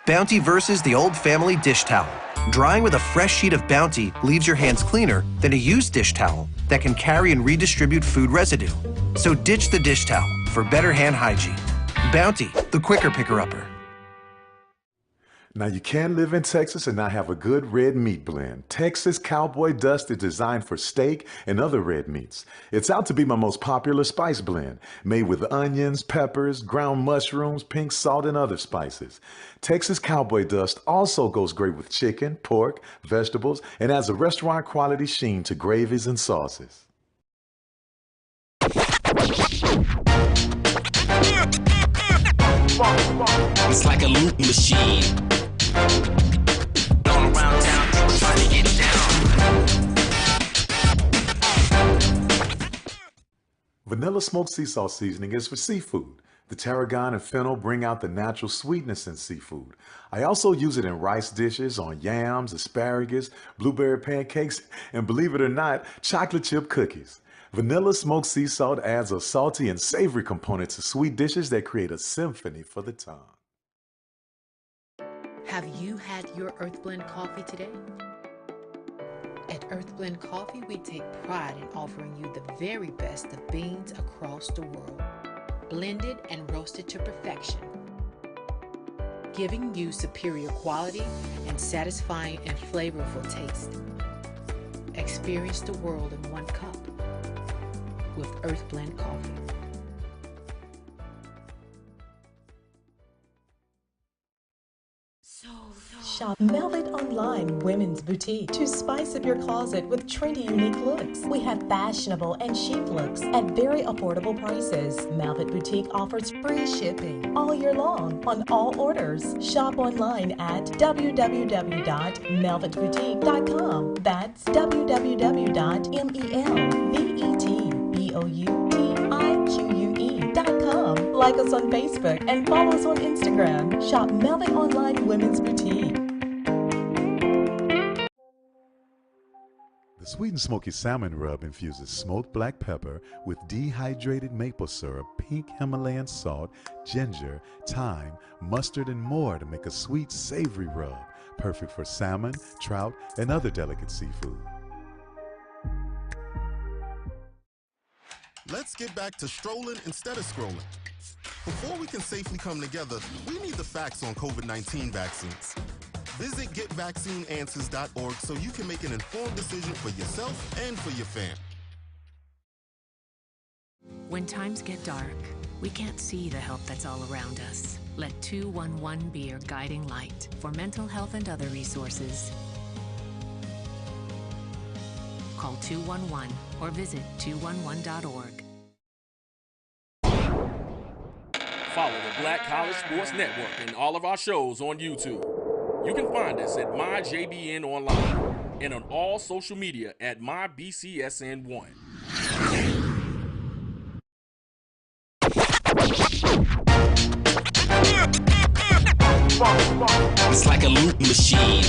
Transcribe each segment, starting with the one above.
Bounty versus the old family dish towel. Drying with a fresh sheet of Bounty leaves your hands cleaner than a used dish towel that can carry and redistribute food residue. So ditch the dish towel for better hand hygiene. Bounty, the quicker picker-upper. Now, you can live in Texas and not have a good red meat blend. Texas Cowboy Dust is designed for steak and other red meats. It's out to be my most popular spice blend, made with onions, peppers, ground mushrooms, pink salt, and other spices. Texas Cowboy Dust also goes great with chicken, pork, vegetables, and adds a restaurant-quality sheen to gravies and sauces. It's like a loop machine. Going around town, people trying to get down. Vanilla smoked sea salt seasoning is for seafood. The tarragon and fennel bring out the natural sweetness in seafood. I also use it in rice dishes, on yams, asparagus, blueberry pancakes, and believe it or not, chocolate chip cookies. Vanilla smoked sea salt adds a salty and savory component to sweet dishes that create a symphony for the tongue. Have you had your Earth Blend coffee today? At Earth Blend Coffee, we take pride in offering you the very best of beans across the world, blended and roasted to perfection, giving you superior quality and satisfying and flavorful taste. Experience the world in one cup with Earth Blend Coffee. Shop Velvet Online Women's Boutique to spice up your closet with trendy, unique looks. We have fashionable and chic looks at very affordable prices. Velvet Boutique offers free shipping all year long on all orders. Shop online at www.melvetboutique.com. That's www.melvetboutique.com. Like us on Facebook and follow us on Instagram. Shop Velvet Online Women's Boutique. The sweet and smoky salmon rub infuses smoked black pepper with dehydrated maple syrup, pink Himalayan salt, ginger, thyme, mustard, and more to make a sweet, savory rub, perfect for salmon, trout, and other delicate seafood. Let's get back to strolling instead of scrolling. Before we can safely come together, we need the facts on COVID-19 vaccines. Visit getvaccineanswers.org so you can make an informed decision for yourself and for your fam. When times get dark, we can't see the help that's all around us. Let 211 be your guiding light for mental health and other resources. Call 211 or visit 211.org. Follow the Black College Sports Network and all of our shows on YouTube. You can find us at MyJBN Online and on all social media at MyBCSN1. It's like a loop machine.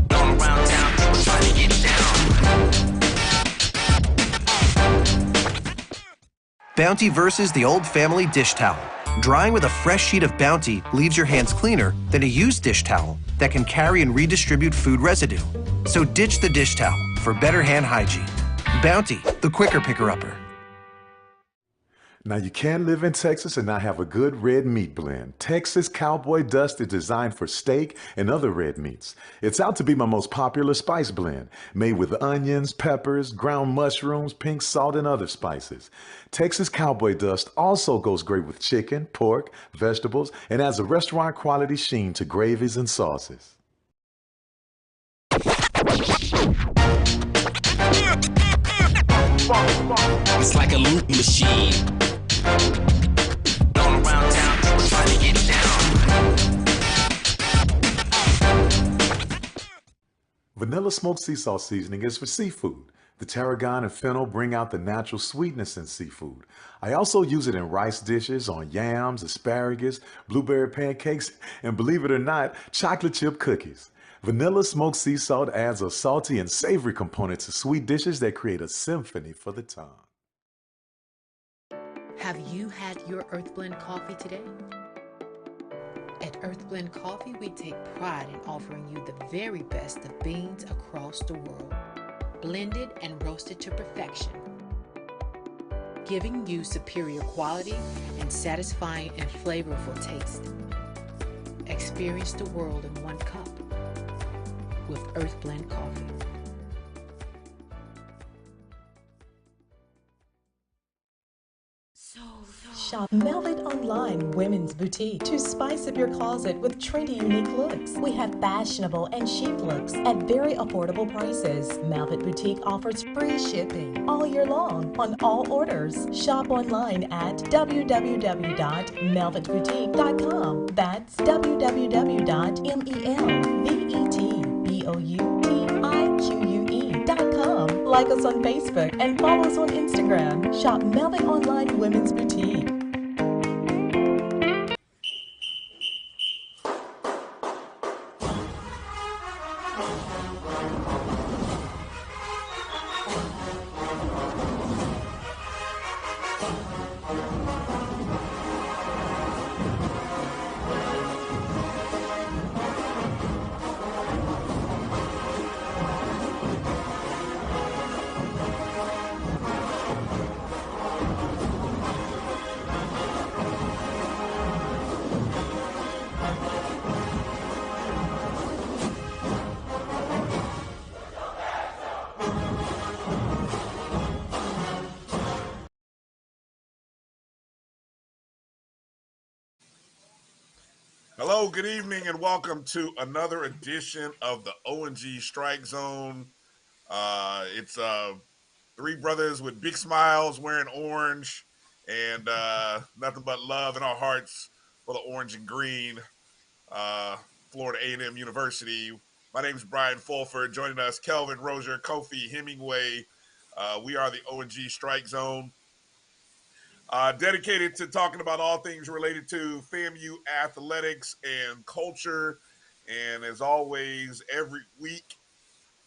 Going around town, people trying to get down. Bounty versus the old family dish towel. Drying with a fresh sheet of Bounty leaves your hands cleaner than a used dish towel that can carry and redistribute food residue. So ditch the dish towel for better hand hygiene. Bounty, the quicker picker-upper. Now, you can live in Texas and not have a good red meat blend. Texas Cowboy Dust is designed for steak and other red meats. It's out to be my most popular spice blend, made with onions, peppers, ground mushrooms, pink salt, and other spices. Texas Cowboy Dust also goes great with chicken, pork, vegetables, and adds a restaurant-quality sheen to gravies and sauces. It's like a loop machine. Going around town, people trying to get down. Vanilla smoked sea salt seasoning is for seafood. The tarragon and fennel bring out the natural sweetness in seafood. I also use it in rice dishes, on yams, asparagus, blueberry pancakes, and believe it or not, chocolate chip cookies. Vanilla smoked sea salt adds a salty and savory component to sweet dishes that create a symphony for the tongue. Have you had your Earth Blend coffee today? At Earthblend Coffee, we take pride in offering you the very best of beans across the world, blended and roasted to perfection, giving you superior quality and satisfying and flavorful taste. Experience the world in one cup with Earthblend Coffee. Shop Velvet Online Women's Boutique to spice up your closet with trendy, unique looks. We have fashionable and chic looks at very affordable prices. Velvet Boutique offers free shipping all year long on all orders. Shop online at www.melvetboutique.com. That's www.melvetboutique.com. Like us on Facebook and follow us on Instagram. Shop Velvet Online Women's Boutique. Hello, good evening, and welcome to another edition of the O&G StrikeZone. It's three brothers with big smiles wearing orange and nothing but love in our hearts for the orange and green, Florida A&M University. My name is Brian Fulford. Joining us, Kelvin, Rozier, Kofi, Hemingway. We are the O&G StrikeZone. Dedicated to talking about all things related to FAMU athletics and culture. And as always, every week,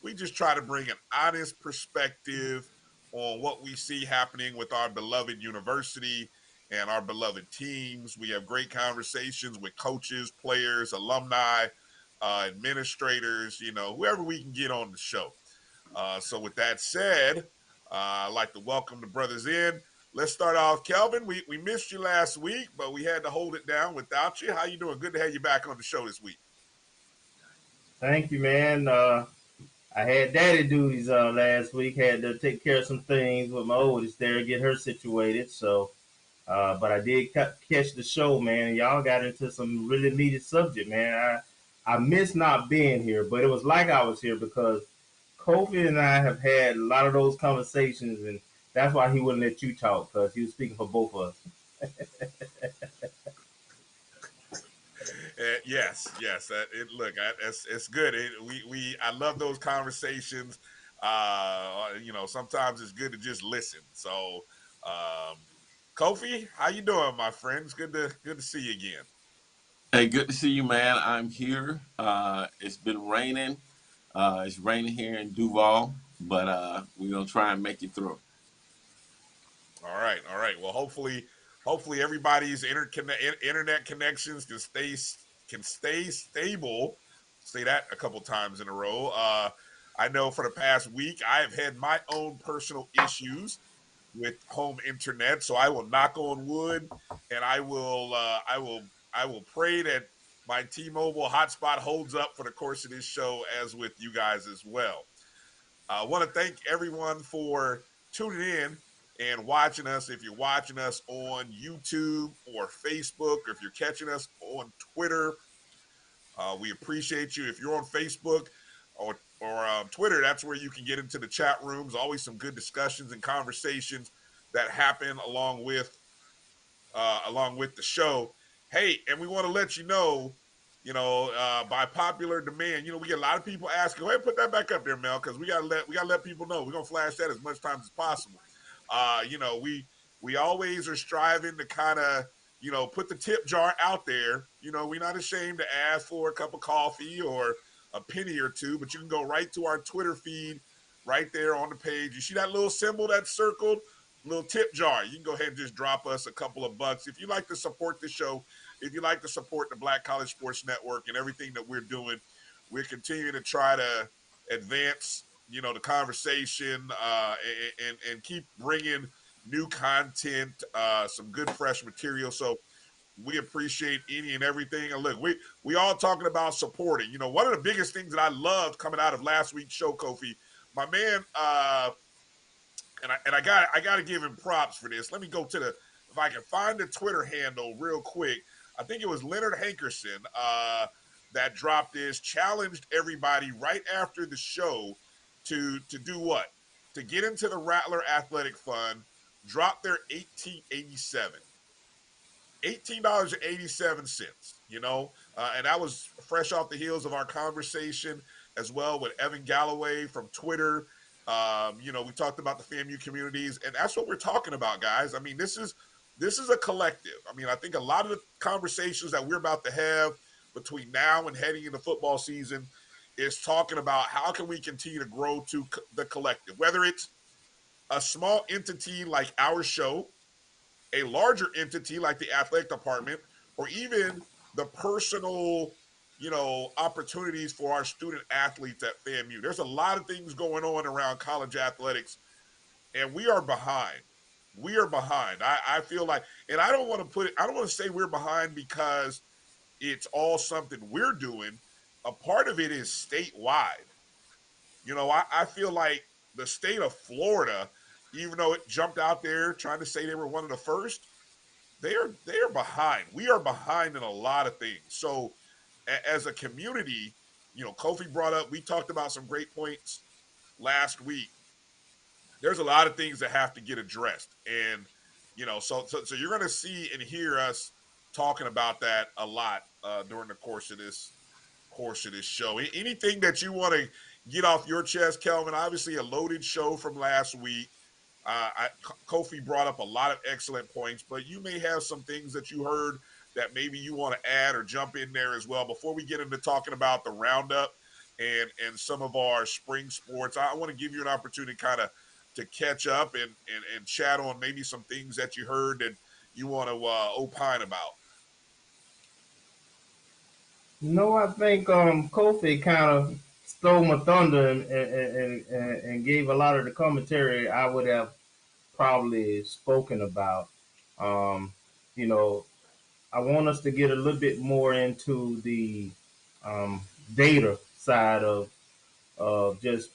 we just try to bring an honest perspective on what we see happening with our beloved university and our beloved teams. We have great conversations with coaches, players, alumni, administrators, whoever we can get on the show. So with that said, I'd like to welcome the brothers in. Let's start off, Kelvin. We missed you last week, but we had to hold it down without you. How you doing? Good to have you back on the show this week. Thank you, man. I had daddy duties last week. Had to take care of some things with my oldest there, get her situated. So, but I did catch the show, man. Y'all got into some really meaty subject, man. I miss not being here, but it was like I was here because Kofi and I have had a lot of those conversations, and that's why he wouldn't let you talk, because he was speaking for both of us. Yes. It's good. I love those conversations. Sometimes it's good to just listen. So, Kofi, how you doing, my friend? It's good to see you again. Hey, good to see you, man. I'm here. It's been raining. It's raining here in Duval, but we're gonna try and make it through. All right. Well, hopefully everybody's internet connections can stay stable. Say that a couple times in a row. I know for the past week I have had my own personal issues with home internet, so I will knock on wood, and I will pray that my T-Mobile hotspot holds up for the course of this show, as with you guys as well. I want to thank everyone for tuning in and watching us. If you're watching us on YouTube or Facebook, or if you're catching us on Twitter, we appreciate you. If you're on Facebook or Twitter, that's where you can get into the chat rooms. Always some good discussions and conversations that happen along with the show. Hey, and we want to let you know, by popular demand, we get a lot of people asking, "Hey, put that back up there, Mel," because we gotta let people know. We're gonna flash that as much time as possible. We always are striving to kind of, put the tip jar out there. We're not ashamed to ask for a cup of coffee or a penny or two, but you can go right to our Twitter feed right there on the page. You see that little symbol that's circled? little tip jar. You can go ahead and just drop us a couple of bucks. If you like to support the show, if you like to support the Black College Sports Network and everything that we're doing, we're continuing to try to advance, the conversation and keep bringing new content, some good fresh material. So we appreciate any and everything. And look, we all talking about supporting. One of the biggest things that I loved coming out of last week's show, Kofi, my man, and I got to give him props for this. Let me go to if I can find the Twitter handle real quick. I think it was Leonard Hankerson that dropped this, challenged everybody right after the show to do what? To get into the Rattler Athletic Fund, drop their 1887. $18.87, and that was fresh off the heels of our conversation as well with Evan Galloway from Twitter. We talked about the FAMU communities, and that's what we're talking about, guys. I mean, this is a collective. I mean, I think a lot of the conversations that we're about to have between now and heading into football season is talking about how can we continue to grow to the collective, whether it's a small entity like our show, a larger entity like the athletic department, or even the personal, opportunities for our student athletes at FAMU. There's a lot of things going on around college athletics, and we are behind. We are behind. I feel like, and I don't want to say we're behind because it's all something we're doing. A part of it is statewide. I feel like the state of Florida, even though it jumped out there trying to say they were one of the first, they are behind. We are behind in a lot of things. So as a community, Kofi brought up, we talked about some great points last week. There's a lot of things that have to get addressed. And, so you're going to see and hear us talking about that a lot during the course of this show. Anything that you want to get off your chest, Kelvin? Obviously a loaded show from last week. Kofi brought up a lot of excellent points, but you may have some things that you heard that maybe you want to add or jump in there as well. Before we get into talking about the roundup and some of our spring sports, I want to give you an opportunity kind of to catch up and chat on maybe some things that you heard that you want to opine about. I think Kofi kind of stole my thunder and gave a lot of the commentary I would have probably spoken about. Um, you know, I want us to get a little bit more into the data side of just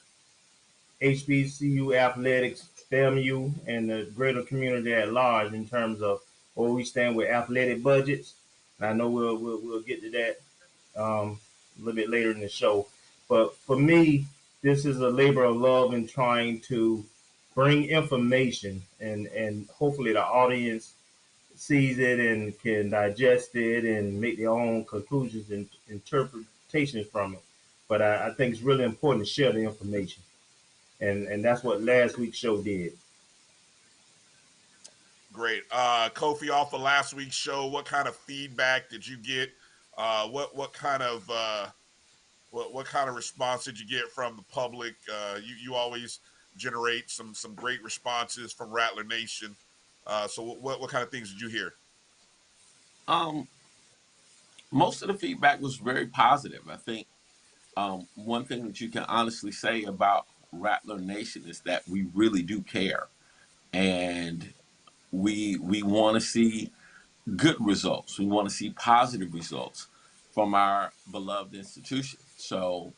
HBCU athletics, FAMU, and the greater community at large in terms of where we stand with athletic budgets. And I know we'll get to that a little bit later in the show. But for me, this is a labor of love in trying to bring information, and hopefully the audience sees it and can digest it and make their own conclusions and interpretations from it. But I think it's really important to share the information. And that's what last week's show did. Great. Kofi, off of last week's show, what kind of feedback did you get? What kind of what kind of response did you get from the public? You always generate some great responses from Rattler Nation. So what kind of things did you hear? Most of the feedback was very positive. I think one thing that you can honestly say about Rattler Nation is that we really do care, and we want to see good results. We want to see positive results from our beloved institution. So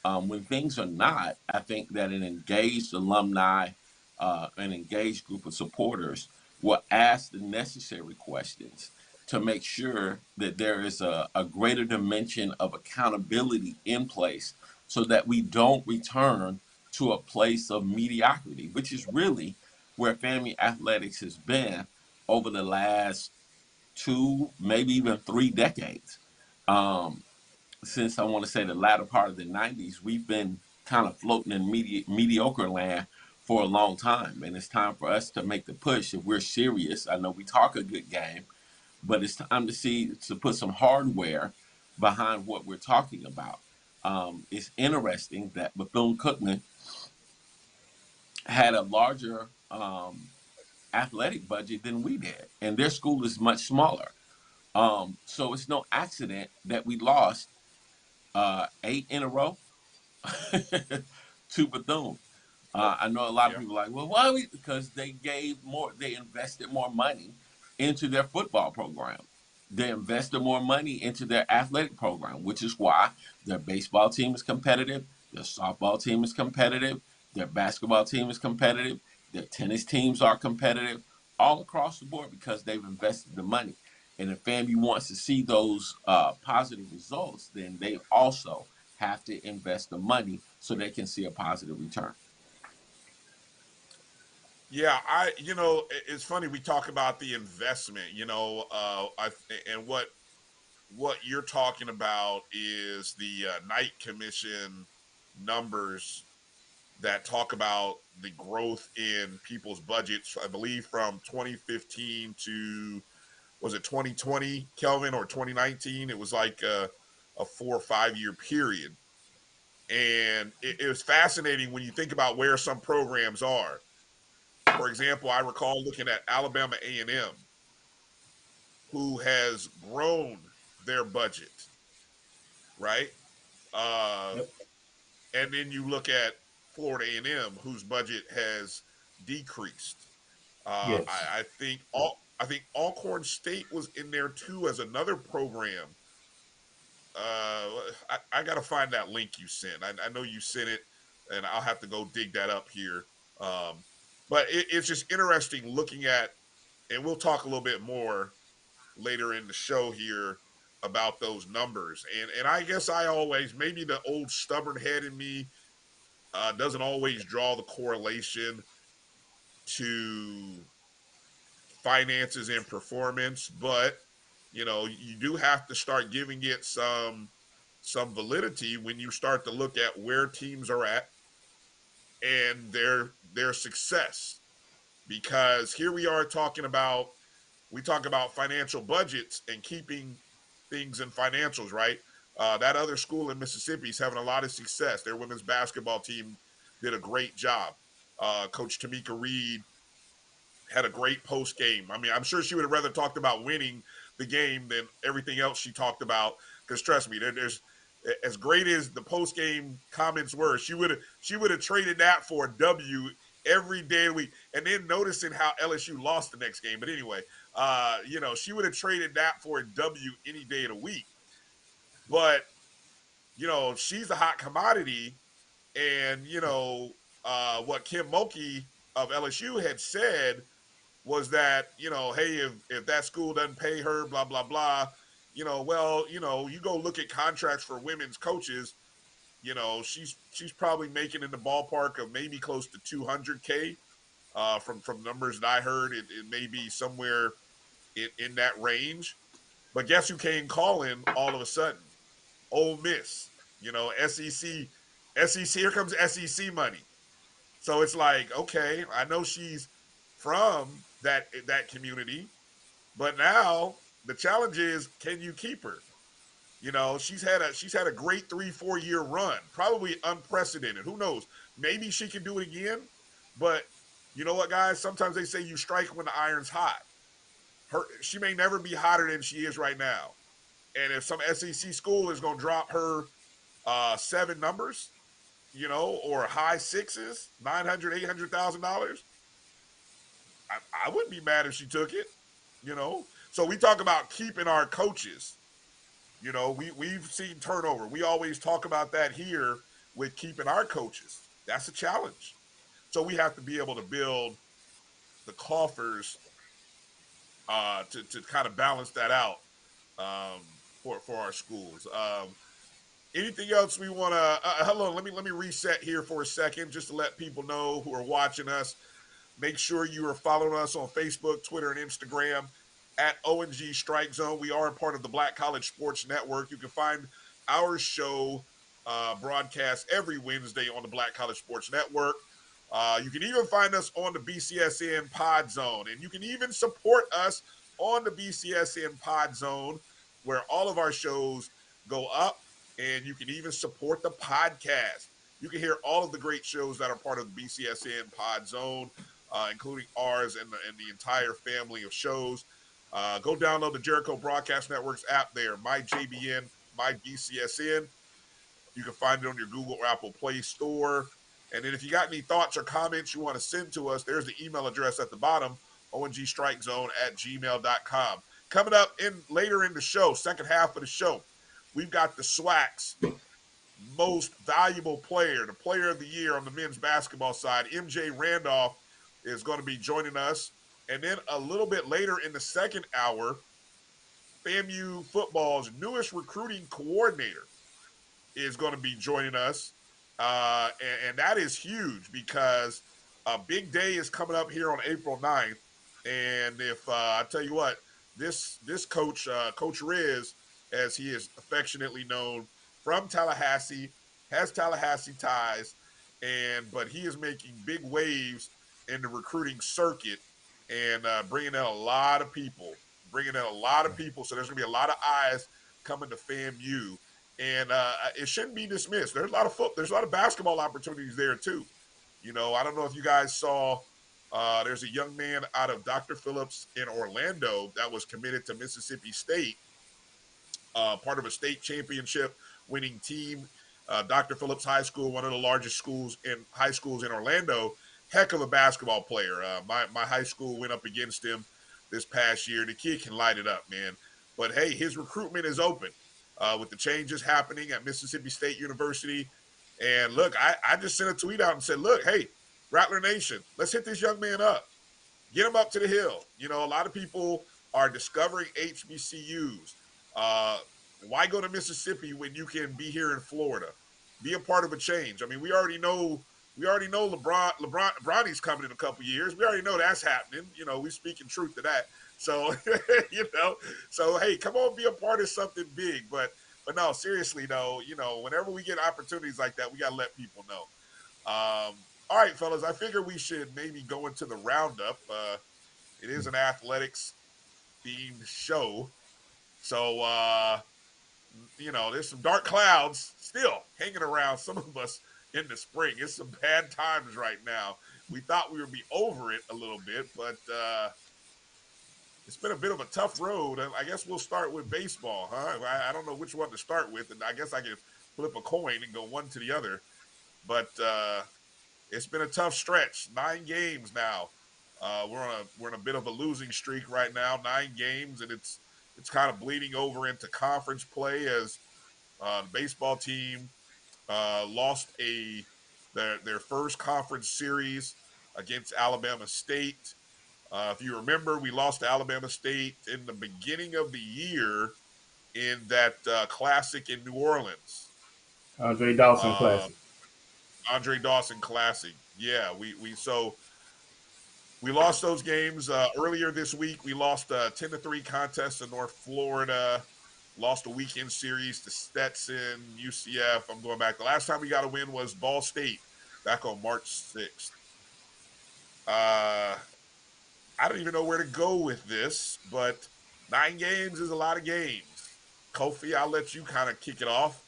when things are not, I think that an engaged alumni, an engaged group of supporters will ask the necessary questions to make sure that there is a greater dimension of accountability in place so that we don't return to a place of mediocrity, which is really where family athletics has been over the last 2, maybe even 3 decades. Since I want to say the latter part of the 90s, we've been kind of floating in mediocre land for a long time. And it's time for us to make the push if we're serious. I know we talk a good game, but it's time to put some hardware behind what we're talking about. It's interesting that Bethune-Cookman had a larger athletic budget than we did, and their school is much smaller. So it's no accident that we lost 8 in a row to Bethune. I know a lot of Yeah. people are like, well, why? Because they invested more money into their football program. They invested more money into their athletic program, which is why their baseball team is competitive, their softball team is competitive, their basketball team is competitive, their tennis teams are competitive, all across the board because they've invested the money. And if FAMU wants to see those positive results, then they also have to invest the money so they can see a positive return. Yeah, it's funny we talk about the investment, and what you're talking about is the Knight Commission numbers that talk about the growth in people's budgets. I believe from 2015 to, was it 2020, Kelvin, or 2019? It was like a 4 or 5 year period, and it was fascinating when you think about where some programs are. For example, I recall looking at Alabama A&M, who has grown their budget, right? Uh, Yep. and then you look at Florida A&M, whose budget has decreased. Yes. I think Alcorn State was in there too as another program. I got to find that link you sent. I know you sent it, and I'll have to go dig that up here. But it's just interesting looking at, and we'll talk a little bit more later in the show here about those numbers. And I guess I always, maybe the old stubborn head in me doesn't always draw the correlation to finances and performance, but you do have to start giving it some validity when you start to look at where teams are at and their success. Because here we are we talk about financial budgets and keeping things in financials, right? That other school in Mississippi is having a lot of success. Their women's basketball team did a great job. Coach Tamika Reed had a great post game. I mean, I'm sure she would have rather talked about winning the game than everything else she talked about. Because trust me, there's as great as the post game comments were, she would have traded that for a W every day of the week. And then noticing how LSU lost the next game. But anyway, she would have traded that for a W any day of the week. But she's a hot commodity, and what Kim Mulkey of LSU had said was that, hey, if that school doesn't pay her, blah blah blah, you go look at contracts for women's coaches. She's probably making in the ballpark of maybe close to 200K. From numbers that I heard, it may be somewhere in that range. But guess who came calling all of a sudden? Ole Miss. SEC. SEC. Here comes SEC money. So it's like, okay, I know she's from that community, but now the challenge is, can you keep her? She's had a great 3 4 year run, probably unprecedented. Who knows? Maybe she can do it again. But you know what, guys? Sometimes they say you strike when the iron's hot. She may never be hotter than she is right now. And if some SEC school is going to drop her 7 numbers, or high sixes, 900, $800,000, I wouldn't be mad if she took it. So we talk about keeping our coaches. We've seen turnover. We always talk about that here with keeping our coaches. That's a challenge. So we have to be able to build the coffers to kind of balance that out for our schools. Anything else we want to? Hello, let me reset here for a second, just to let people know who are watching us. Make sure you are following us on Facebook, Twitter, and Instagram at O&G StrikeZone. We are a part of the Black College Sports Network. You can find our show broadcast every Wednesday on the Black College Sports Network. You can even find us on the BCSN Pod Zone, and you can even support us on the BCSN Pod Zone, where all of our shows go up, and you can even support the podcast. You can hear all of the great shows that are part of the BCSN Pod Zone. including ours and the entire family of shows. Go download the Jericho Broadcast Network's app there, MyJBN, MyBCSN. You can find it on your Google or Apple Play Store. And then if you got any thoughts or comments you want to send to us, there's the email address at the bottom, O&G StrikeZone at gmail.com. Coming up later in the show, second half of the show, we've got the SWAC's most valuable player, the player of the year on the men's basketball side, MJ Randolph, is going to be joining us. And then a little bit later in the second hour, FAMU football's newest recruiting coordinator is going to be joining us. And that is huge because a big day is coming up here on April 9th. And if I tell you what, this coach, Coach Riz, as he is affectionately known, from Tallahassee, has Tallahassee ties, but he is making big waves in the recruiting circuit and bringing in a lot of people. So there's going to be a lot of eyes coming to FAMU. And it shouldn't be dismissed. There's a lot of basketball opportunities there too. You know, I don't know if you guys saw. There's a young man out of Dr. Phillips in Orlando that was committed to Mississippi State, part of a state championship winning team. Dr. Phillips High School, one of the largest high schools in Orlando. Heck of a basketball player. My high school went up against him this past year. The kid can light it up, man. But hey, his recruitment is open. With the changes happening at Mississippi State University. And look, I just sent a tweet out and said, look, hey, Rattler Nation, let's hit this young man up. Get him up to the hill. You know, a lot of people are discovering HBCUs. Why go to Mississippi when you can be here in Florida? Be a part of a change. I mean, we already know LeBronny's coming in a couple years. We already know that's happening. You know, we speaking truth to that. So, so hey, come on, be a part of something big. But no, seriously though, whenever we get opportunities like that, we got to let people know. All right, fellas, I figure we should maybe go into the roundup. It is an athletics themed show. So, there's some dark clouds still hanging around some of us in the spring. It's some bad times right now. We thought we would be over it a little bit, but it's been a bit of a tough road. I guess we'll start with baseball, huh? I don't know which one to start with, and I guess I can flip a coin and go one to the other. But it's been a tough stretch. 9 games now. We're in a bit of a losing streak right now. 9 games, and it's kind of bleeding over into conference play as the baseball team lost their first conference series against Alabama State. If you remember, we lost to Alabama State in the beginning of the year in that classic in New Orleans. Andre Dawson Classic. Andre Dawson Classic. Yeah, we lost those games earlier this week. We lost a 10-3 contest to North Florida. Lost a weekend series to Stetson, UCF. I'm going back. The last time we got a win was Ball State back on March 6th. I don't even know where to go with this, but 9 games is a lot of games. Kofi, I'll let you kind of kick it off.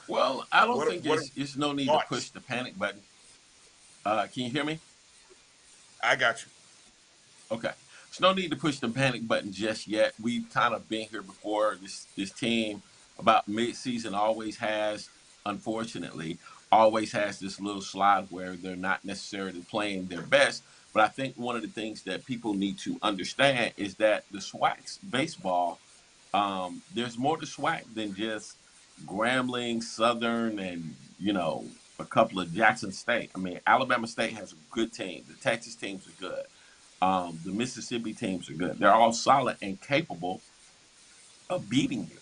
Well, I don't think there's no need to push the panic button. Can you hear me? I got you. Okay. There's no need to push the panic button just yet. We've kind of been here before. This team about mid-season unfortunately, always has this little slide where they're not necessarily playing their best. But I think one of the things that people need to understand is that the SWAC's baseball, there's more to SWAC than just Grambling, Southern, and, a couple of Jackson State. I mean, Alabama State has a good team. The Texas teams are good. The Mississippi teams are good. They're all solid and capable of beating you.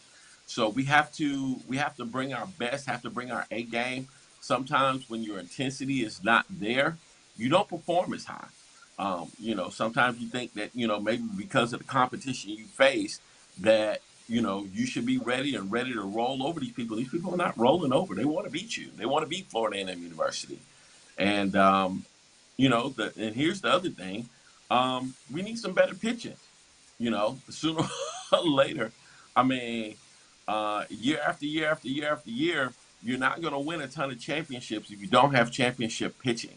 So we have to bring our best, have to bring our A game. Sometimes when your intensity is not there, you don't perform as high. Sometimes you think that, maybe because of the competition you face that, you should be ready to roll over these people. These people are not rolling over. They want to beat you. They want to beat Florida A&M University. And, and here's the other thing. We need some better pitching, sooner or later. I mean, year after year after year after year, you're not going to win a ton of championships if you don't have championship pitching.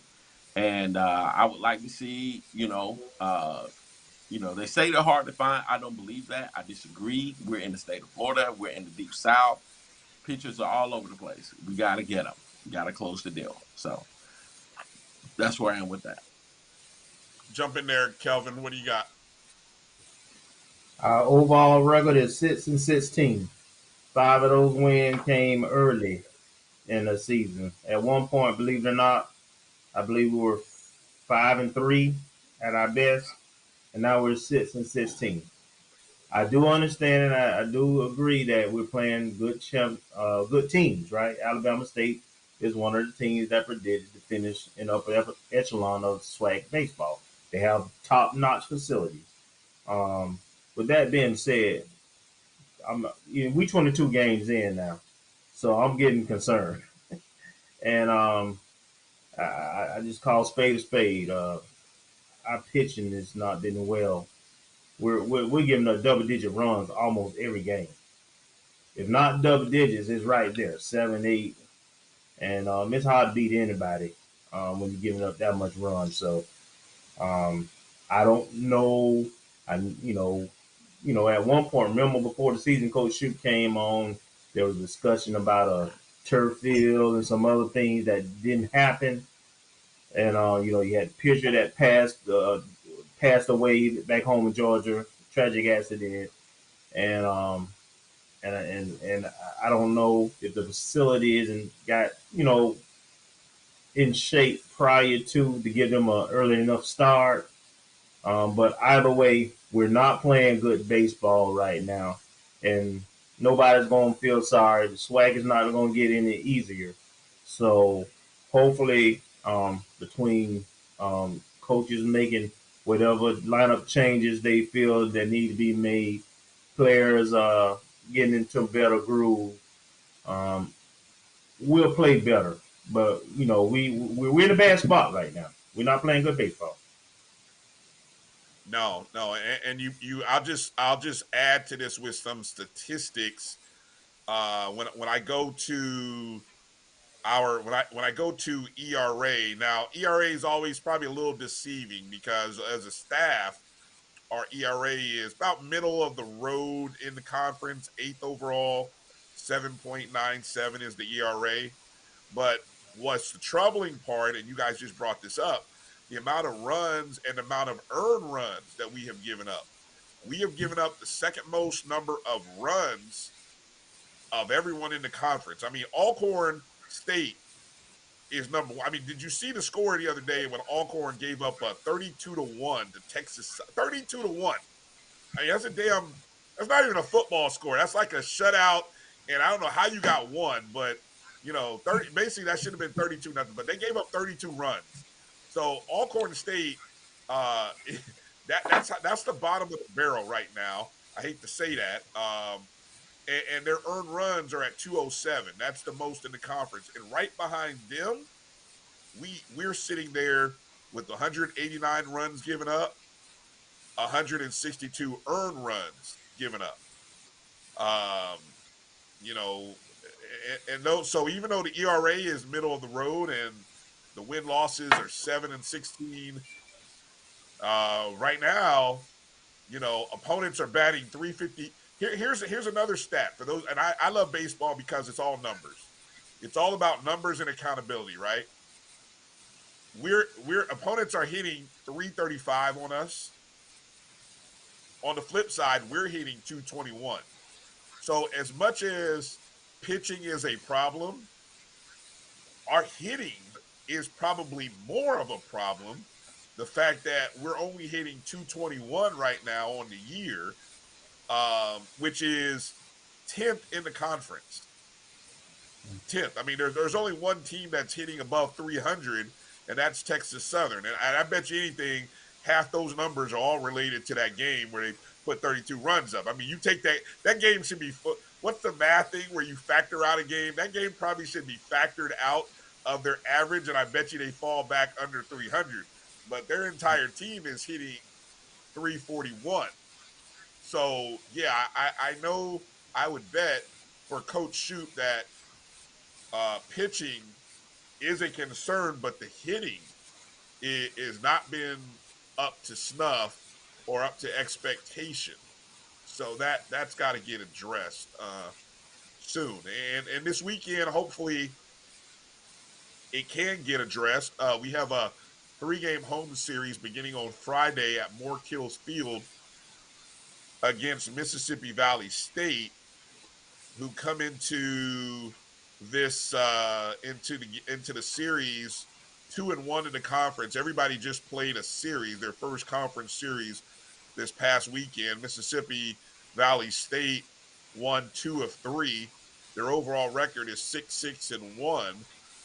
And I would like to see, they say they're hard to find. I don't believe that. I disagree. We're in the state of Florida. We're in the deep South. Pitchers are all over the place. We got to get them. We got to close the deal. So that's where I am with that. Jump in there, Kelvin. What do you got? Our overall record is 6-16. 5 of those wins came early in the season. At one point, believe it or not, I believe we were 5-3 at our best, and now we're 6-16. I do understand and I do agree that we're playing good teams, right? Alabama State is one of the teams that predicted to finish in upper echelon of SWAC baseball. They have top-notch facilities. With that being said, we 22 games in now, so I'm getting concerned, and I just call spade a spade. Our pitching is not doing well. We're giving up double-digit runs almost every game. If not double digits, it's right there, 7, 8, and it's hard to beat anybody when you're giving up that much run. So I don't know. At one point, remember before the season, Coach Shute came on, there was discussion about a turf field and some other things that didn't happen. And you had Pitcher that passed away back home in Georgia, tragic accident, and and I don't know if the facility isn't got in shape prior to give them an early enough start. But either way, we're not playing good baseball right now, and nobody's going to feel sorry. The swag is not going to get any easier. So hopefully, between coaches making whatever lineup changes they feel that need to be made, players getting into a better groove, we'll play better. But we're in a bad spot right now. We're not playing good baseball. No, and I'll just add to this with some statistics. When I go to when I go to ERA, now ERA is always probably a little deceiving because as a staff, our ERA is about middle of the road in the conference, eighth overall, 7.97 is the ERA. But what's the troubling part, and you guys just brought this up, the amount of runs and the amount of earned runs that we have given up. We have given up the second most number of runs of everyone in the conference. I mean, Alcorn State is number one. I mean, did you see the score the other day when Alcorn gave up a 32-1 to Texas? 32-1. I mean, that's not even a football score. That's like a shutout. And I don't know how you got one, but 30 basically that should have been 32-0. But they gave up 32 runs. So Alcorn State, that's the bottom of the barrel right now. I hate to say that. And their earned runs are at 207. That's the most in the conference. And right behind them, we're sitting there with 189 runs given up, 162 earned runs given up. So even though the ERA is middle of the road and the win losses are 7 and 16, right now, opponents are batting 350. Here's another stat for those, and I love baseball because it's all numbers. It's all about numbers and accountability, right? We're opponents are hitting 335 on us. On the flip side, we're hitting 221. So as much as pitching is a problem, our hitting is probably more of a problem. The fact that we're only hitting 221 right now on the year, which is 10th in the conference. 10th. I mean, there's only one team that's hitting above 300, and that's Texas Southern. And I bet you anything, half those numbers are all related to that game where they put 32 runs up. I mean, you take that game should be – what's the math thing where you factor out a game? That game probably should be factored out of their average, and I bet you they fall back under 300. But their entire team is hitting 341. So, yeah, I know I would bet for Coach Shute that pitching is a concern, but the hitting is not been up to snuff or up to expectation. So that's got to get addressed soon. And this weekend, hopefully, it can get addressed. We have a 3-game home series beginning on Friday at Moore Kills Field against Mississippi Valley State, who come into this into the series 2-1 in the conference. Everybody just played a series, their first conference series this past weekend. Mississippi Valley State won 2 of 3. Their overall record is 6-6-1.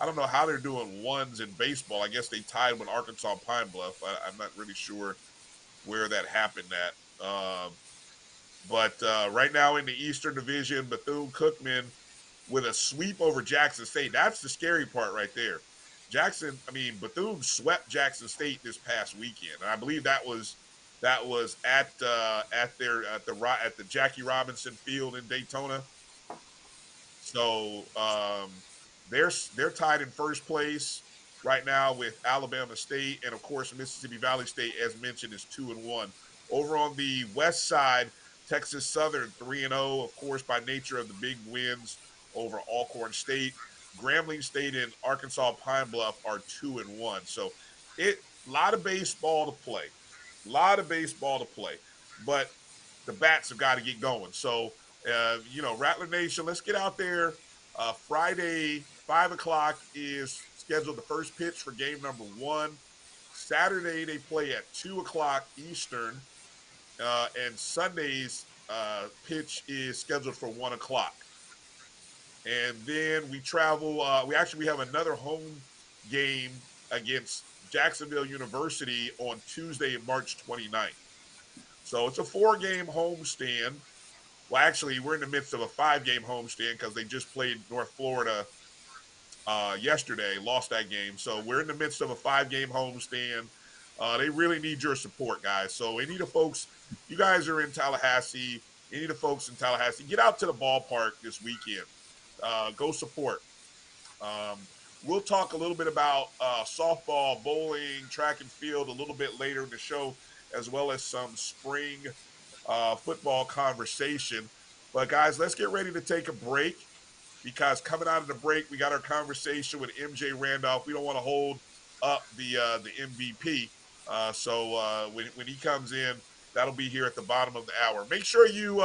I don't know how they're doing ones in baseball. I guess they tied with Arkansas Pine Bluff. I'm not really sure where that happened at. But right now in the Eastern Division, Bethune-Cookman with a sweep over Jackson State. That's the scary part right there. Bethune swept Jackson State this past weekend. And I believe that was at the Jackie Robinson Field in Daytona. So they're tied in first place right now with Alabama State, and of course Mississippi Valley State, as mentioned, is 2-1. Over on the west side, Texas Southern 3-0, of course, by nature of the big wins over Alcorn State. Grambling State and Arkansas Pine Bluff are 2-1. So a lot of baseball to play. But the bats have got to get going. So, Rattler Nation, let's get out there. Friday, 5 o'clock is scheduled the first pitch for game number 1. Saturday, they play at 2 o'clock Eastern. And Sunday's pitch is scheduled for 1 o'clock. And then we travel. We have another home game against Jacksonville University on Tuesday, March 29th. So it's a 4-game homestand. Well, actually, we're in the midst of a 5-game homestand because they just played North Florida yesterday, lost that game. So we're in the midst of a 5-game homestand. They really need your support, guys. So any of the folks, you guys are in Tallahassee, any of the folks in Tallahassee, get out to the ballpark this weekend. Go support. We'll talk a little bit about softball, bowling, track and field a little bit later in the show, as well as some spring football conversation. But, guys, let's get ready to take a break, because coming out of the break, we got our conversation with MJ Randolph. We don't want to hold up the MVP. So when he comes in, that'll be here at the bottom of the hour. Make sure you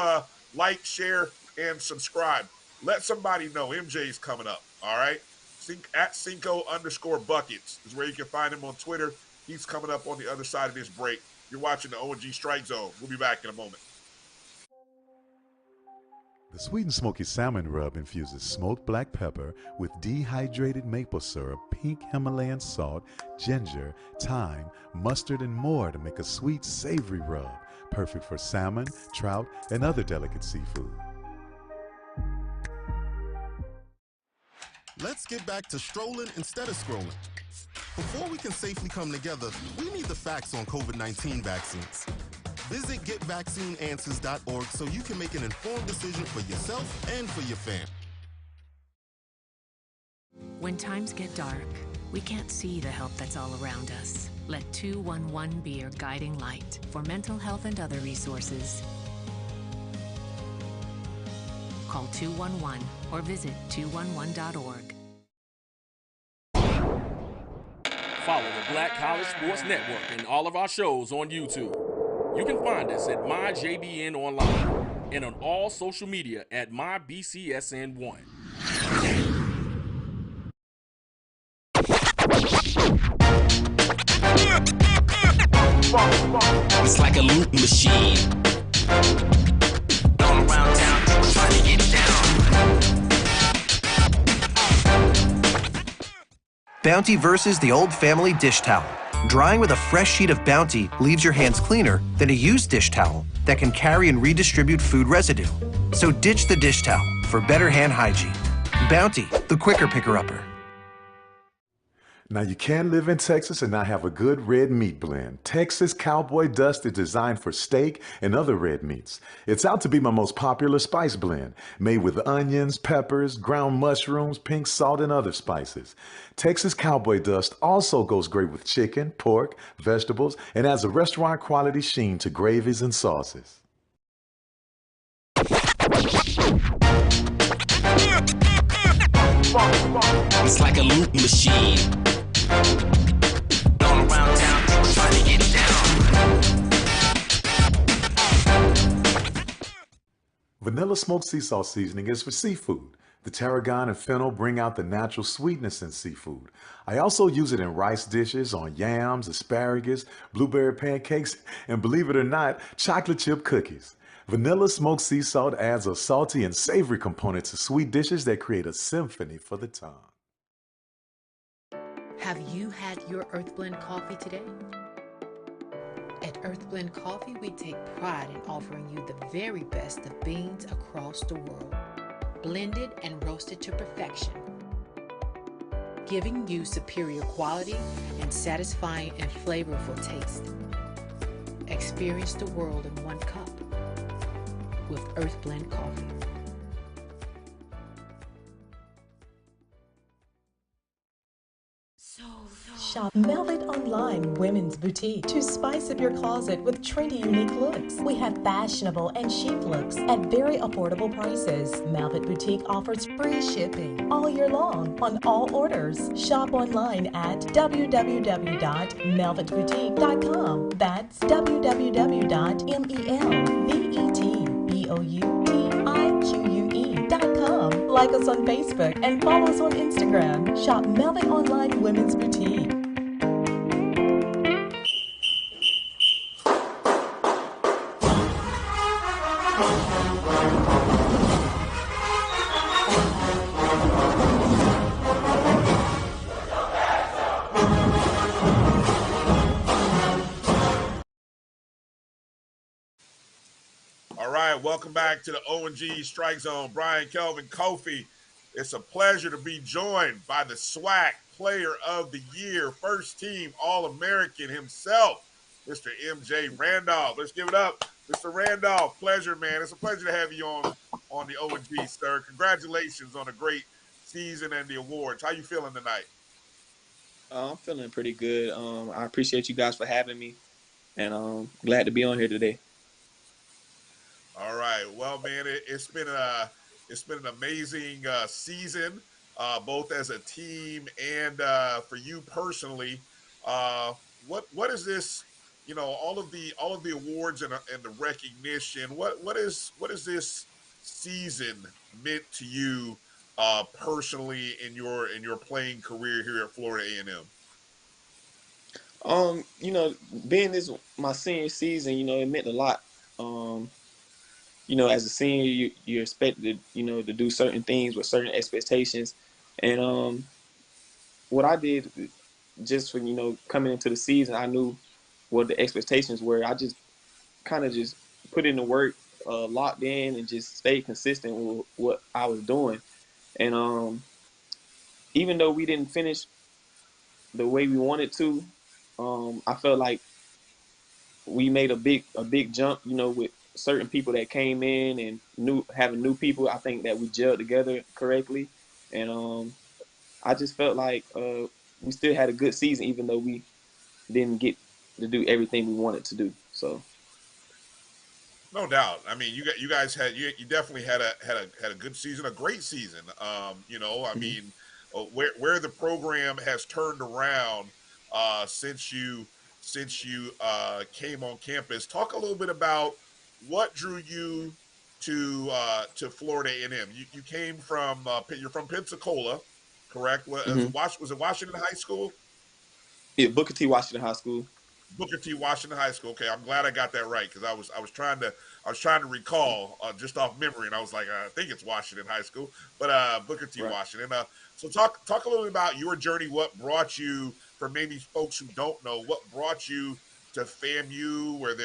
like, share, and subscribe. Let somebody know MJ's coming up, all right? At Cinco_Buckets is where you can find him on Twitter. He's coming up on the other side of this break. You're watching the O&G StrikeZone. We'll be back in a moment. The Sweet and Smoky Salmon Rub infuses smoked black pepper with dehydrated maple syrup, pink Himalayan salt, ginger, thyme, mustard, and more to make a sweet, savory rub, perfect for salmon, trout, and other delicate seafood. Let's get back to strolling instead of scrolling. Before we can safely come together, we need the facts on COVID-19 vaccines. Visit getvaccineanswers.org so you can make an informed decision for yourself and for your fam. When times get dark, we can't see the help that's all around us. Let 211 be your guiding light for mental health and other resources. Call 211 or visit 211.org. Follow the Black College Sports Network and all of our shows on YouTube. You can find us at MyJBN Online and on all social media at MyBCSN1. It's like a loot machine. Going around town, people trying to get down. Bounty versus the Old Family Dish Towel. Drying with a fresh sheet of Bounty leaves your hands cleaner than a used dish towel that can carry and redistribute food residue. So ditch the dish towel for better hand hygiene. Bounty, the quicker picker-upper. Now, you can live in Texas and not have a good red meat blend. Texas Cowboy Dust is designed for steak and other red meats. It's out to be my most popular spice blend, made with onions, peppers, ground mushrooms, pink salt, and other spices. Texas Cowboy Dust also goes great with chicken, pork, vegetables, and adds a restaurant quality sheen to gravies and sauces. It's like a loop machine. All around town, people trying to get down. Vanilla smoked sea salt seasoning is for seafood. The tarragon and fennel bring out the natural sweetness in seafood. I also use it in rice dishes, on yams, asparagus, blueberry pancakes, and believe it or not, chocolate chip cookies. Vanilla smoked sea salt adds a salty and savory component to sweet dishes that create a symphony for the tongue. Have you had your Earth Blend coffee today? At Earth Blend Coffee, we take pride in offering you the very best of beans across the world, blended and roasted to perfection, giving you superior quality and satisfying and flavorful taste. Experience the world in one cup with Earth Blend Coffee. Shop Velvet Online Women's Boutique to spice up your closet with trendy, unique looks. We have fashionable and chic looks at very affordable prices. Velvet Boutique offers free shipping all year long on all orders. Shop online at www.melvetboutique.com. That's www.melvetboutique.com. Like us on Facebook and follow us on Instagram. Shop Velvet Online Women's Boutique. All right, welcome back to the O&G StrikeZone. Brian Kelvin Kofi. It's a pleasure to be joined by the SWAC Player of the Year, first team All-American himself, Mr. MJ Randolph. Let's give it up, Mr. Randolph. Pleasure, man. It's a pleasure to have you on the O&G, sir. Congratulations on a great season and the awards. How you feeling tonight? I'm feeling pretty good. I appreciate you guys for having me, and glad to be on here today. All right. Well, man, it's been an amazing season, both as a team and for you personally. What is this? You know, all of the awards and the recognition. What is this season meant to you personally in your playing career here at Florida A&M? Being this my senior season, it meant a lot. As a senior, you're expected, to do certain things with certain expectations. And what I did just for, coming into the season, I knew what the expectations were. I just kind of just put in the work, locked in, and just stayed consistent with what I was doing. And even though we didn't finish the way we wanted to, I felt like we made a big jump, with certain people that came in and having new people. I think that we gelled together correctly, and I just felt like we still had a good season, even though we didn't get to do everything we wanted to do. So, no doubt. I mean, you definitely had a good season, a great season. I mean, where the program has turned around since you came on campus. Talk a little bit about what drew you to Florida A&M. You came from you're from Pensacola, correct? Was it Washington High School? Yeah, Booker T. Washington High School. Booker T. Washington High School. Okay, I'm glad I got that right because I was trying to recall just off memory, and I was like, I think it's Washington High School, but Booker T. Right. Washington. So talk a little bit about your journey. What brought you, for maybe folks who don't know, what brought you to FAMU? Were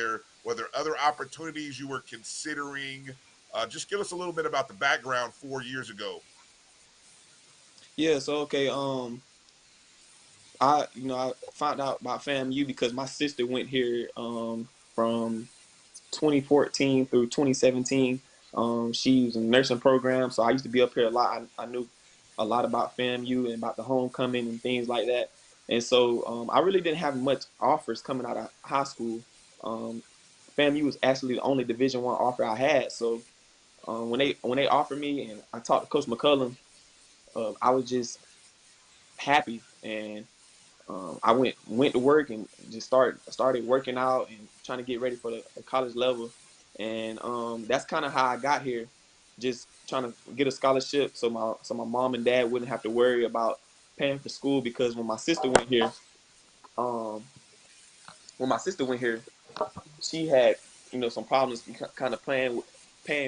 there other opportunities you were considering? Just give us a little bit about the background 4 years ago. Yeah. So okay. I found out about FAMU because my sister went here from 2014 through 2017. She was in the nursing program, so I used to be up here a lot. I knew a lot about FAMU and about the homecoming and things like that. And so I really didn't have much offers coming out of high school. Um, FAMU was actually the only Division I offer I had. So when they offered me and I talked to Coach McCullum, I was just happy, and I went to work and just started working out and trying to get ready for the college level, and that's kind of how I got here, just trying to get a scholarship so my mom and dad wouldn't have to worry about paying for school, because um, when my sister went here, she had some problems kind of paying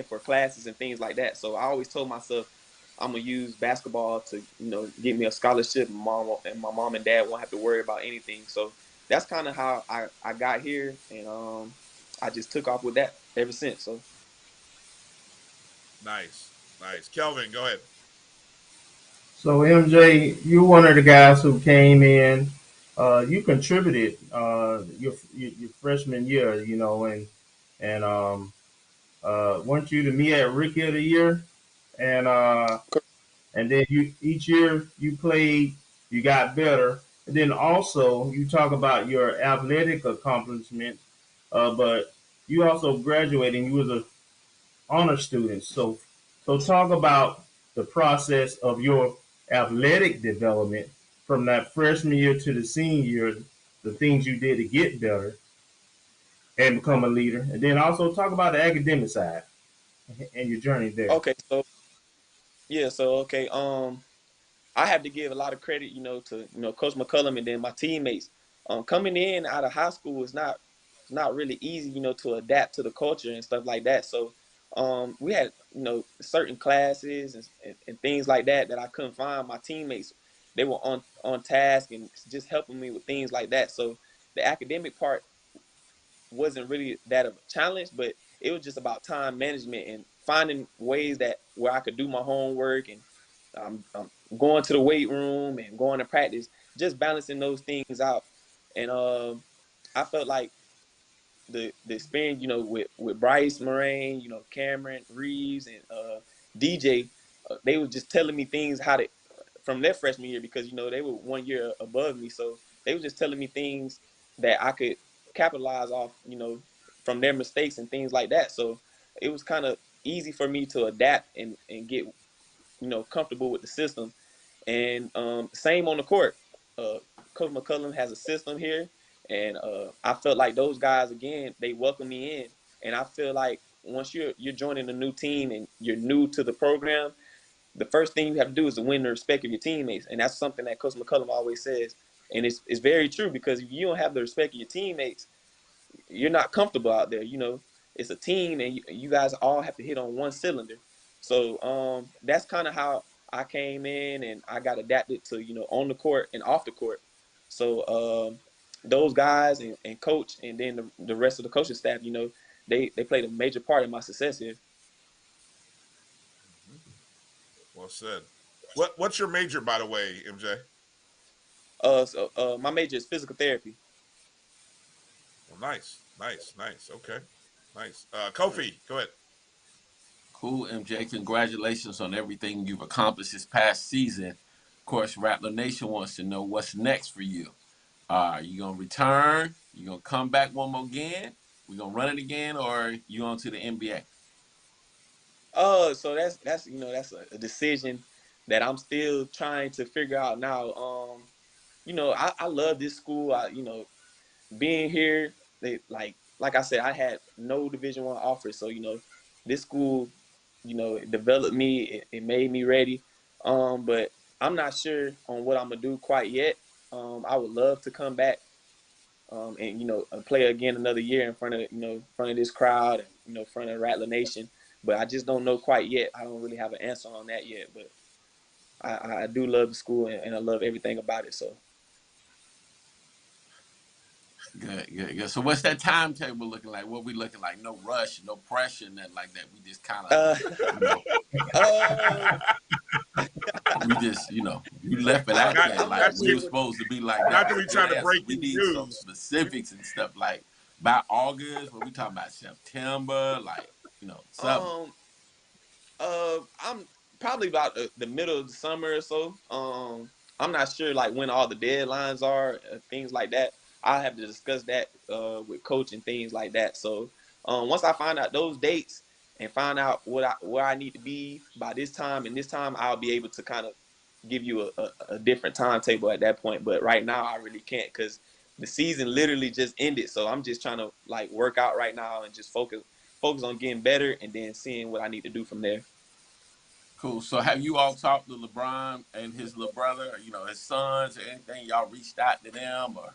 for classes and things like that. So I always told myself I'm gonna use basketball to get me a scholarship, and my mom and dad won't have to worry about anything. So that's kind of how I got here, and I just took off with that ever since. So Nice. Kelvin, go ahead. So MJ, you're one of the guys who came in. You contributed your freshman year, and weren't you the me at Rookie of the Year? And and then you each year you played, you got better. And then also you talk about your athletic accomplishments, but you also graduated. And you was a honor student. So talk about the process of your athletic development from that freshman year to the senior year, the things you did to get better and become a leader, and then also talk about the academic side and your journey there. okay, so yeah, so okay, I have to give a lot of credit, to Coach McCullum and then my teammates. Coming in out of high school is not really easy, to adapt to the culture and stuff like that. So we had certain classes and things like that I couldn't find. My teammates, they were on task and just helping me with things like that. So the academic part wasn't really that of a challenge, but it was just about time management and finding ways that where I could do my homework, and going to the weight room and going to practice, just balancing those things out. And I felt like the experience, with Bryce Moraine, Cameron Reeves, and DJ, they were just telling me things how to from their freshman year, because they were 1 year above me, so they were just telling me things that I could capitalize off, from their mistakes and things like that. So it was kind of easy for me to adapt and get comfortable with the system. And same on the court. Uh, Coach McCullum has a system here, and I felt like those guys again. They welcome me in, and I feel like once you're joining a new team and you're new to the program, the first thing you have to do is to win the respect of your teammates, and that's something that Coach McCullum always says, and it's very true, because if you don't have the respect of your teammates, you're not comfortable out there. It's a team, and you guys all have to hit on one cylinder. So that's kind of how I came in, and I got adapted to on the court and off the court. So those guys and coach, and then the rest of the coaching staff, they played a major part in my success here. Well said. What's your major, by the way, MJ? So my major is physical therapy. Well, nice. Okay, nice. Kofi, go ahead. Cool, MJ. Congratulations on everything you've accomplished this past season. Of course, Rattler Nation wants to know what's next for you. Are you going to return? You going to come back one more again? We going to run it again, or you on to the NBA? So that's a decision that I'm still trying to figure out now. I love this school. Being here, they like I said, I had no Division I offers, so this school, it developed me. It made me ready. But I'm not sure on what I'm gonna do quite yet. I would love to come back, and play again another year in front of this crowd, and in front of Rattler Nation. But I just don't know quite yet. I don't really have an answer on that yet. But I do love the school, and I love everything about it. So. Good. So what's that timetable looking like? What we looking like? No rush, no pressure, nothing like that. We just kind of, Uh, uh, We just, you left it at that. Like we were supposed to be like not that. that Was we a trying good to answer. break We any need some news. specifics and stuff. Like by August, when we talking about September, like something. I'm probably about the middle of the summer or so. I'm not sure like when all the deadlines are, things like that. I have to discuss that with coach and things like that. So once I find out those dates and find out where I need to be by this time and this time, I'll be able to kind of give you a different timetable at that point. But right now, I really can't because the season literally just ended. So I'm just trying to like work out right now and just focus on getting better and then seeing what I need to do from there. Cool. So have you all talked to LeBron and his little brother, his sons or anything? Y'all reached out to them or?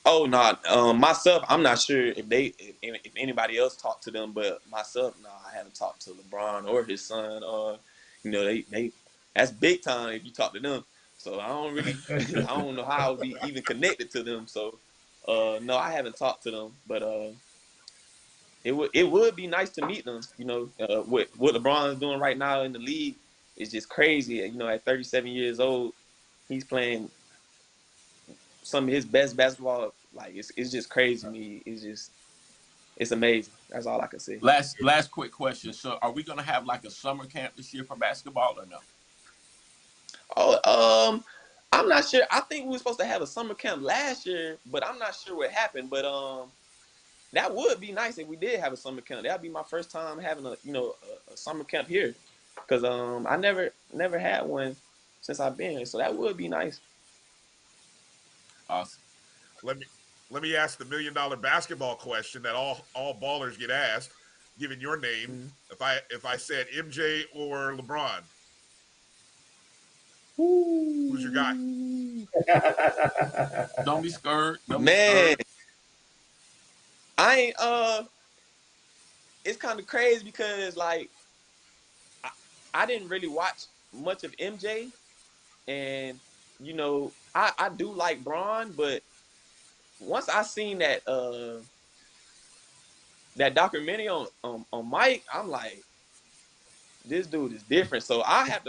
Oh no, myself, I'm not sure if anybody else talked to them, but myself, no, I haven't talked to LeBron or his son. They that's big time if you talk to them. So I don't really, I don't know how I would be even connected to them. So no, I haven't talked to them, but it would be nice to meet them. What LeBron's doing right now in the league is just crazy. At 37 years old, he's playing some of his best basketball. Like it's just crazy to me. It's amazing. That's all I can say. Last quick question. So are we gonna have like a summer camp this year for basketball or no? Oh, I'm not sure. I think we were supposed to have a summer camp last year, but I'm not sure what happened. But that would be nice if we did have a summer camp. That'd be my first time having a summer camp here, because I never had one since I've been here. So that would be nice. Awesome. Let me ask the $1 million basketball question that all ballers get asked, given your name. Mm-hmm. If I said MJ or LeBron, Ooh. who's your guy? Don't be scared. Don't be Man, scared. I ain't it's kind of crazy because like I didn't really watch much of MJ, and I do like Braun, but once I seen that documentary on Mike, I'm like, this dude is different. So I had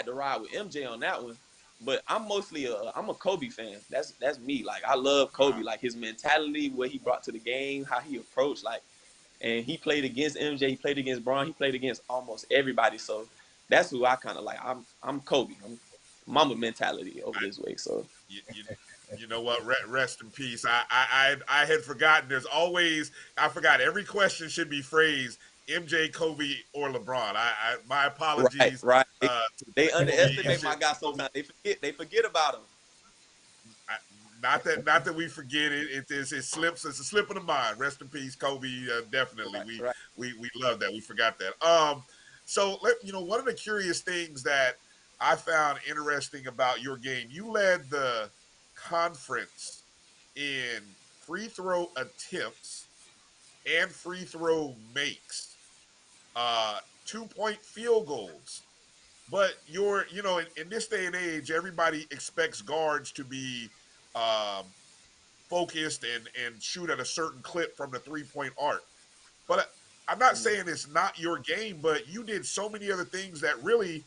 to ride with MJ on that one. But I'm a Kobe fan. That's me. Like I love Kobe, like his mentality, what he brought to the game, how he approached, like, and he played against MJ, he played against Braun, he played against almost everybody. So that's who I kind of like. I'm Kobe. I'm Mamba mentality over this way. So You know what? Rest in peace. I had forgotten. I forgot every question should be phrased MJ, Kobe, or LeBron. My apologies. right. They Kobe, underestimate my guy sometimes. They forget about him. Not that we forget it. It slips. It's a slip of the mind. Rest in peace, Kobe. Definitely, Right. we love that. We forgot that. So one of the curious things that I found interesting about your game, you led the conference in free throw attempts and free throw makes, 2-point field goals. But in this day and age, everybody expects guards to be focused and shoot at a certain clip from the 3-point arc. But I'm not saying it's not your game, but you did so many other things that really,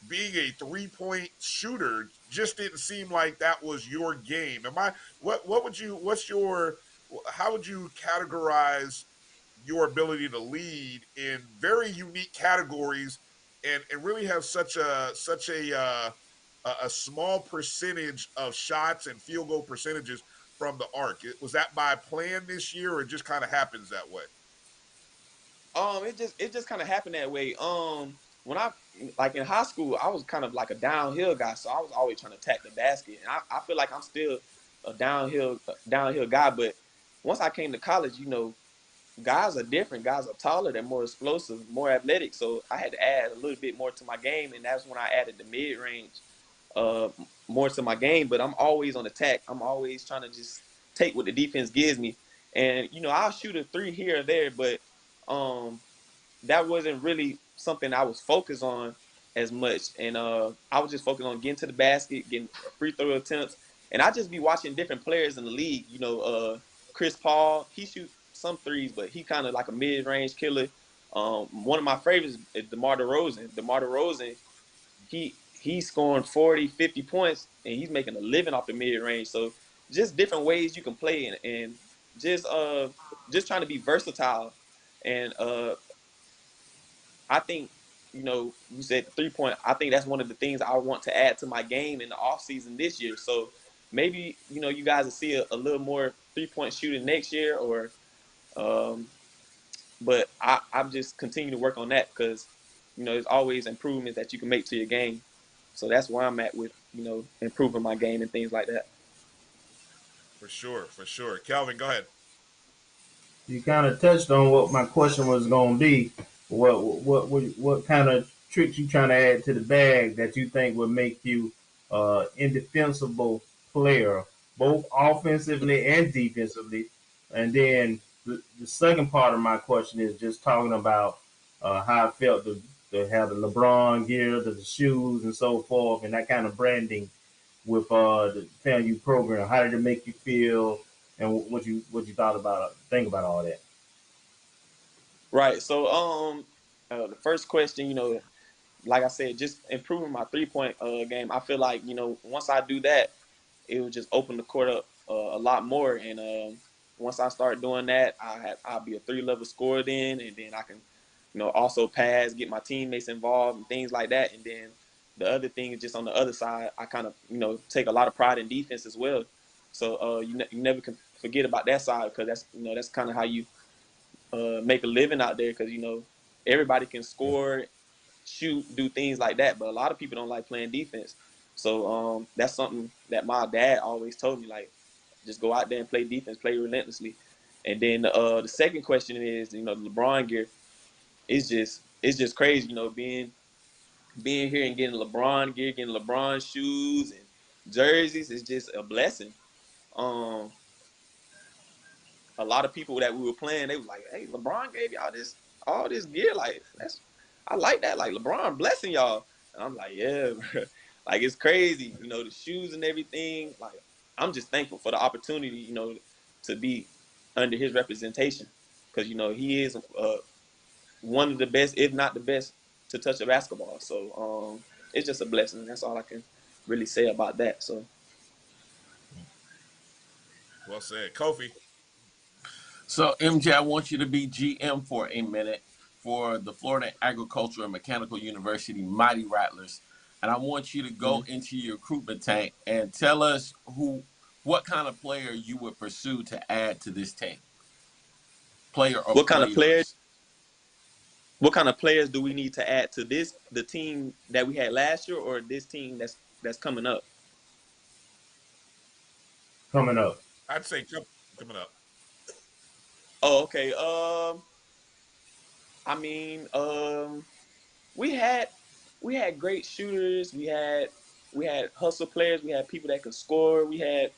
being a 3-point shooter, just didn't seem like that was your game. How would you categorize your ability to lead in very unique categories and really have such a small percentage of shots and field goal percentages from the arc? Was that by plan this year, or it just kind of happens that way? It just kind of happened that way. When I like in high school, I was kind of like a downhill guy, so I was always trying to attack the basket. And I feel like I'm still a downhill guy, but once I came to college, guys are different. Guys are taller, they're more explosive, more athletic. So I had to add a little bit more to my game, and that's when I added the mid range uh, more to my game. But I'm always on attack. I'm always trying to just take what the defense gives me, and I'll shoot a three here or there, but um, that wasn't really something I was focused on as much. And I was just focused on getting to the basket, getting free throw attempts, and I just be watching different players in the league. Chris Paul, he shoot some threes, but he kind of like a mid-range killer. One of my favorites is DeMar DeRozan. DeMar DeRozan, he's scoring 40, 50 points, and he's making a living off the mid range. So just different ways you can play, and just trying to be versatile. And I think, you said the 3-point. I think that's one of the things I want to add to my game in the off season this year. So maybe, you guys will see a little more 3-point shooting next year, or but I'm just continue to work on that, because, there's always improvements that you can make to your game. So that's where I'm at with, improving my game and things like that. For sure, for sure. Kelvin, go ahead. You kind of touched on what my question was going to be. What kind of tricks you trying to add to the bag that you think would make you indefensible player, both offensively and defensively? And then the second part of my question is just talking about how I felt to have the LeBron gear, the shoes, and so forth, and that kind of branding with the FAMU program. How did it make you feel, and what you thought about think about all that? Right. So the first question, like I said, just improving my 3-point game. I feel like, once I do that, it will just open the court up a lot more. And once I start doing that, I'll be a 3-level scorer then, and then I can, also pass, get my teammates involved and things like that. And then the other thing is just on the other side, I kind of, take a lot of pride in defense as well. So you never can forget about that side, because that's kind of how you make a living out there, because everybody can score, shoot, do things like that, but a lot of people don't like playing defense. So that's something that my dad always told me, like, just go out there and play defense, play relentlessly. And then the second question is, the LeBron gear is just crazy, being here and getting LeBron gear, getting LeBron shoes and jerseys is just a blessing. um a lot of people that we were playing, they was like, "Hey, LeBron gave y'all all this gear. Like, I like that. Like, LeBron blessing y'all." And I'm like, "Yeah, bro." Like, it's crazy, the shoes and everything. Like, I'm just thankful for the opportunity, to be under his representation, because he is one of the best, if not the best, to touch a basketball. So it's just a blessing. That's all I can really say about that. So. Well said. Kofi. So, MJ, I want you to be GM for a minute for the Florida Agricultural and Mechanical University Mighty Rattlers. And I want you to go into your recruitment tank and tell us what kind of player you would pursue to add to this team. Player or What kind of players? players? What kind of players do we need to add to the team that we had last year, or this team that's coming up? Coming up. I'd say coming up. Oh, okay. I mean, we had great shooters. We had hustle players. We had people that could score. We had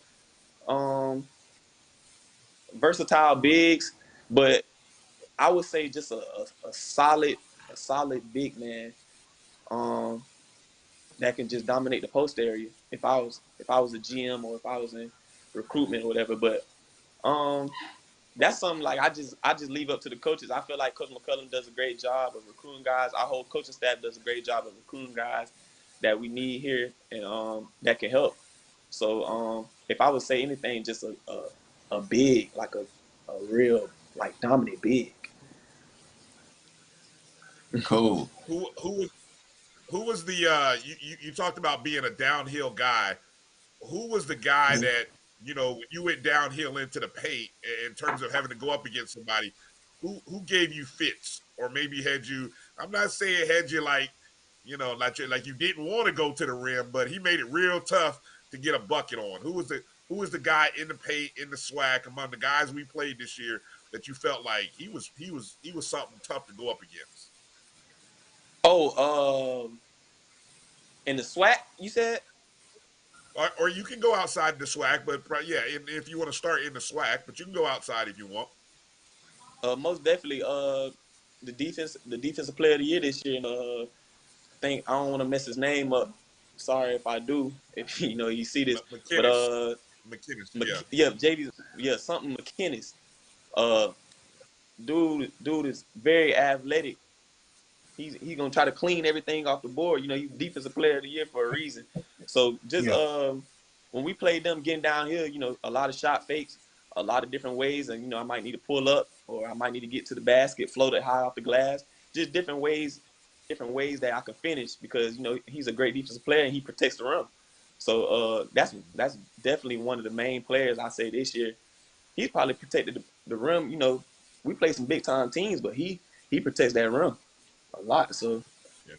um versatile bigs, but I would say just a solid big man that can just dominate the post area. If I was a GM, or if I was in recruitment or whatever. But that's something like I just leave up to the coaches. I feel like Coach McCullum does a great job of recruiting guys. Our whole coaching staff does a great job of recruiting guys that we need here, and that can help. So if I would say anything, just a big, like a real, like, dominant big. Cool. Who was the you talked about being a downhill guy? Who was the guy that, when you went downhill into the paint in terms of having to go up against somebody, who gave you fits, or maybe had you, I'm not saying had you like, like you didn't want to go to the rim, but he made it real tough to get a bucket on? Who was the guy in the paint, in the SWAC, among the guys we played this year, that you felt like he was something tough to go up against? Oh, in the SWAC, you said? Or you can go outside the SWAC, but yeah, if you want to start in the SWAC, but you can go outside if you want. Most definitely. The defensive player of the year this year. I don't want to mess his name up. Sorry if I do. If you see this, but McKinnis, yeah, JD, yeah, something McKinnis. Uh, dude is very athletic. he's gonna try to clean everything off the board. You know, he's defensive player of the year for a reason. So just when we played them getting down here, you know, a lot of shot fakes, a lot of different ways, and you know, I might need to pull up or I might need to get to the basket, float it high off the glass. Just different ways that I can finish because you know he's a great defensive player and he protects the rim. So that's definitely one of the main players I say this year. He's probably protected the rim. You know, we play some big time teams, but he protects that rim a lot. So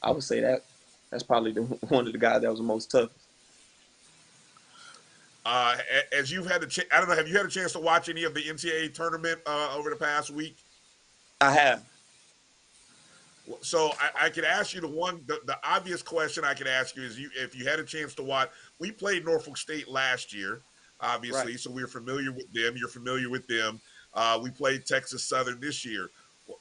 I would say that's probably one of the guys that was the most tough. As you've had I don't know, have you had a chance to watch any of the NCAA tournament over the past week? I have. So I could ask you the obvious question I could ask you is if you had a chance to watch. We played Norfolk State last year, obviously, so we're familiar with them. You're familiar with them. We played Texas Southern this year.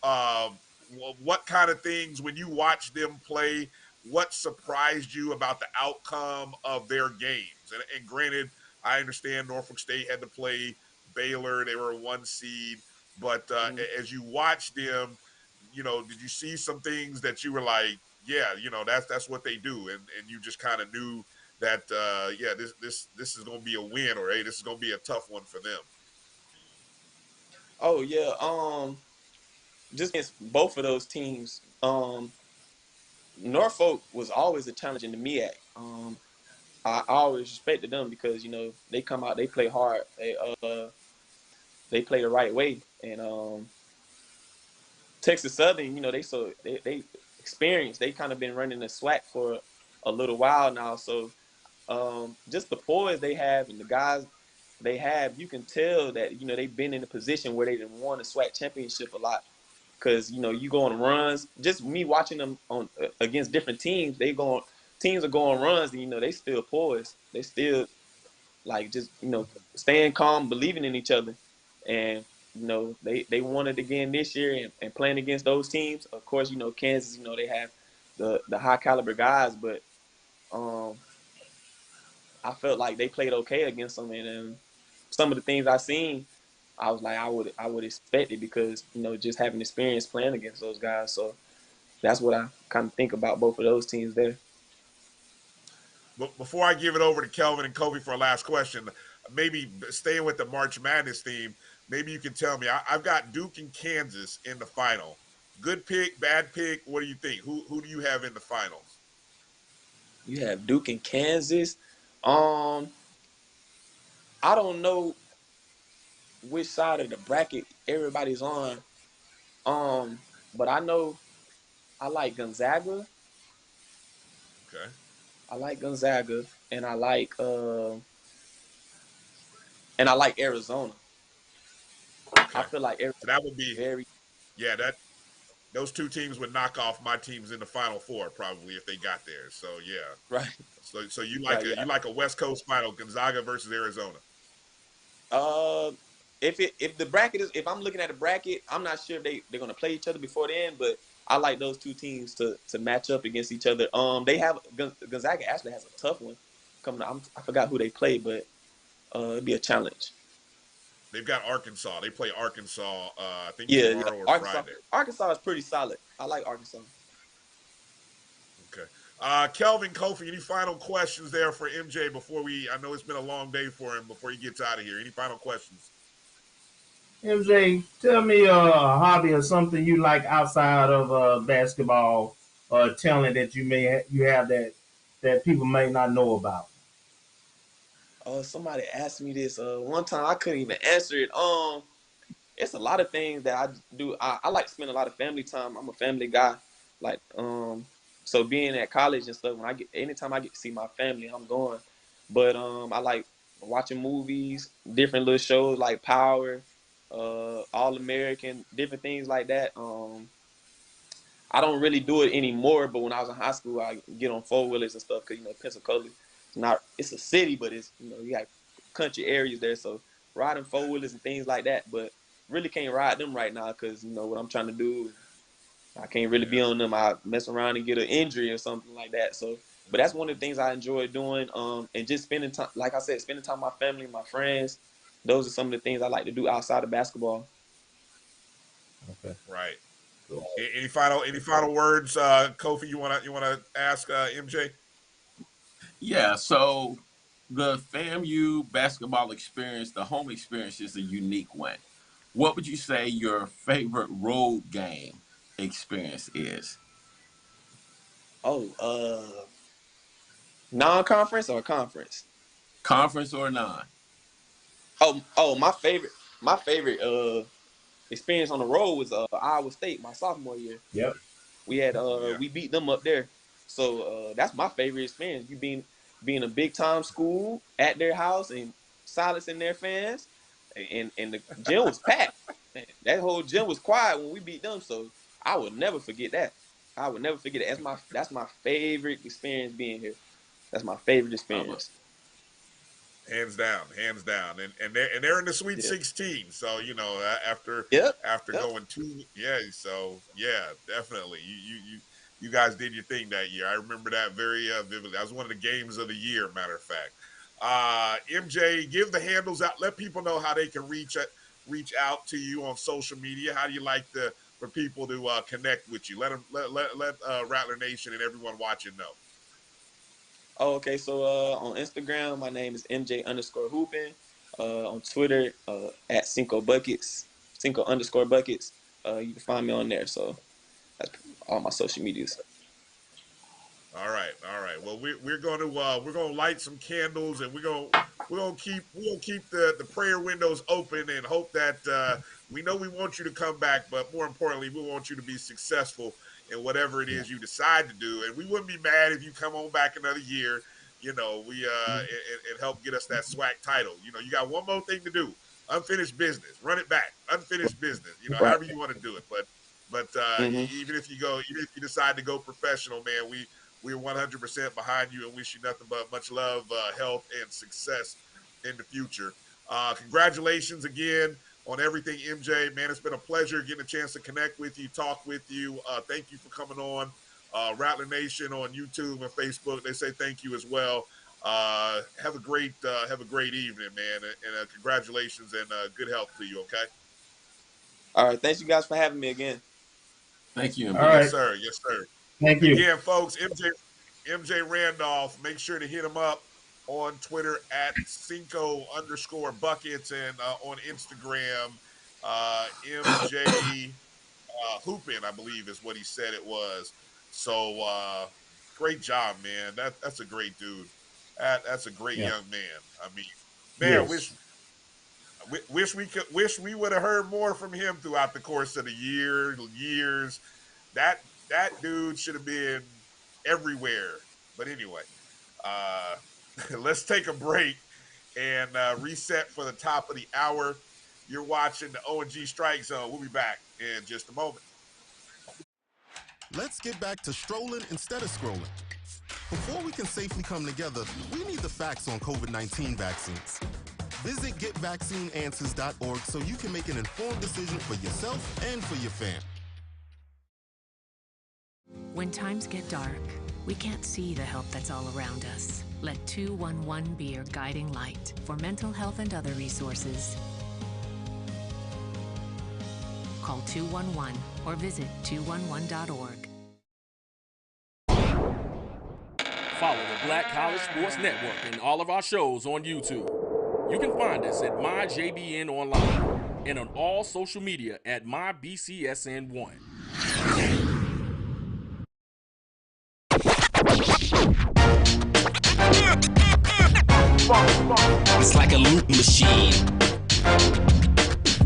What kind of things when you watch them play? What surprised you about the outcome of their games? And granted, I understand Norfolk State had to play Baylor; they were a 1 seed. But as you watch them, you know, did you see some things that you were like, yeah, you know, that's what they do, and you just kind of knew that, yeah, this is going to be a win, or hey, this is going to be a tough one for them. Oh yeah, just against both of those teams, Norfolk was always a challenge in the MEAC. I always respected them because you know they come out, they play hard, they play the right way, and Texas Southern, you know, they experienced. They kind of been running the SWAC for a little while now. So just the poise they have and the guys they have, you can tell that you know they've been in a position where they didn't won a SWAC championship a lot. Because you know you go on runs. Just me watching them on against different teams, teams are going runs, and you know they still poised. They still like just you know staying calm, believing in each other, and you know they won it again this year and playing against those teams. Of course, you know Kansas, you know they have the high caliber guys, but um, I felt like they played okay against them, and some of the things I seen, I was like I would expect it because you know just having experience playing against those guys. So that's what I kind of think about both of those teams there. But before I give it over to Kelvin and Kobe for a last question, maybe staying with the March Madness theme, maybe you can tell me. I've got Duke and Kansas in the final. Good pick, bad pick. What do you think? Who do you have in the finals? You have Duke and Kansas. I don't know which side of the bracket everybody's on. But I know I like Gonzaga. Okay. I like Gonzaga, and I like Arizona. Okay. I feel like Arizona So that would be very. yeah, those two teams would knock off my teams in the Final Four probably if they got there. So yeah. Right. So you like Right, yeah. you like a West Coast final, Gonzaga versus Arizona. Uh, if the bracket is if I'm looking at a bracket, I'm not sure if they're gonna play each other before the end, but I like those two teams to match up against each other. They have Gonzaga actually has a tough one coming up. I forgot who they play, but it'd be a challenge. They've got Arkansas. They play Arkansas, I think Yeah. tomorrow or Arkansas. Friday. Arkansas is pretty solid. I like Arkansas. Okay. Kelvin, Kofi, any final questions there for MJ before I know it's been a long day for him before he gets out of here. Any final questions? MJ, tell me a hobby or something you like outside of basketball, talent that you have that people may not know about. Somebody asked me this one time. I couldn't even answer it. It's a lot of things that I do. I like to spend a lot of family time. I'm a family guy. Like, so being at college and stuff, anytime I get to see my family, I'm going. But I like watching movies, different little shows like Power, All American, different things like that. I don't really do it anymore, but when I was in high school, I get on four wheelers and stuff because you know Pensacola, it's a city, but it's you know you got country areas there, so riding four wheelers and things like that. But really can't ride them right now because you know what I'm trying to do. I can't really be on them. I mess around and get an injury or something like that. So, but that's one of the things I enjoy doing. And just spending time, like I said, spending time with my family, my friends. Those are some of the things I like to do outside of basketball. Okay. Right. Any final words, Kofi? You wanna ask MJ? Yeah, so the FAMU basketball experience, the home experience, is a unique one. What would you say your favorite road game experience is? Oh, non-conference or conference? Conference or non? Oh, my favorite experience on the road was Iowa State my sophomore year. Yep. We had Yeah. we beat them up there. So that's my favorite experience. You being a big time school at their house and silencing their fans, and the gym was packed. That whole gym was quiet when we beat them. So I would never forget that. I would never forget it. That's my favorite experience being here. That's my favorite experience. Hands down, and they're in the Sweet Yeah. 16. So after Yep. going two, yeah. So yeah, definitely. You guys did your thing that year. I remember that very vividly. That was one of the games of the year. Matter of fact, MJ, give the handles out. Let people know how they can reach out to you on social media. How do you like for people to connect with you? Let Rattler Nation and everyone watching know. Oh, okay. So on Instagram, my name is MJ_hooping. On Twitter, at Cinco Buckets, Cinco_buckets. You can find me on there. So that's all my social medias. All right. Well, we're gonna light some candles, and we're gonna keep the prayer windows open, and hope that we know we want you to come back, but more importantly, we want you to be successful in whatever it is you decide to do. And we wouldn't be mad if you come on back another year. We and help get us that SWAC title. You got one more thing to do: unfinished business. Run it back, unfinished business. Right. However you want to do it, but. Mm-hmm. Even if you decide to go professional, man, we're 100% behind you and wish you nothing but much love, health, and success in the future. Congratulations again on everything, MJ. Man, it's been a pleasure getting a chance to connect with you, talk with you. Thank you for coming on. Rattler Nation on YouTube and Facebook, they say thank you as well. Have a great evening, man, and congratulations and good health to you. Okay. All right. Thanks you guys for having me again. Thank you, MJ. All right. Yes, sir. Thank you. Again, folks, MJ Randolph, make sure to hit him up on Twitter at Cinco_buckets and on Instagram, MJ Hoopin, I believe is what he said it was. So great job, man. That's a great dude. That's a great young man. I mean, man, Yes. wish we would have heard more from him throughout the course of the years. That dude should have been everywhere. But anyway, let's take a break and reset for the top of the hour. You're watching the O&G StrikeZone. We'll be back in just a moment. Let's get back to strolling instead of scrolling. Before we can safely come together, we need the facts on COVID-19 vaccines. Visit getvaccineanswers.org so you can make an informed decision for yourself and for your family. When times get dark, we can't see the help that's all around us. Let 211 be your guiding light for mental health and other resources. Call 211 or visit 211.org. Follow the Black College Sports Network and all of our shows on YouTube. You can find us at MyJBN Online and on all social media at MyBCSN1. It's like a loop machine.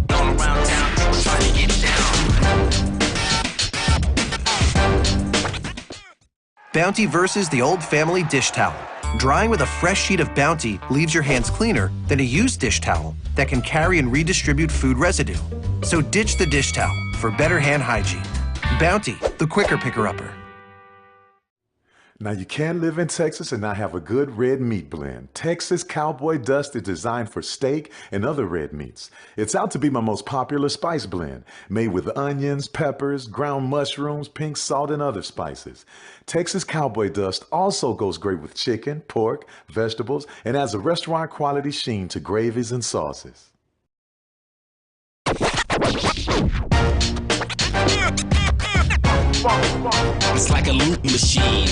All around town, people trying to get down. Bounty versus the old family dish towel. Drying with a fresh sheet of Bounty leaves your hands cleaner than a used dish towel that can carry and redistribute food residue. So ditch the dish towel for better hand hygiene. Bounty, the quicker picker-upper. Now, you can live in Texas and not have a good red meat blend. Texas Cowboy Dust is designed for steak and other red meats. It's out to be my most popular spice blend, made with onions, peppers, ground mushrooms, pink salt, and other spices. Texas Cowboy Dust also goes great with chicken, pork, vegetables, and adds a restaurant-quality sheen to gravies and sauces. It's like a loot machine.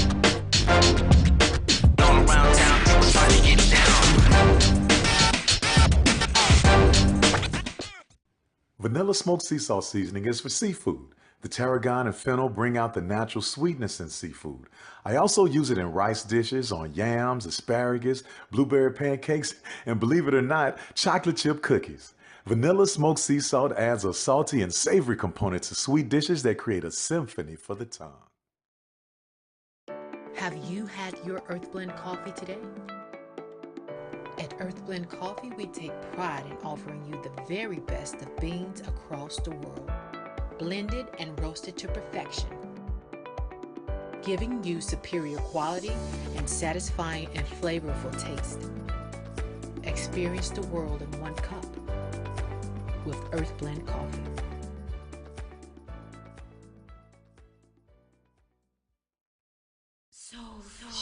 All around town, people trying to get down. Vanilla smoked sea salt seasoning is for seafood. The tarragon and fennel bring out the natural sweetness in seafood. I also use it in rice dishes, on yams, asparagus, blueberry pancakes, and believe it or not, chocolate chip cookies. Vanilla smoked sea salt adds a salty and savory component to sweet dishes that create a symphony for the tongue. Have you had your Earthblend coffee today? At Earthblend Coffee, we take pride in offering you the very best of beans across the world, blended and roasted to perfection, giving you superior quality and satisfying and flavorful taste. Experience the world in one cup with Earthblend Coffee.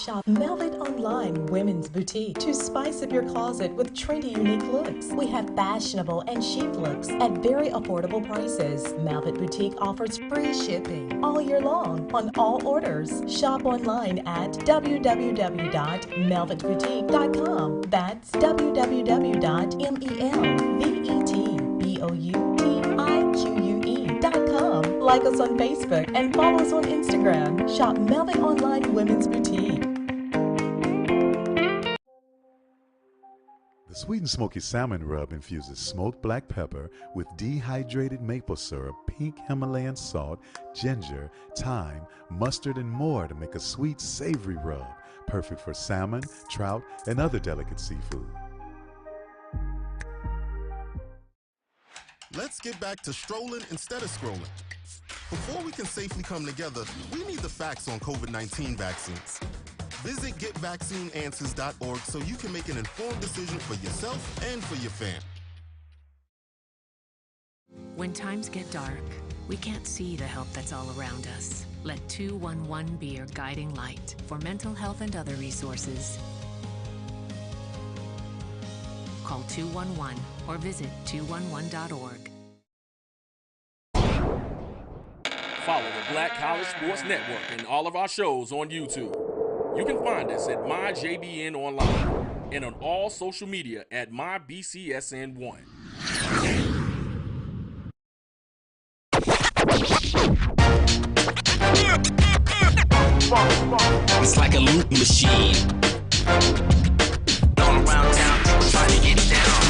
Shop Velvet Online Women's Boutique to spice up your closet with trendy, unique looks. We have fashionable and chic looks at very affordable prices. Velvet Boutique offers free shipping all year long on all orders. Shop online at www.melvetboutique.com. That's www.melvetboutique.com. Like us on Facebook and follow us on Instagram. Shop Velvet Online Women's Boutique. The sweet and smoky salmon rub infuses smoked black pepper with dehydrated maple syrup, pink Himalayan salt, ginger, thyme, mustard, and more to make a sweet, savory rub, perfect for salmon, trout, and other delicate seafood. Let's get back to strolling instead of scrolling. Before we can safely come together, we need the facts on COVID-19 vaccines. Visit getvaccineanswers.org so you can make an informed decision for yourself and for your family. When times get dark, we can't see the help that's all around us. Let 211 be your guiding light for mental health and other resources. Call 211 or visit 211.org. Follow the Black College Sports Network and all of our shows on YouTube. You can find us at MyJBN Online and on all social media at MyBCSN1. It's like a loot machine. All around town, people trying to get down.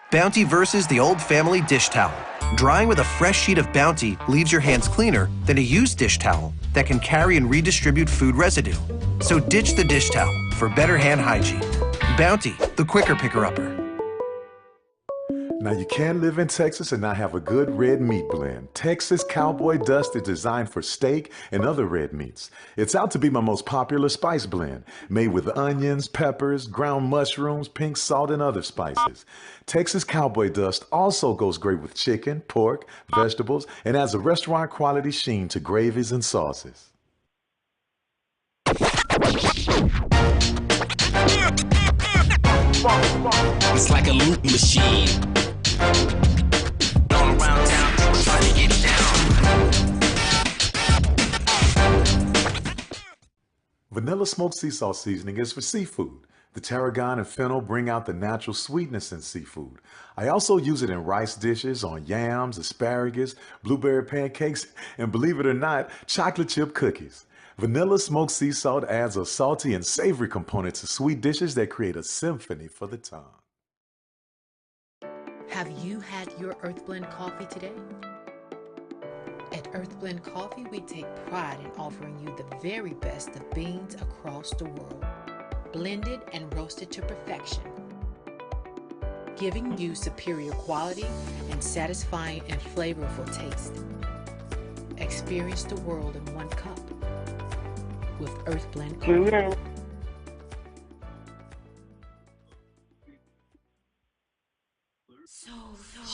Bounty versus the old family dish towel. Drying with a fresh sheet of Bounty leaves your hands cleaner than a used dish towel that can carry and redistribute food residue. So ditch the dish towel for better hand hygiene. Bounty, the quicker picker-upper. Now you can live in Texas and not have a good red meat blend. Texas Cowboy Dust is designed for steak and other red meats. It's out to be my most popular spice blend, made with onions, peppers, ground mushrooms, pink salt, and other spices. Texas Cowboy Dust also goes great with chicken, pork, vegetables, and adds a restaurant quality sheen to gravies and sauces. It's like a loot machine. All around town, people trying to get down. Vanilla smoked sea salt seasoning is for seafood. The tarragon and fennel bring out the natural sweetness in seafood. I also use it in rice dishes, on yams, asparagus, blueberry pancakes, and believe it or not, chocolate chip cookies. Vanilla smoked sea salt adds a salty and savory component to sweet dishes that create a symphony for the tongue. Have you had your Earthblend coffee today? At Earthblend Coffee, we take pride in offering you the very best of beans across the world, blended and roasted to perfection, giving you superior quality and satisfying and flavorful taste. Experience the world in one cup with Earthblend Coffee.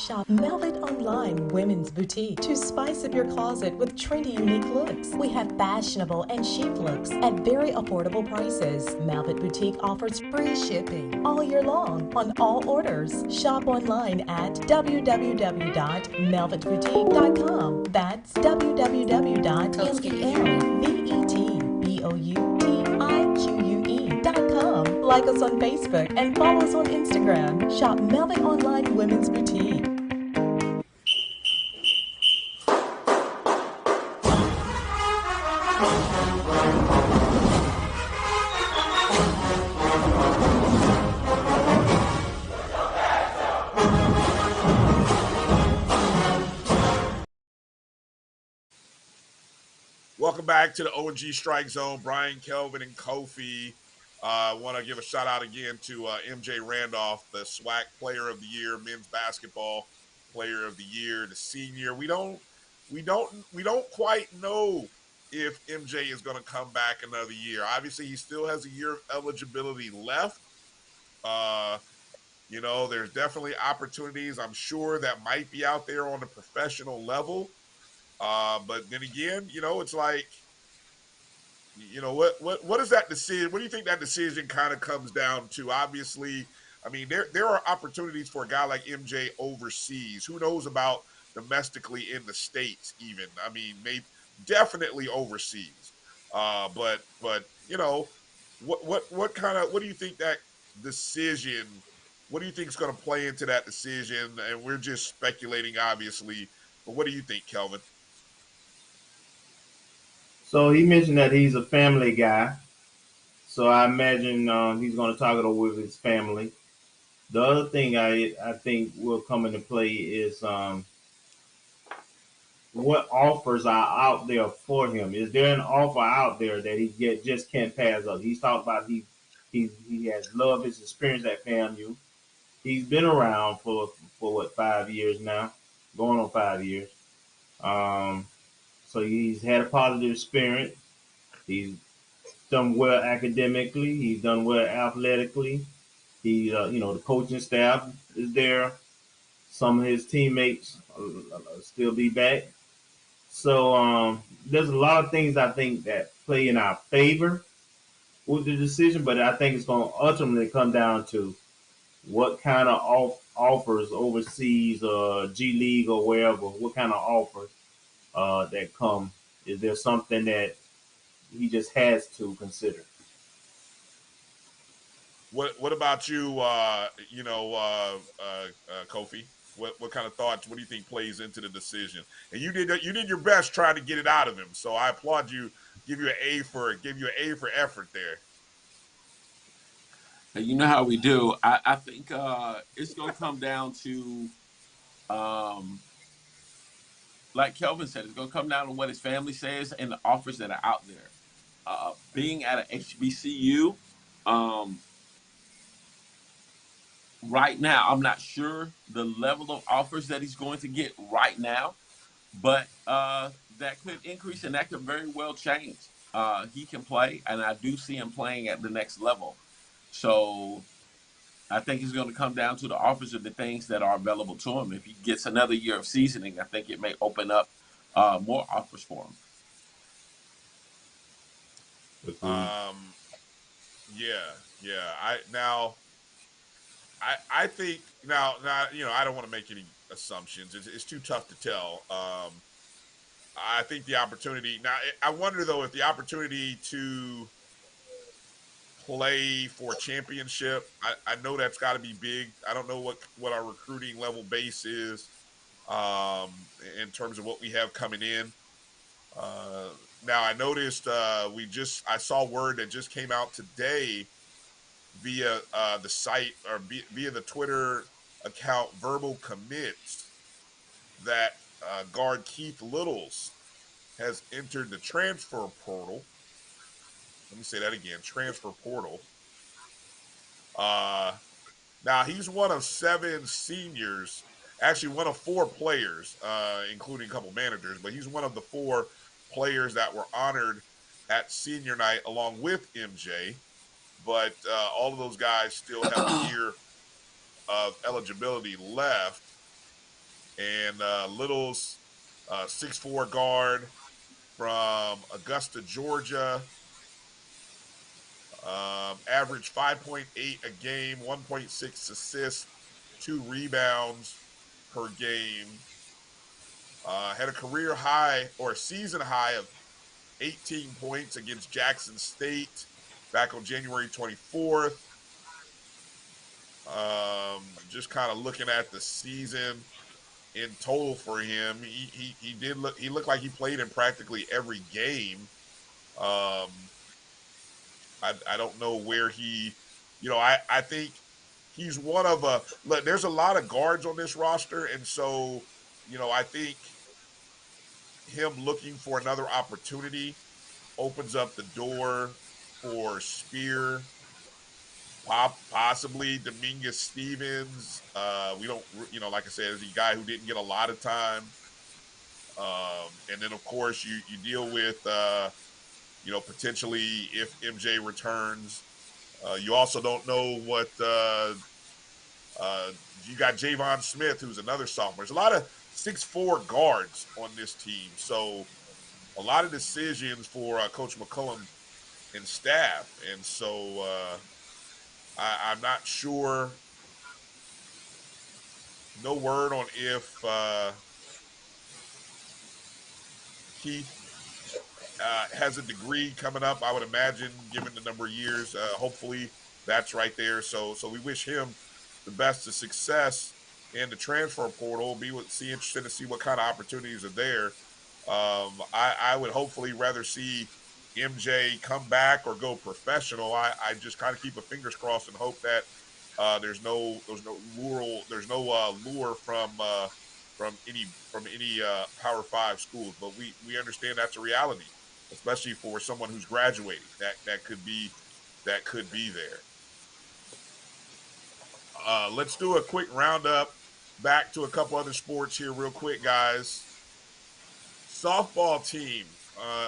Shop Melvin Online Women's Boutique to spice up your closet with trendy, unique looks. We have fashionable and chic looks at very affordable prices. Melvin Boutique offers free shipping all year long on all orders. Shop online at www.melvitboutique.com. That's www.melvitboutique.com. Like us on Facebook and follow us on Instagram. Shop Melvin Online Women's Boutique. Welcome back to the O&G Strike Zone. Brian, Kelvin, and Kofi. Want to give a shout out again to MJ Randolph, the SWAC Player of the Year, Men's Basketball Player of the Year, the senior. We don't quite know if MJ is going to come back another year. Obviously, he still has a year of eligibility left. There's definitely opportunities, I'm sure, that might be out there on the professional level. But then again, it's like, what is that decision? What do you think that decision kind of comes down to? Obviously, I mean, there are opportunities for a guy like MJ overseas. Who knows about domestically in the States even? I mean, maybe definitely overseas. But what do you think that decision, what do you think is going to play into that decision? And we're just speculating, obviously, but what do you think, Kelvin? So he mentioned that he's a family guy. So I imagine he's going to talk it over with his family. The other thing I think will come into play is what offers are out there for him. Is there an offer out there that he just can't pass up? He's talked about he has loved his experience at FAMU. He's been around for what, 5 years now, going on 5 years. So he's had a positive experience. He's done well academically. He's done well athletically. He, the coaching staff is there. Some of his teammates still be back. So there's a lot of things I think that play in our favor with the decision, but I think it's going to ultimately come down to what kind of offers overseas, G League or wherever, what kind of offers that come. Is there something that he just has to consider? What about you, Kofi? What kind of thoughts? What do you think plays into the decision? And you did your best trying to get it out of him, so I applaud you. Give you an A for effort there. You know how we do. I think it's going to come down to, like Kelvin said, it's going to come down to what his family says and the offers that are out there. Being at an HBCU, right now, I'm not sure the level of offers that he's going to get right now, but that could increase and that could very well change. He can play, and I do see him playing at the next level. So I think it's going to come down to the offers of the things that are available to him. If he gets another year of seasoning, I think it may open up more offers for him. I think now I don't want to make any assumptions. It's too tough to tell. I think the opportunity now. I wonder though if the opportunity to play for a championship. I know that's got to be big. I don't know what our recruiting level base is in terms of what we have coming in. Now I noticed I saw word that just came out today via the site or via the Twitter account Verbal Commits that guard Keith Littles has entered the transfer portal. Let me say that again, transfer portal. Now he's one of 7 seniors, actually one of 4 players, including a couple managers, but he's one of the 4 players that were honored at senior night along with MJ. But all of those guys still have a year of eligibility left. And Little's 6'4" guard from Augusta, Georgia. Averaged 5.8 a game, 1.6 assists, 2 rebounds per game. Had a career high or a season high of 18 points against Jackson State back on January 24th. Just kind of looking at the season in total for him, he looked like he played in practically every game. I don't know where I think he's one of look, there's a lot of guards on this roster, and so I think him looking for another opportunity opens up the door for Spear, possibly Dominguez Stevens. We don't, like I said, is a guy who didn't get a lot of time. And then of course you deal with potentially if MJ returns. You also don't know what you got Javon Smith, who's another sophomore. There's a lot of 6'4" guards on this team, so a lot of decisions for Coach McCullum and staff, and so I'm not sure. No word on if Keith has a degree coming up. I would imagine, given the number of years, hopefully that's right there. So we wish him the best of success in the transfer portal. Be interested to see what kind of opportunities are there. I would hopefully rather see MJ come back or go professional. I just kind of keep my fingers crossed and hope that there's no lure from any Power 5 schools. But we understand that's a reality, especially for someone who's graduating. That could be there. Let's do a quick roundup back to a couple other sports here real quick, guys. Softball team,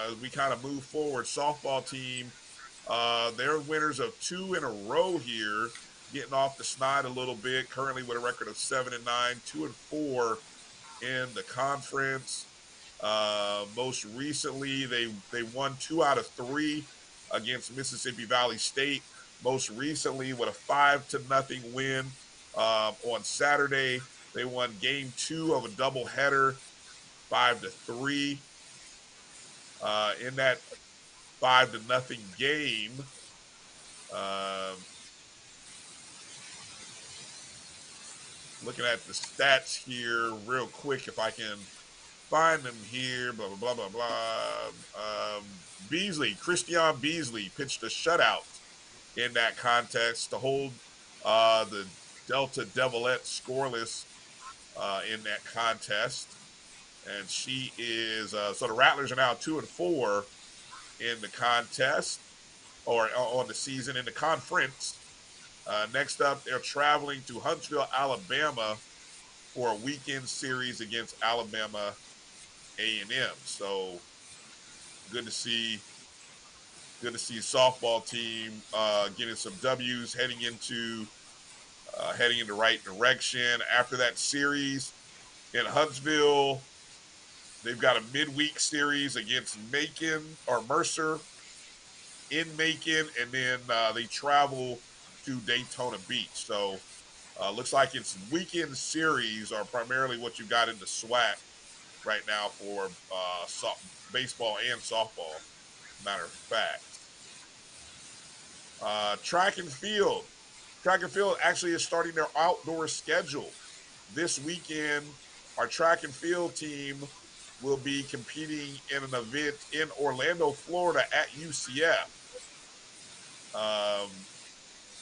as we kind of move forward, softball team, they're winners of 2 in a row here, getting off the snide a little bit, currently with a record of 7-9, 2-4 in the conference. Most recently, they won 2 out of 3 against Mississippi Valley State. Most recently, with a 5-0 win on Saturday, they won Game 2 of a doubleheader, 5-3. In that 5-0 game, looking at the stats here real quick, if I can find them here, blah, blah, blah, blah, blah. Christian Beasley pitched a shutout in that contest to hold the Delta Devilettes scoreless in that contest. And she is, so the Rattlers are now 2-4 in the contest, or on the season in the conference. Next up, they're traveling to Huntsville, Alabama for a weekend series against Alabama A&M. So good to see a softball team getting some W's, heading in the right direction. After that series in Huntsville, they've got a midweek series against Mercer in Macon, and then they travel to Daytona Beach. So looks like it's weekend series are primarily what you got in the SWAC right now for baseball and softball, matter of fact. Track and field actually is starting their outdoor schedule this weekend. Our track and field team will be competing in an event in Orlando, Florida at UCF.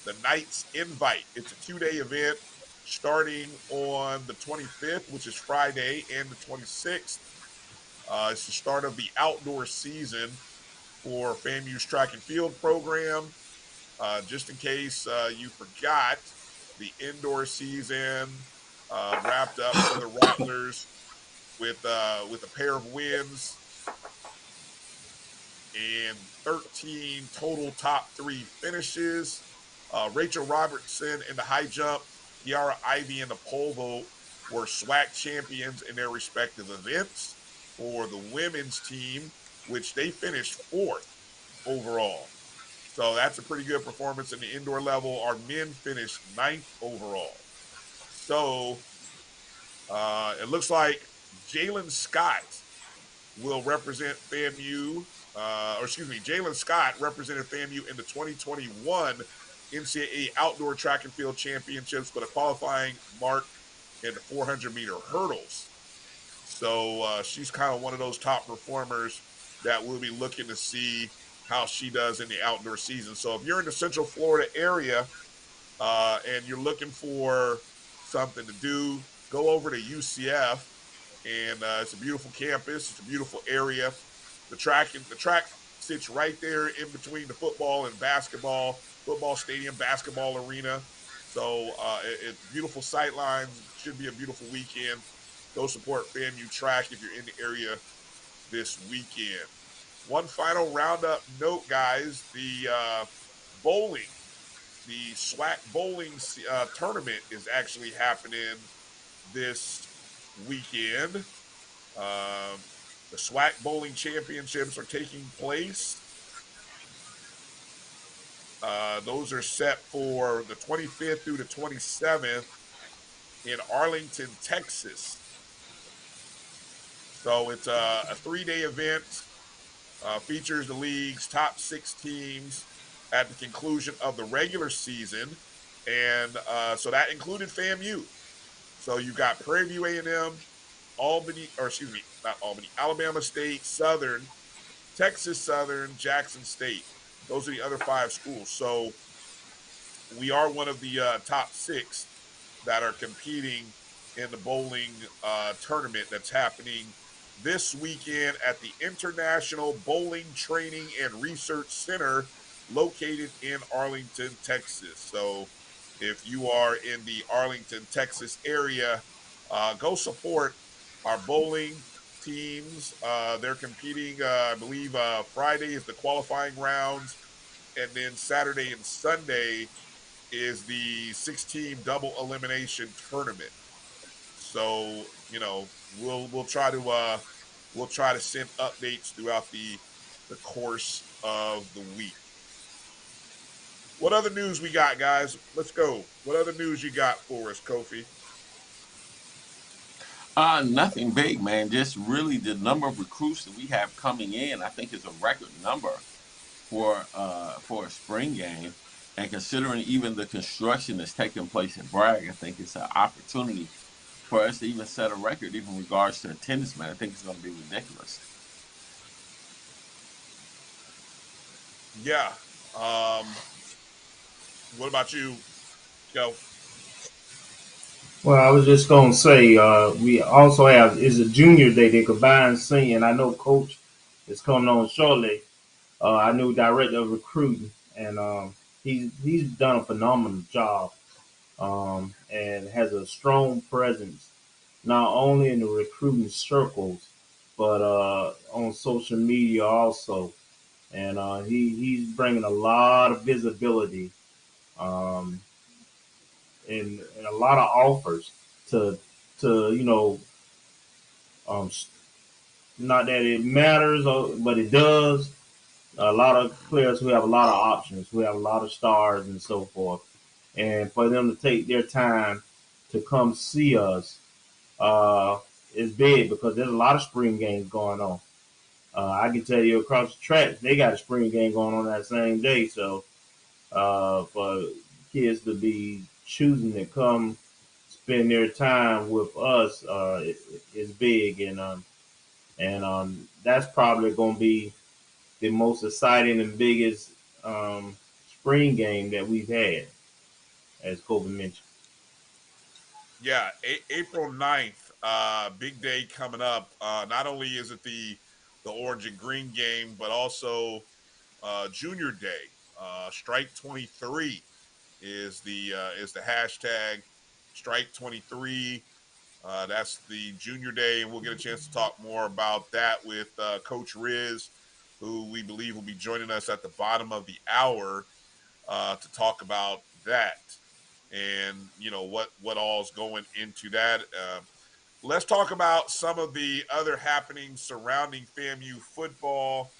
The Knights Invite. It's a 2-day event starting on the 25th, which is Friday, and the 26th. It's the start of the outdoor season for FAMU's track and field program. Just in case you forgot, the indoor season wrapped up for the Rattlers with a pair of wins and 13 total top 3 finishes. Rachel Robertson in the high jump, Kiara Ivy in the pole vault, were SWAC champions in their respective events. For the women's team, which they finished 4th overall. So that's a pretty good performance in the indoor level. Our men finished 9th overall. So it looks like Jalen Scott will represent FAMU, or excuse me, Jalen Scott represented FAMU in the 2021 NCAA Outdoor Track and Field Championships, but a qualifying mark in the 400-meter hurdles. So she's kind of one of those top performers that we'll be looking to see how she does in the outdoor season. So if you're in the Central Florida area and you're looking for something to do, go over to UCF, and it's a beautiful campus. It's a beautiful area. The track sits right there in between the football and basketball, football stadium, basketball arena. So beautiful sight lines. Should be a beautiful weekend. Go support FAMU track if you're in the area this weekend. One final roundup note, guys: the bowling, the SWAC bowling tournament is actually happening this weekend. The SWAC bowling championships are taking place. Those are set for the 25th through the 27th in Arlington, Texas. So it's a 3-day event. Features the league's top 6 teams at the conclusion of the regular season, and so that included FAMU. So you've got Prairie View A&M, Albany, or excuse me, not Albany, Alabama State, Southern, Texas Southern, Jackson State. Those are the other 5 schools. So we are one of the top 6 that are competing in the bowling tournament that's happening this weekend at the International Bowling Training and Research Center located in Arlington, Texas. So if you are in the Arlington, Texas area, go support our bowling teams. They're competing, I believe Friday is the qualifying rounds, and then Saturday and Sunday is the 6-team double elimination tournament. So we'll try to send updates throughout the course of the week. What other news we got, guys? Let's go. What other news you got for us, Kofi? Nothing big, man. Just really the number of recruits that we have coming in, I think is a record number for a spring game. And considering even the construction that's taking place in Bragg, I think it's an opportunity for us to even set a record, even in regards to attendance, man. I think it's going to be ridiculous. Yeah. What about you, Joe? Well, I was just gonna say, we also have is a junior day. They combine senior, and I know Coach is coming on shortly. I knew director of recruiting, and he's done a phenomenal job, and has a strong presence not only in the recruiting circles, but on social media also. And he's bringing a lot of visibility, um, and a lot of offers to to um, not that it matters, but it does. A lot of players who have a lot of options, who have a lot of stars and so forth, and for them to take their time to come see us is big because there's a lot of spring games going on. I can tell you across the track, they got a spring game going on that same day. So for kids to be choosing to come spend their time with us is big, and that's probably going to be the most exciting and biggest spring game that we've had, as Kobe mentioned. Yeah, April 9th, big day coming up. Not only is it the orange and green game, but also Junior Day. Strike 23 is the hashtag. Strike 23. That's the Junior Day, and we'll get a chance to talk more about that with Coach Riz, who we believe will be joining us at the bottom of the hour to talk about that. and what all's going into that. Let's talk about some of the other happenings surrounding FAMU football.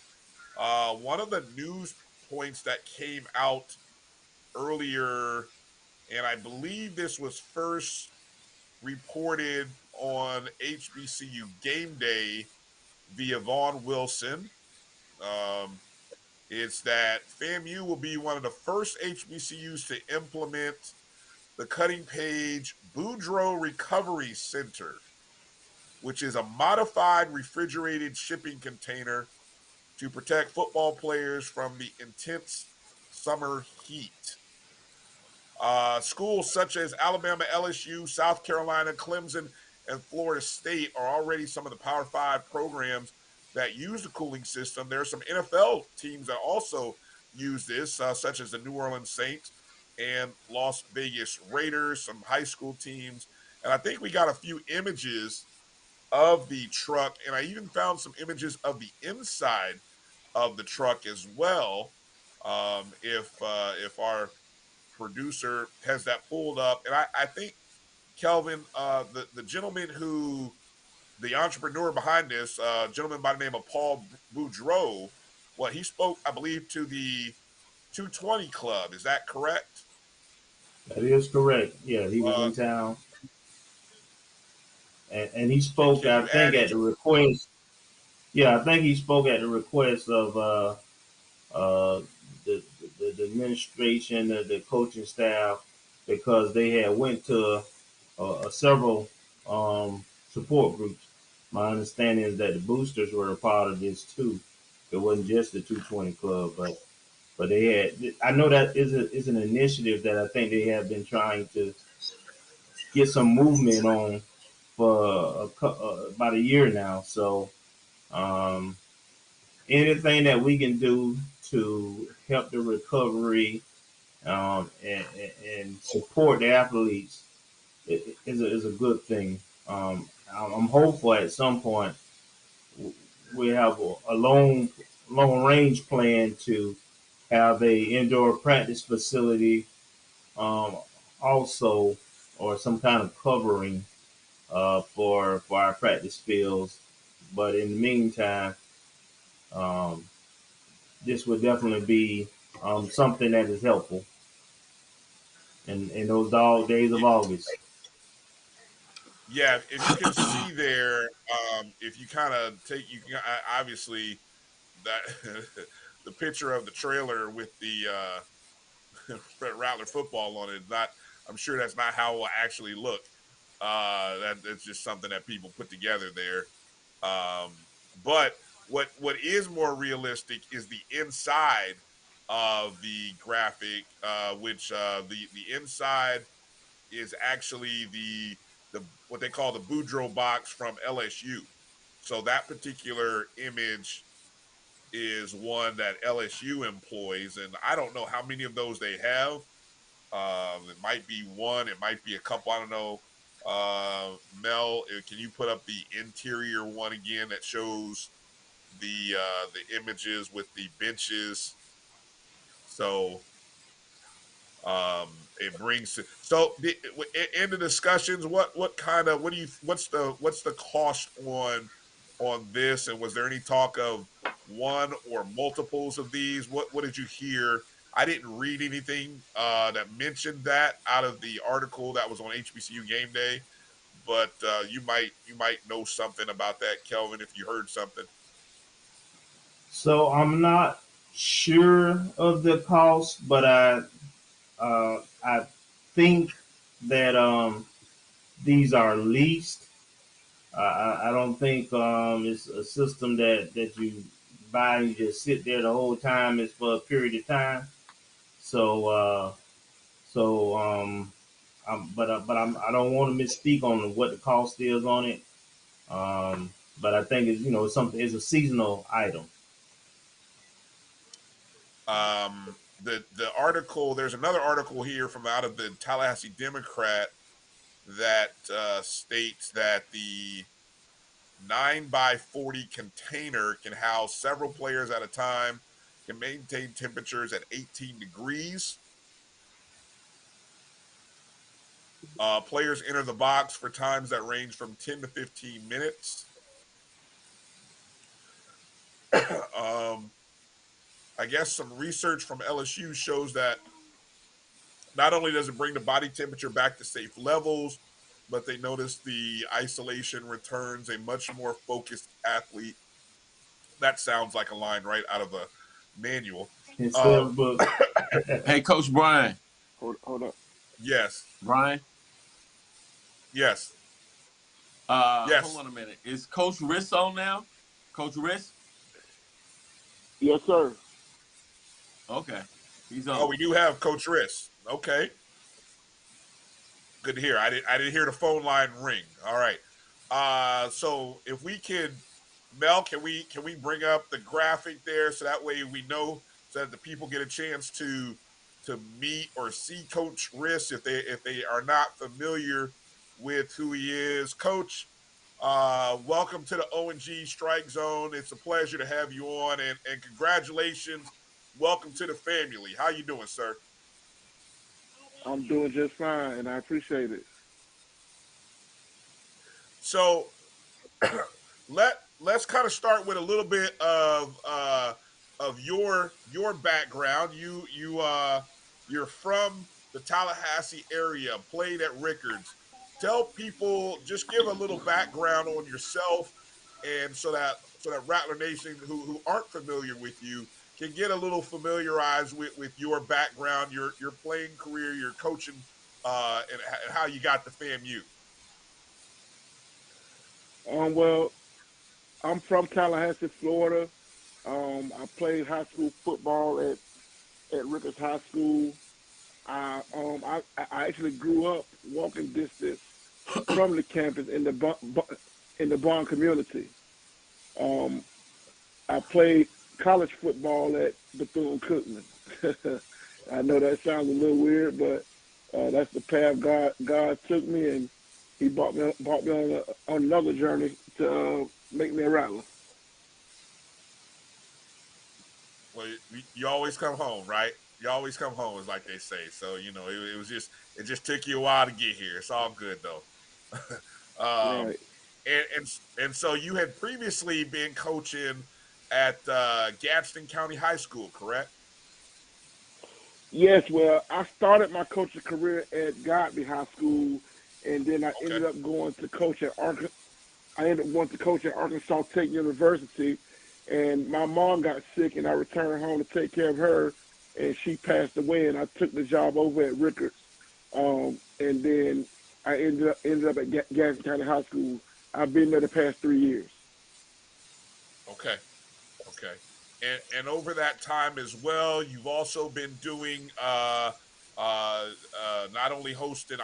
One of the news points that came out earlier, and I believe this was first reported on HBCU Game Day via Vaughn Wilson. Um, it's that FAMU will be one of the first HBCUs to implement the cutting page Boudreaux Recovery Center, which is a modified refrigerated shipping container to protect football players from the intense summer heat. Schools such as Alabama, LSU, South Carolina, Clemson, and Florida State are already some of the Power Five programs that use the cooling system. There are some NFL teams that also use this, such as the New Orleans Saints and Las Vegas Raiders, some high school teams. And I think we got a few images of the truck, and I even found some images of the inside of the truck as well. If our producer has that pulled up, and I think Kelvin, the gentleman who the entrepreneur behind this, gentleman by the name of Paul Boudreaux, well, he spoke, I believe, to the 220 Club. Is that correct? That is correct. Yeah, he was Uh, in town, and he can, spoke. can I you think add at any? the request. Yeah, I think he spoke at the request of uh, the administration, the coaching staff, because they had went to several support groups. My understanding is that the boosters were a part of this too. It wasn't just the 220 Club, but they had. I know that is an initiative that I think they have been trying to get some movement on for about a year now. So um, anything that we can do to help the recovery and support the athletes is a good thing. I'm hopeful at some point we have a long range plan to have a indoor practice facility um, also, or some kind of covering for our practice fields. But in the meantime, um, this would definitely be something that is helpful in those dog days of August. Yeah, if you can see there, if you kind of take, you can obviously that the picture of the trailer with the Rattler football on it. Not, I'm sure that's not how it will actually look. That's just something that people put together there. But what is more realistic is the inside of the graphic, which the inside is actually the what they call the Boudreaux box from LSU. So that particular image is one that LSU employs, and I don't know how many of those they have. It might be one, it might be a couple. I don't know. Mel, can you put up the interior one again that shows the images with the benches? So it brings so in the discussions. What kind of what do you what's the cost on this? And was there any talk of one or multiples of these? What did you hear? I didn't read anything that mentioned that out of the article that was on HBCU Game Day, but you might know something about that, Kelvin, if you heard something. So I'm not sure of the cost, but I think that these are leased. I don't think it's a system that you buy and you just sit there the whole time. It's for a period of time. So so I don't want to misspeak on what the cost is on it. But I think it's it's something. It's a seasonal item. The article, there's another article here from out of the Tallahassee Democrat that states that the 9 by 40 container can house several players at a time, can maintain temperatures at 18 degrees. Players enter the box for times that range from 10 to 15 minutes. I guess some research from LSU shows that not only does it bring the body temperature back to safe levels, but they notice the isolation returns a much more focused athlete. That sounds like a line right out of a manual. It's the book. Hey, Coach Brian. Hold up. Yes. Brian? Yes. Hold Yes. on a minute. Is Coach Riss on now? Coach Riss? Yes, sir. Okay. He's on. Oh, we do have Coach Riss. Okay. Good to hear. I didn't hear the phone line ring. All right. So if we could, Mel, can we bring up the graphic there so that way we know, so that the people get a chance to meet or see Coach Riss if they are not familiar with who he is. Coach, welcome to the O&G StrikeZone. It's a pleasure to have you on, and congratulations. Welcome to the family. How you doing, sir? I'm doing just fine, and I appreciate it. So let's kind of start with a little bit of your background. You're from the Tallahassee area, played at Rickards. Tell people, just give a little background on yourself, and so that Rattler Nation who aren't familiar with you can get a little familiarized with your background, your playing career, your coaching, and how you got to FAMU. Well, I'm from Tallahassee, Florida. I played high school football at Rickards High School. I actually grew up walking distance from the campus in the Bond community. I played college football at Bethune-Cookman. I know that sounds a little weird, but that's the path God took me, and He brought me on another journey to make me a Rattler. Well, you always come home, right? You always come home, is like they say. So it just took you a while to get here. It's all good though. Right. And so you had previously been coaching at Gadsden County High School, correct? Yes, well, I started my coaching career at Godby High School, and then I ended up going to coach at Arkansas Tech University, and my mom got sick, and I returned home to take care of her, and she passed away, and I took the job over at Rickards, and then I ended up at Gadsden County High School. I've been there the past 3 years. Okay. And over that time as well, you've also been doing not only hosting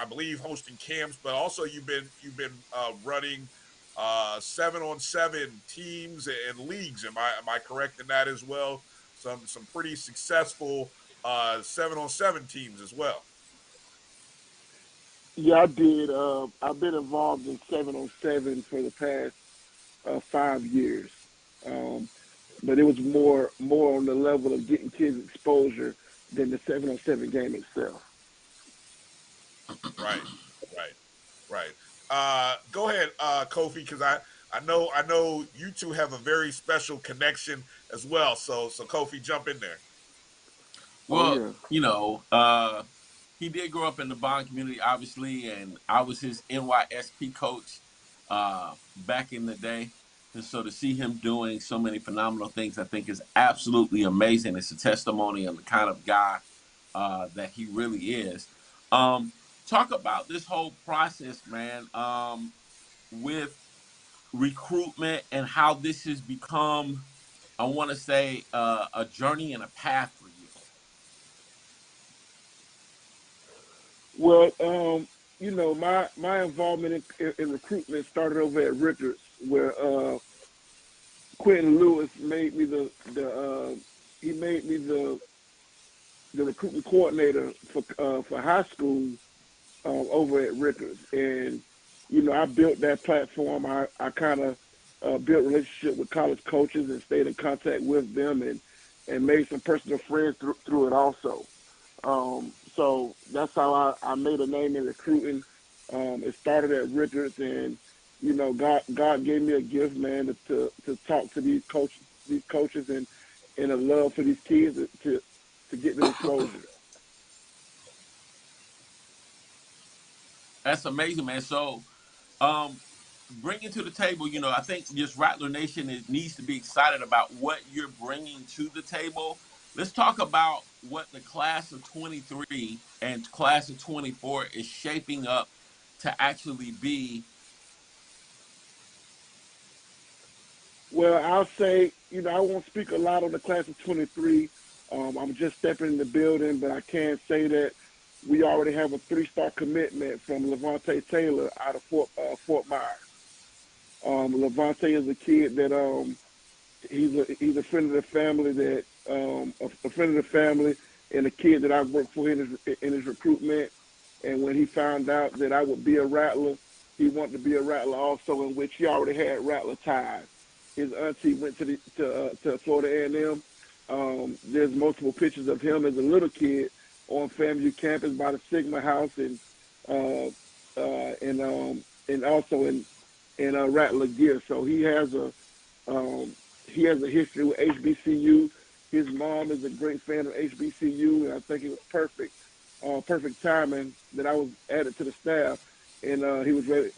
camps, but also you've been running 7-on-7 teams and leagues. Am I correct in that as well? Some pretty successful 7-on-7 teams as well. Yeah, I did. I've been involved in 7-on-7 for the past 5 years. But it was more on the level of getting kids exposure than the 7-on-7 game itself. Right. Go ahead, Kofi, because I know you two have a very special connection as well. So Kofi, jump in there. Well, he did grow up in the Bond community, obviously, and I was his NYSP coach back in the day. And so to see him doing so many phenomenal things, I think is absolutely amazing. It's a testimony of the kind of guy that he really is. Talk about this whole process, man, with recruitment and how this has become, I want to say, a journey and a path for you. Well, my involvement in recruitment started over at Rickards, where Quentin Lewis made me the recruitment coordinator for high school over at Rickards, and I built that platform. I kind of built relationship with college coaches and stayed in contact with them, and made some personal friends through it also. So that's how I made a name in recruiting. It started at Ricketts, and God gave me a gift, man, to talk to these coaches, and a love for these kids to get them exposure. That's amazing, man. So, bringing to the table, I think just Rattler Nation needs to be excited about what you're bringing to the table. Let's talk about what the class of 23 and class of 24 is shaping up to actually be. Well, I'll say, I won't speak a lot on the class of 23. I'm just stepping in the building, but I can say that we already have a 3-star commitment from Levante Taylor out of Fort Myers. Levante is a kid that he's a friend of the family a friend of the family, and a kid that I've worked for in his recruitment. And when he found out that I would be a Rattler, he wanted to be a Rattler also, in which he already had Rattler ties. His auntie went to Florida A&M. There's multiple pictures of him as a little kid on FAMU campus by the Sigma House, and also in Rattler gear. So he has a history with HBCU. His mom is a great fan of HBCU, and I think it was perfect timing that I was added to the staff, and he was ready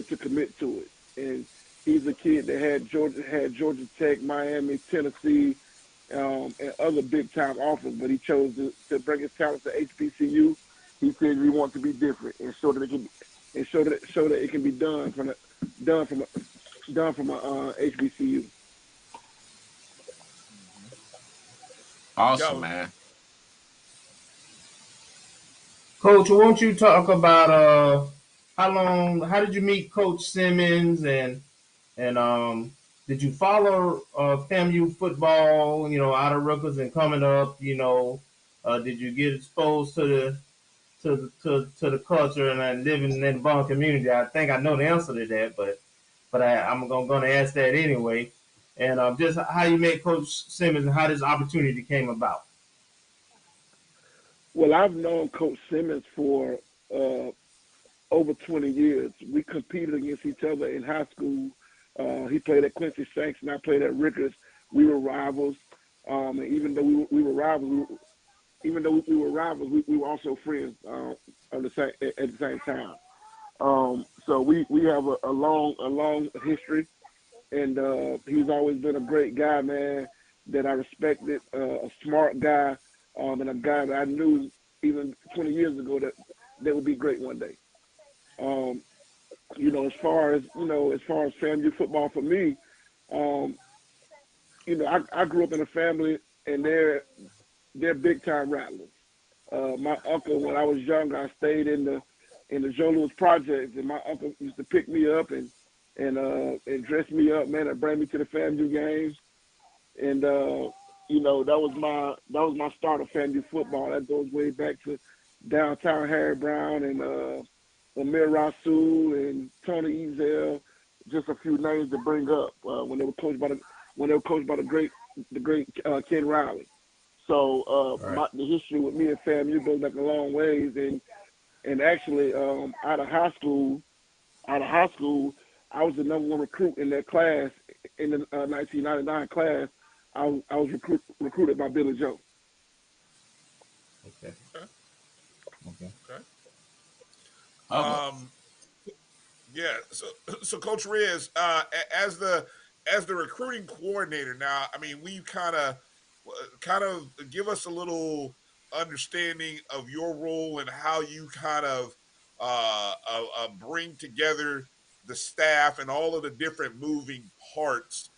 to commit to it. And he's a kid that had Georgia Tech, Miami, Tennessee, and other big time offers, but he chose to bring his talents to HBCU. He said he wants to be different and show that it can be done from a HBCU. Awesome, man. Coach, won't you talk about how did you meet Coach Simmons, and did you follow FAMU football, out of Rutgers and coming up, did you get exposed to the culture and living in the Bond community? I think I know the answer to that, but I'm going to ask that anyway. And just how you met Coach Simmons and how this opportunity came about. Well, I've known Coach Simmons for over 20 years. We competed against each other in high school. He played at Quincy Shanks, and I played at Ricketts. We were rivals, and even though we were rivals, we were also friends at the same time. So we have a long history, and he's always been a great guy, man, that I respected, a smart guy, and a guy that I knew even 20 years ago that would be great one day. As far as FAMU football for me, I grew up in a family, and they're big time Rattlers. My uncle, when I was younger, I stayed in the Joe Louis projects, and my uncle used to pick me up and dress me up, man, and bring me to the FAMU games. And that was my start of FAMU football. That goes way back to downtown Harry Brown and Amir Rasul and Tony Ezel, just a few names to bring up when they were coached by the great Ken Riley. So the history with me and FAMU goes back a long ways, and actually out of high school, I was the #1 recruit in that class in the 1999 class. I was recruited by Billy Joe. Okay. Yeah. So Coach Riz, as the recruiting coordinator now, I mean, we kind of give us a little understanding of your role and how you kind of bring together the staff and all of the different moving parts,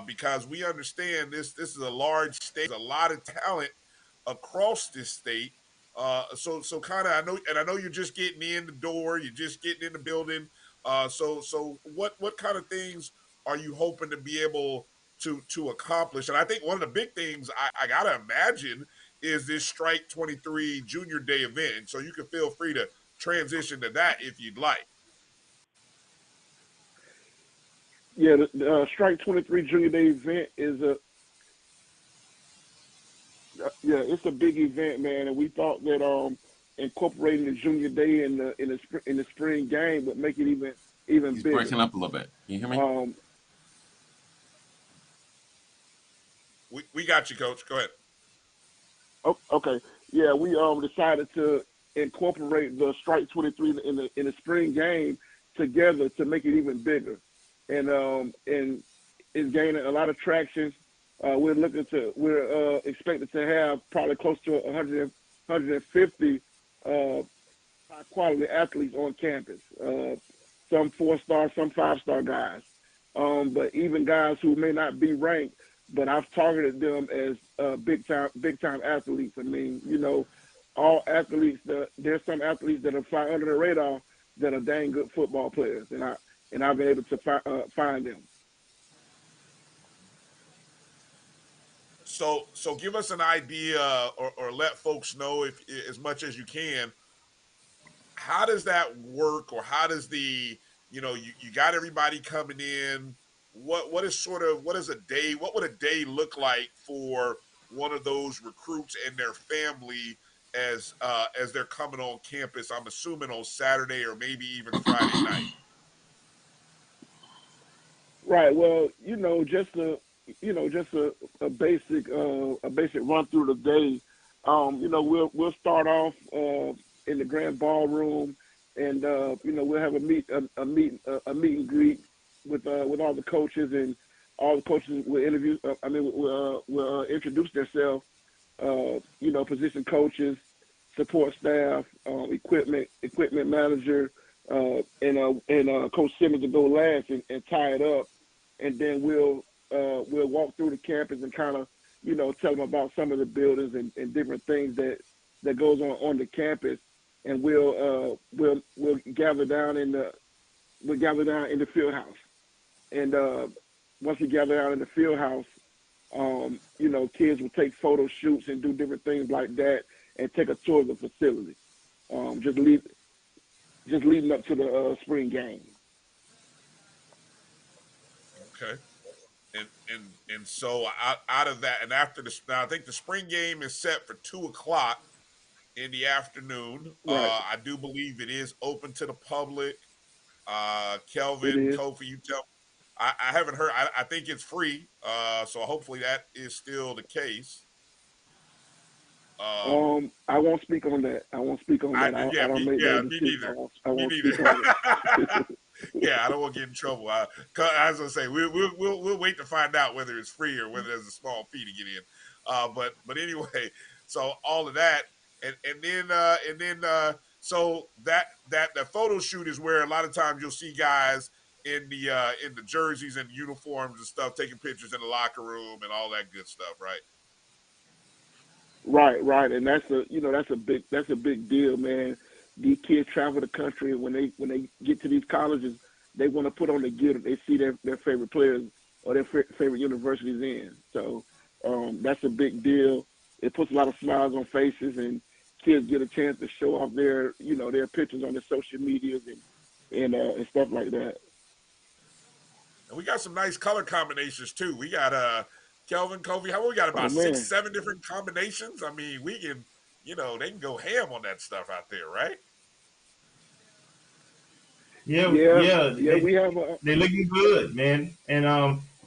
because we understand this is a large state, a lot of talent across this state. So kind of, I know you're just getting in the door, you're just getting in the building. So what kind of things are you hoping to be able to accomplish? And I think one of the big things I gotta imagine is this Strike 23 Junior Day event. So you can feel free to transition to that if you'd like. Yeah, the Strike 23 Junior Day event is it's a big event, man, and we thought that incorporating the junior day in the spring game, but make it even He's bigger. breaking up a little bit. Can you hear me? We got you, Coach. Go ahead. Oh, okay. Yeah, we decided to incorporate the Strike 23 in the spring game together to make it even bigger, and it's gaining a lot of traction. We're expected to have probably close to 150 high quality athletes on campus. Some 4-star, some 5-star guys, but even guys who may not be ranked. But I've targeted them as big time athletes. I mean, all athletes. There's some athletes that are fly under the radar that are dang good football players, and I've been able to find them. So give us an idea, or let folks know, if as much as you can, how does that work, or how does the you got everybody coming in. What does what would a day look like for one of those recruits and their family as they're coming on campus? I'm assuming on Saturday or maybe even Friday night. Right. Well, just a basic run through the day. We'll start off in the grand ballroom, and we'll have a meet and greet with all the coaches, and all the coaches will interview. Will introduce themselves. Position coaches, support staff, equipment manager, and Coach Simmons to go last and tie it up, and then we'll walk through the campus and kind of tell them about some of the buildings and different things that goes on the campus, and we'll gather down in the field house, and once we gather out in the field house, kids will take photo shoots and do different things like that, and take a tour of the facility. Just leading up to the spring game. Okay. And so out of that, and after now, I think the spring game is set for 2:00 in the afternoon. Right. I do believe it is open to the public. Kelvin, Kofi, you tell. I haven't heard. I think it's free. So hopefully that is still the case. I won't speak on that. I don't make that decision. I won't speak on it. Yeah, I don't want to get in trouble. I was gonna say we'll wait to find out whether it's free or whether there's a small fee to get in. But anyway, so all of that, and then so that the photo shoot is where a lot of times you'll see guys in the jerseys and uniforms and stuff taking pictures in the locker room and all that good stuff, right? Right, and that's a big deal, man. These kids travel the country, and when they get to these colleges, they want to put on the gear that they see their favorite players or their favorite universities in. So that's a big deal. It puts a lot of smiles on faces, and kids get a chance to show off their pictures on their social medias and stuff like that. And we got some nice color combinations too. We got Kelvin, Kobe. How we got about 6-7 different combinations? I mean, we can, they can go ham on that stuff out there, right? Yeah. We have. They're looking good, man. And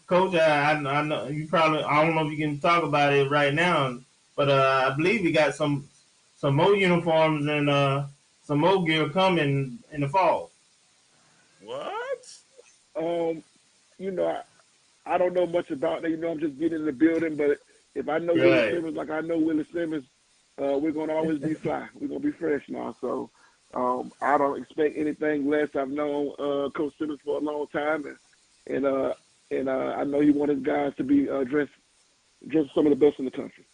Coach, I know you probably. I don't know if you can talk about it right now, but I believe we got some more uniforms and some more gear coming in the fall. What? I don't know much about that. I'm just getting in the building. But if I know Willie Simmons like I know Willie Simmons, we're going to always be fly. We're going to be fresh now. So I don't expect anything less. I've known Coach Simmons for a long time. And I know he wants his guys to be dressed some of the best in the country.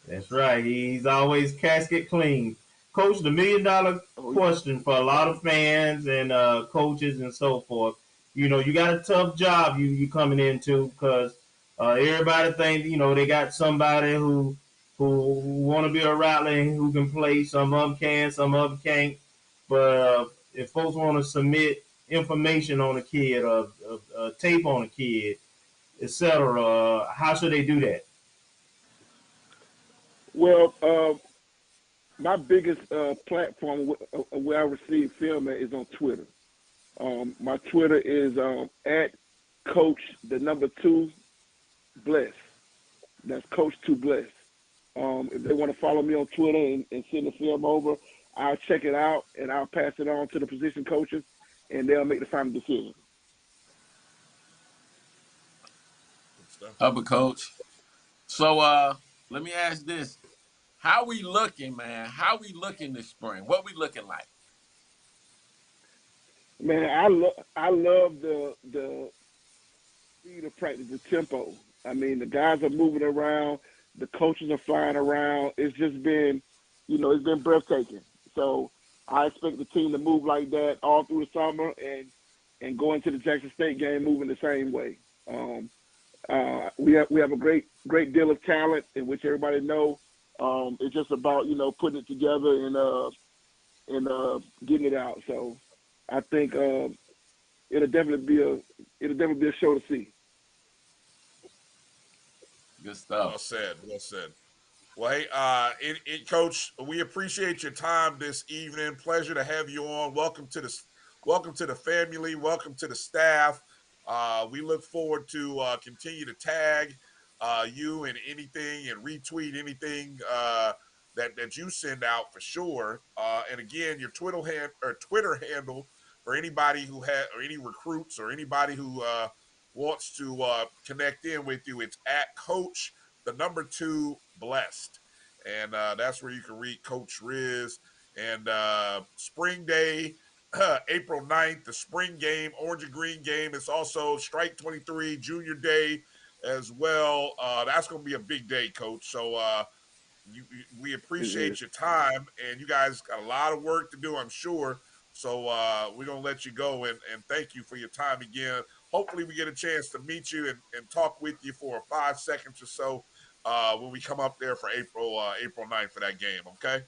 That's right. He's always casket clean. Coach, the $1 million question for a lot of fans and coaches and so forth. You got a tough job you coming into because everybody think they got somebody who want to be a Rattler and who can play. Some of them can, some of them can't. But if folks want to submit information on a kid or tape on a kid, etc., how should they do that? Well, my biggest platform where I receive film at is on Twitter. My Twitter is at Coach2 Bless. That's Coach2 Bless. If they want to follow me on Twitter and send the film over, I'll check it out and I'll pass it on to the position coaches, and they'll make the final decision. Upper coach. So let me ask this. How we looking, man? How we looking this spring? What we looking like? Man, I love the speed of practice, the tempo. I mean, the guys are moving around, the coaches are flying around. It's just been, it's been breathtaking. So I expect the team to move like that all through the summer and go into the Jackson State game moving the same way. We have a great deal of talent in which everybody know. It's just about putting it together and getting it out. So I think it'll definitely be a show to see. Good stuff. Well said. Well said. Well, hey, Coach, we appreciate your time this evening. Pleasure to have you on. Welcome to the family. Welcome to the staff. We look forward to continue to tag you in anything and retweet anything that you send out for sure. And again, your Twitter handle for anybody who or any recruits or anybody who wants to connect in with you, it's at Coach2 Blessed, and that's where you can read Coach Riz. And Spring Day, April 9th, the spring game, orange and green game. It's also Strike 23 Junior Day as well. That's going to be a big day, Coach. So we appreciate your time, and you guys got a lot of work to do, I'm sure. So we're going to let you go, and thank you for your time again. Hopefully we get a chance to meet you and talk with you for 5 seconds or so when we come up there for April 9th for that game, okay?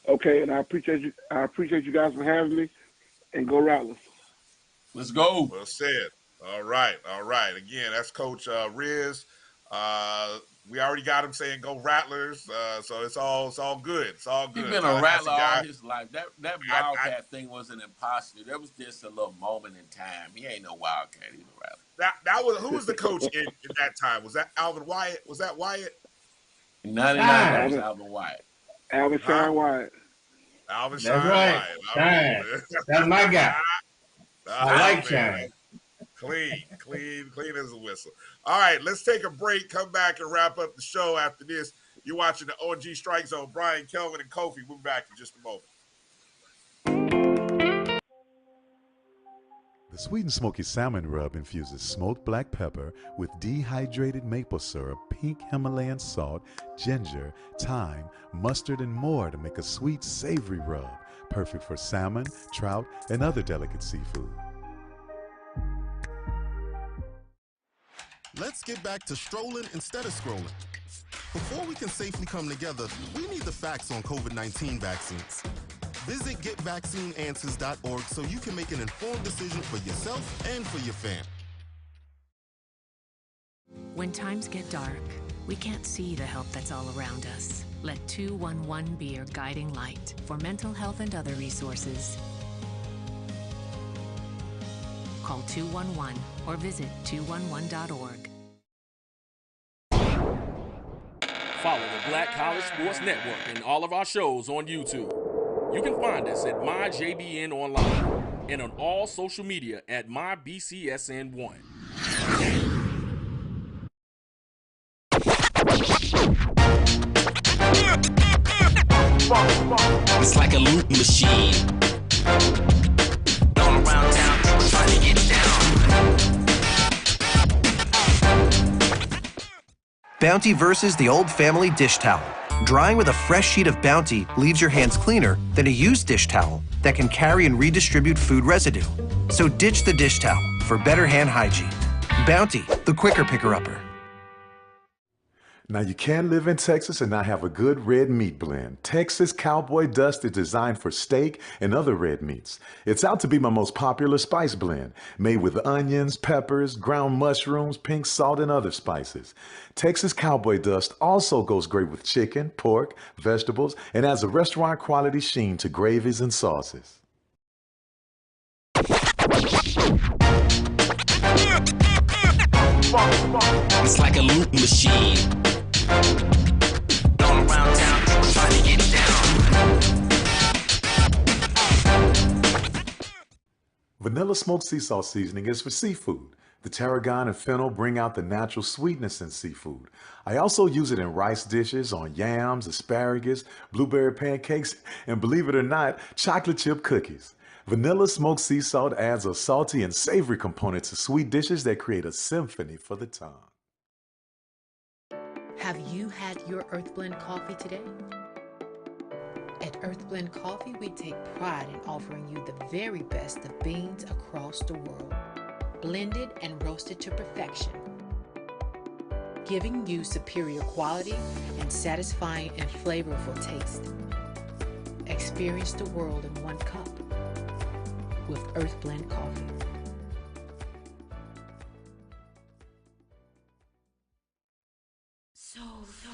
Okay, and I appreciate you guys for having me, and go Rattlers. Let's go. Well said. All right. Again, that's Coach Riz. We already got him saying "Go Rattlers," so it's all good. It's all good. He's been a Rattler all his life. That Wildcat thing was an imposter. There was just a little moment in time. He ain't no Wildcat. He's a Rattler. That was who was the coach in that time? Was that Alvin Wyatt? Was that Wyatt? 99. That was Alvin Wyatt. Alvin Shine Wyatt. Alvin That's Shine right. Wyatt. Shine. That's my guy. I like Shine. Clean as a whistle. All right, let's take a break, come back and wrap up the show after this. You're watching the O&G StrikeZone. Brian, Kelvin, and Kofi. We'll be back in just a moment. The Sweet and Smoky Salmon Rub infuses smoked black pepper with dehydrated maple syrup, pink Himalayan salt, ginger, thyme, mustard, and more to make a sweet, savory rub, perfect for salmon, trout, and other delicate seafood. Let's get back to strolling instead of scrolling. Before we can safely come together, we need the facts on COVID-19 vaccines. Visit getvaccineanswers.org so you can make an informed decision for yourself and for your family. When times get dark, we can't see the help that's all around us. Let 211 be your guiding light for mental health and other resources. Call 211 or visit 211.org. Follow the Black College Sports Network and all of our shows on YouTube. You can find us at MyJBN Online and on all social media at MyBCSN1. It's like a loot machine. All around town, people trying to get down. Bounty versus the old family dish towel. Drying with a fresh sheet of Bounty leaves your hands cleaner than a used dish towel that can carry and redistribute food residue. So ditch the dish towel for better hand hygiene. Bounty, the quicker picker-upper. Now, you can live in Texas and not have a good red meat blend. Texas Cowboy Dust is designed for steak and other red meats. It's out to be my most popular spice blend, made with onions, peppers, ground mushrooms, pink salt, and other spices. Texas Cowboy Dust also goes great with chicken, pork, vegetables, and adds a restaurant quality sheen to gravies and sauces. It's like a loop machine. All around town, people trying to get down. Vanilla smoked sea salt seasoning is for seafood. The tarragon and fennel bring out the natural sweetness in seafood. I also use it in rice dishes, on yams, asparagus, blueberry pancakes, and believe it or not, chocolate chip cookies. Vanilla smoked sea salt adds a salty and savory component to sweet dishes that create a symphony for the tongue. Have you had your Earth Blend coffee today? At Earth Blend Coffee, we take pride in offering you the very best of beans across the world, blended and roasted to perfection, giving you superior quality and satisfying and flavorful taste. Experience the world in one cup with Earth Blend Coffee.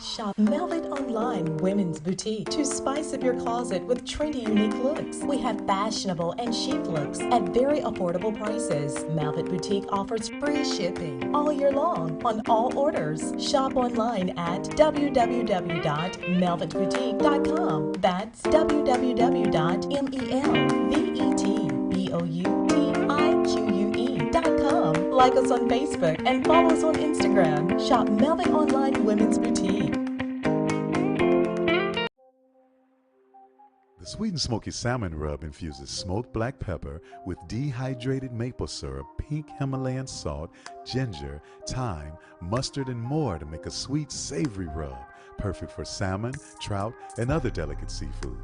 Shop Velvet Online Women's Boutique to spice up your closet with trendy, unique looks. We have fashionable and chic looks at very affordable prices. Velvet Boutique offers free shipping all year long on all orders. Shop online at www.melvetboutique.com. That's www.melvetboutique.com. Like us on Facebook and follow us on Instagram. Shop Velvet Online Women's Boutique. The Sweet and Smoky Salmon Rub infuses smoked black pepper with dehydrated maple syrup, pink Himalayan salt, ginger, thyme, mustard, and more to make a sweet, savory rub, perfect for salmon, trout, and other delicate seafood.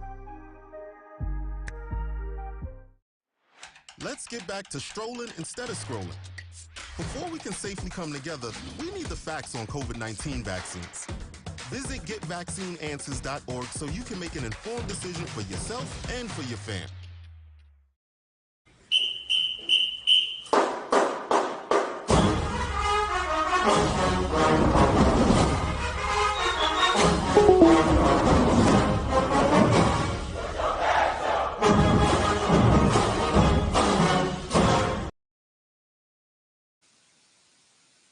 Let's get back to strolling instead of scrolling. Before we can safely come together, we need the facts on COVID-19 vaccines. Visit GetVaccineAnswers.org so you can make an informed decision for yourself and for your fam.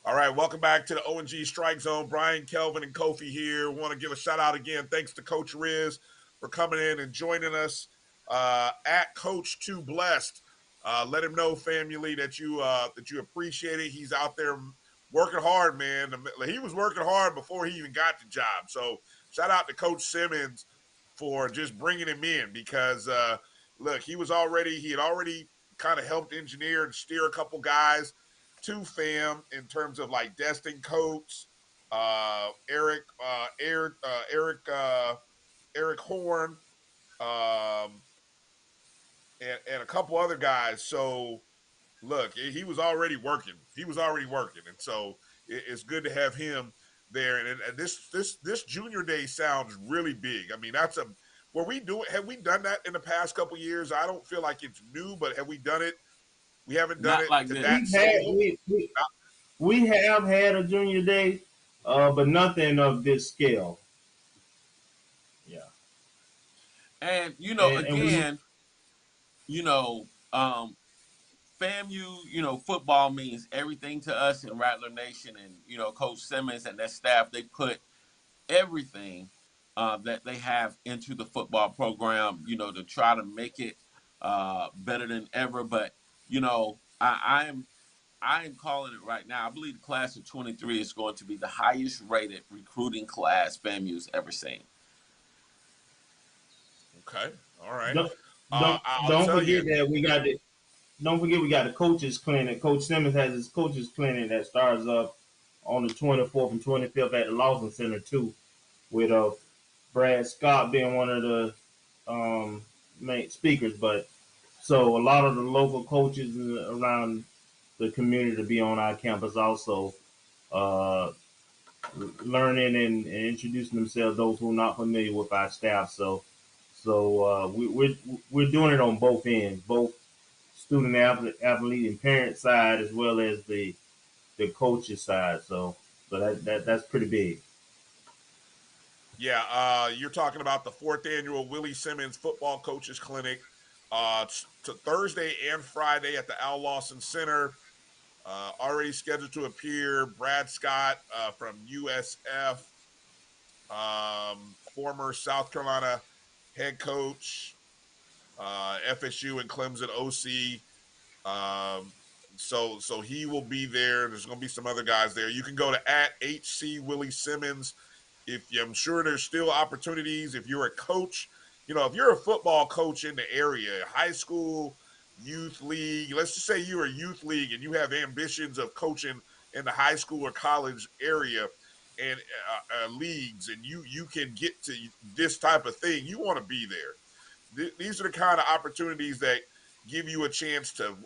All right, welcome back to the O&G StrikeZone. Brian, Kelvin, and Kofi here. Want to give a shout out again. Thanks to Coach Riz for coming in and joining us at Coach2Blessed. Let him know, family, that you appreciate it. He's out there working hard, man. He was working hard before he even got the job. So shout out to Coach Simmons for just bringing him in because, look, he had already kind of helped engineer and steer a couple guys to FAM in terms of like Destin Coates, Eric Horn, and a couple other guys. So look, he was already working. And so it's good to have him there. And this junior day sounds really big. I mean, have we done that in the past couple years? I don't feel like it's new, but have we done it? We haven't done it like to this. that We have had a junior day, but nothing of this scale. Yeah. And FAMU, football means everything to us in Rattler Nation, and Coach Simmons and that staff, they put everything that they have into the football program, to try to make it better than ever. But I am calling it right now. I believe the class of 23 is going to be the highest rated recruiting class FAMU's ever seen. Okay. All right. Don't forget we got the coaches clinic. Coach Simmons has his coaches clinic that starts up on the 24th and 25th at the Lawson Center too, with Brad Scott being one of the main speakers. But so a lot of the local coaches around the community to be on our campus also. learning and introducing themselves, those who are not familiar with our staff. We're doing it on both ends, both student athlete and parent side, as well as the coaches side. So that's pretty big. Yeah, you're talking about the fourth annual Willie Simmons Football Coaches Clinic. To Thursday and Friday at the Al Lawson Center. Already scheduled to appear Brad Scott from USF, former South Carolina head coach, FSU and Clemson OC. So he will be there. There's going to be some other guys there. You can go to at HC Willie Simmons. I'm sure there's still opportunities. If you're a coach, if you're a football coach in the area, high school, youth league, let's just say you're a youth league and you have ambitions of coaching in the high school or college area and leagues, and you can get to this type of thing, you want to be there. These are the kind of opportunities that give you a chance to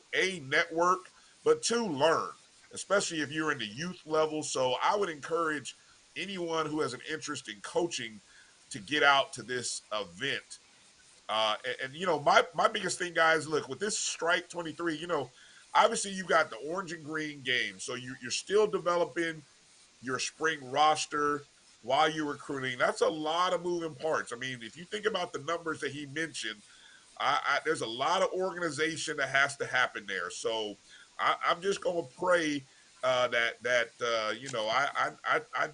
network, but learn, especially if you're in the youth level. So I would encourage anyone who has an interest in coaching to get out to this event. My biggest thing, guys, look, with this Strike 23, obviously you got the orange and green game. So you're still developing your spring roster while you're recruiting. That's a lot of moving parts. I mean, if you think about the numbers that he mentioned, there's a lot of organization that has to happen there. So I'm just going to pray I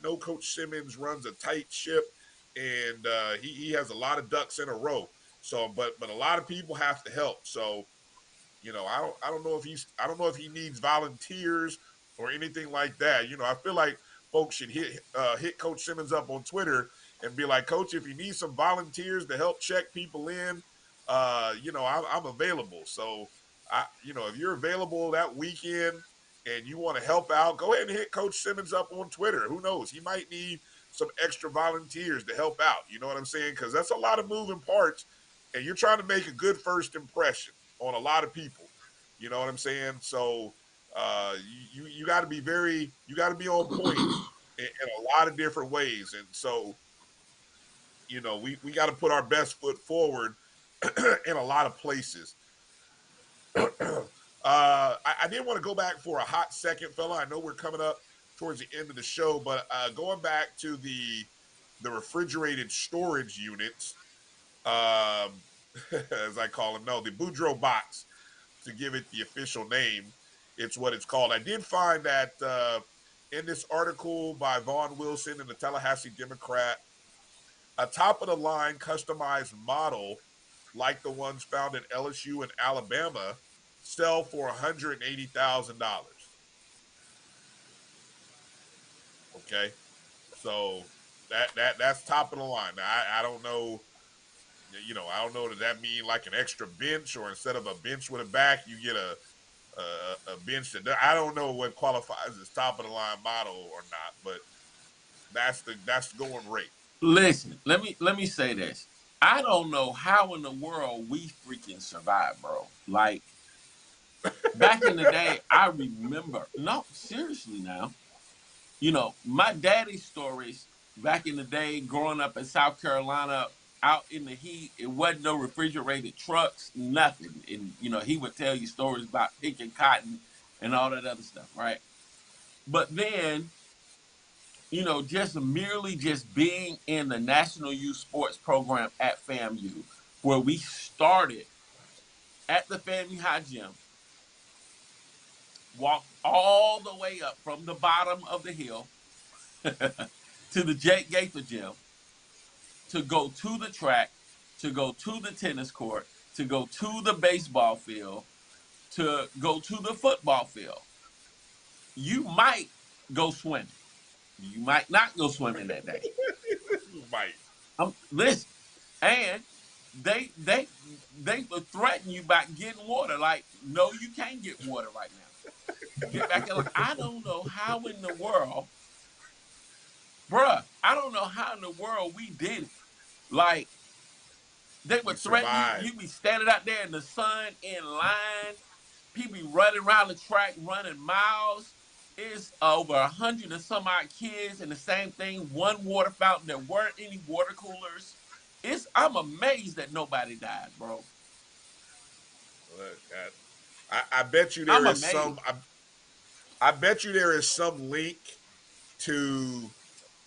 know Coach Simmons runs a tight ship, and he has a lot of ducks in a row. So, but a lot of people have to help. So, I don't know if he needs volunteers or anything like that. I feel like folks should hit Coach Simmons up on Twitter and be like, Coach, if you need some volunteers to help check people in, I'm available. So, if you're available that weekend and you want to help out, go ahead and hit Coach Simmons up on Twitter. Who knows? He might need some extra volunteers to help out. You know what I'm saying? Because that's a lot of moving parts, and you're trying to make a good first impression on a lot of people. You know what I'm saying? So you got to be on point in a lot of different ways, and so we got to put our best foot forward in a lot of places. I did want to go back for a hot second, fella. I know we're coming up towards the end of the show, but going back to the refrigerated storage units, as I call them, no, the Boudreaux box, to give it the official name. It's what it's called. I did find that in this article by Vaughn Wilson in the Tallahassee Democrat, a top of the line customized model like the ones found in LSU and Alabama sell for $180,000. Okay, so that's top of the line. Now, I don't know. I don't know. Does that mean like an extra bench, or instead of a bench with a back, you get a bench that I don't know what qualifies as top of the line model or not, but that's the going rate. Listen, let me say this. I don't know how in the world we freaking survived, bro. Like back in the day, I remember. No, seriously now. My daddy's stories back in the day, growing up in South Carolina, out in the heat, it wasn't no refrigerated trucks, nothing. And he would tell you stories about picking cotton and all that other stuff, right? But then, just being in the National Youth Sports Program at FAMU, where we started at the FAMU High Gym, walked all the way up from the bottom of the hill to the Jake Gaither Gym, to go to the track, to go to the tennis court, to go to the baseball field, to go to the football field. You might go swimming. You might not go swimming that day. You might. Listen, and they will threaten you about getting water. Like, no, you can't get water right now. Get back in. I don't know how in the world, bruh. I don't know how in the world we did it. Like, they would threaten you. You be standing out there in the sun in line. People be running around the track, running miles. It's over 100 and some odd kids, and the same thing. One water fountain. There weren't any water coolers. I'm amazed that nobody died, bro. Look, I bet you I'm there is amazed. some. I bet you there is some link to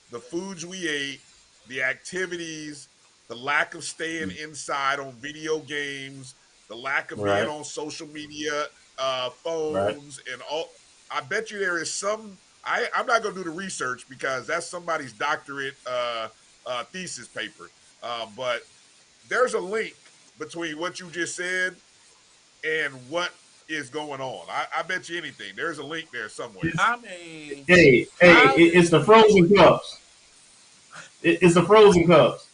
the foods we ate, the activities, the lack of staying inside on video games, the lack of being Right. on social media, Right. phones, and all. I bet you there is some. I'm not going to do the research because that's somebody's doctorate thesis paper. But there's a link between what you just said and what is going on. I bet you anything. There's a link there somewhere. I mean, Hey, how it's did the you do frozen it? cups. It's the frozen cups.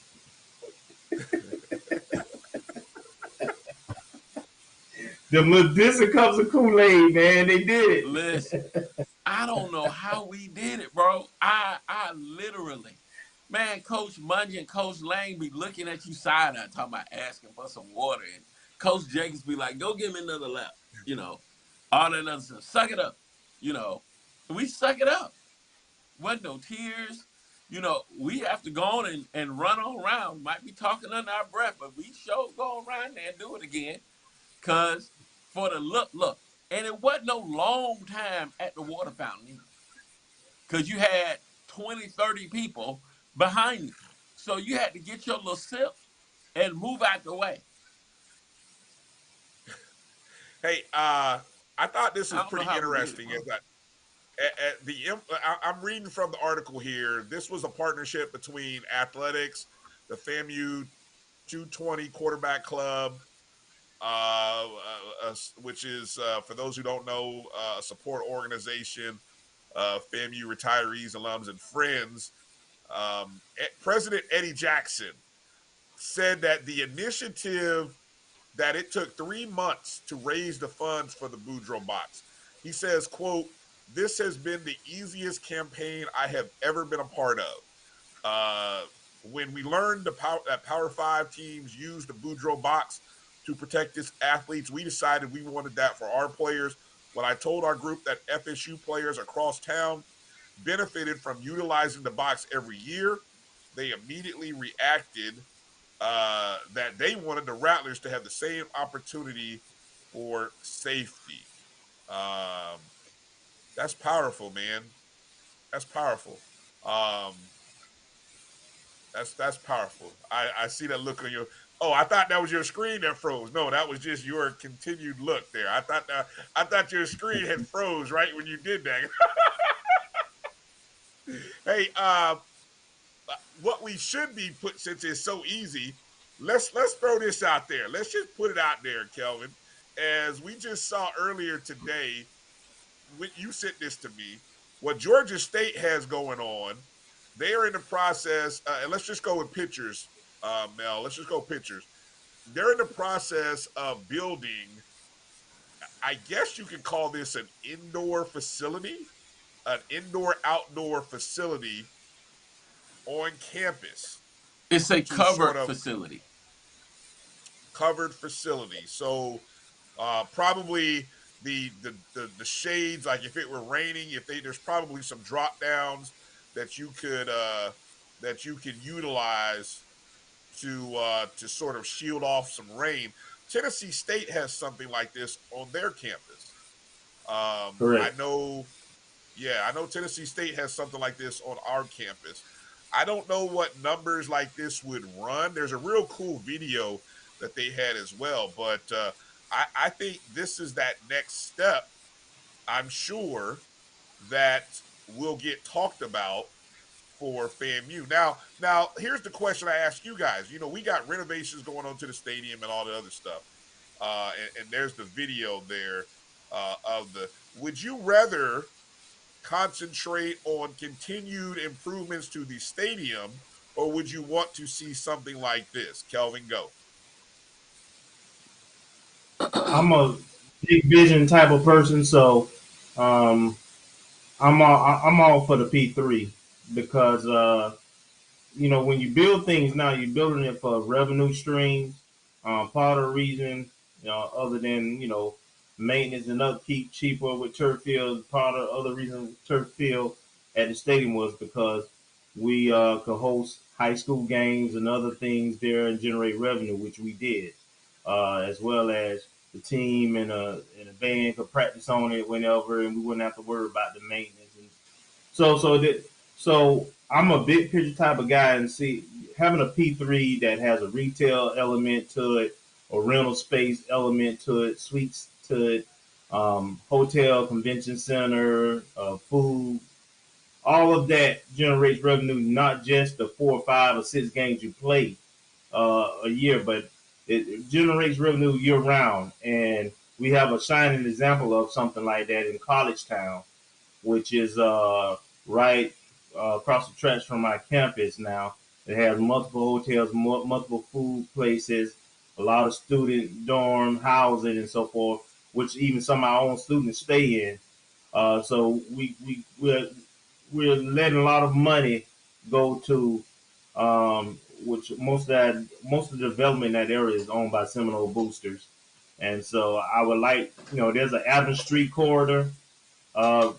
The Medusa cups of Kool-Aid, man. They did Listen, it. I don't know how we did it, bro. I literally, man, Coach Mungy and Coach Lang be looking at you side eye, talking about asking for some water, and Coach Jacobs be like, "Go give me another lap," you know, all that other stuff. Suck it up, you know. We suck it up. Wasn't no tears. You know, we have to go on and run on around. Might be talking under our breath, but we sure go around there and do it again. Cause for the look, and it wasn't no long time at the water fountain either. Cause you had 20, 30 people behind you. So you had to get your little sip and move out the way. Hey, I thought this I was don't know pretty how we did it, interesting. bro. I'm reading from the article here. This was a partnership between athletics, the FAMU 220 quarterback club, which is for those who don't know, a support organization, FAMU retirees, alums, and friends. President Eddie Jackson said that the initiative that it took 3 months to raise the funds for the Boudreaux box. He says, quote, "This has been the easiest campaign I have ever been a part of. When we learned that Power 5 teams use the Boudreaux box to protect its athletes, we decided we wanted that for our players. When I told our group that FSU players across town benefited from utilizing the box every year, they immediately reacted that they wanted the Rattlers to have the same opportunity for safety." Um, that's powerful, man. That's powerful. Um, that's powerful. I see that look on your. Oh, I thought that was your screen that froze. No, that was just your continued look there. I thought your screen had froze right when you did that. Hey, what we should be put, since it's so easy, let's throw this out there. Let's just put it out there, Kelvin. As we just saw earlier today, when you sent this to me, what Georgia State has going on, they are in the process, and let's just go with pictures, Mel. Let's just go pictures. They're in the process of building, I guess you could call this an indoor outdoor facility on campus It's a to sort covered of facility. covered facility. So probably the shades, like if it were raining, there's probably some drop downs that you could utilize to sort of shield off some rain. Tennessee State has something like this on their campus. I Correct. know, yeah, I know Tennessee State has something like this on our campus. I don't know what numbers like this would run. There's a real cool video that they had as well, but I think this is that next step. I'm sure that will get talked about for FAMU. Now here's the question I ask you guys. You know, we got renovations going on to the stadium and all the other stuff, and there's the video there of the. Would you rather concentrate on continued improvements to the stadium, or would you want to see something like this? Kelvin, go. I'm a big vision type of person, so um, I'm all for the P3 because when you build things now, you're building it for revenue streams. Part of the reason, other than maintenance and upkeep cheaper with turf field. Part of the other reason turf field at the stadium was because we could host high school games and other things there and generate revenue, which we did, as well as the team and a band could practice on it whenever, and we wouldn't have to worry about the maintenance. And so I'm a big picture type of guy, and see having a P3 that has a retail element to it, a rental space element to it, suites to it, hotel, convention center, food, all of that generates revenue, not just the 4 or 5 or 6 games you play a year, but it generates revenue year round. And we have a shining example of something like that in College Town, which is right across the tracks from my campus now. It has multiple hotels, multiple food places, a lot of student dorm housing and so forth, which even some of our own students stay in. So we're letting a lot of money go to which most of the development in that area is owned by Seminole Boosters. And so I would like, there's an Adams Street corridor uh,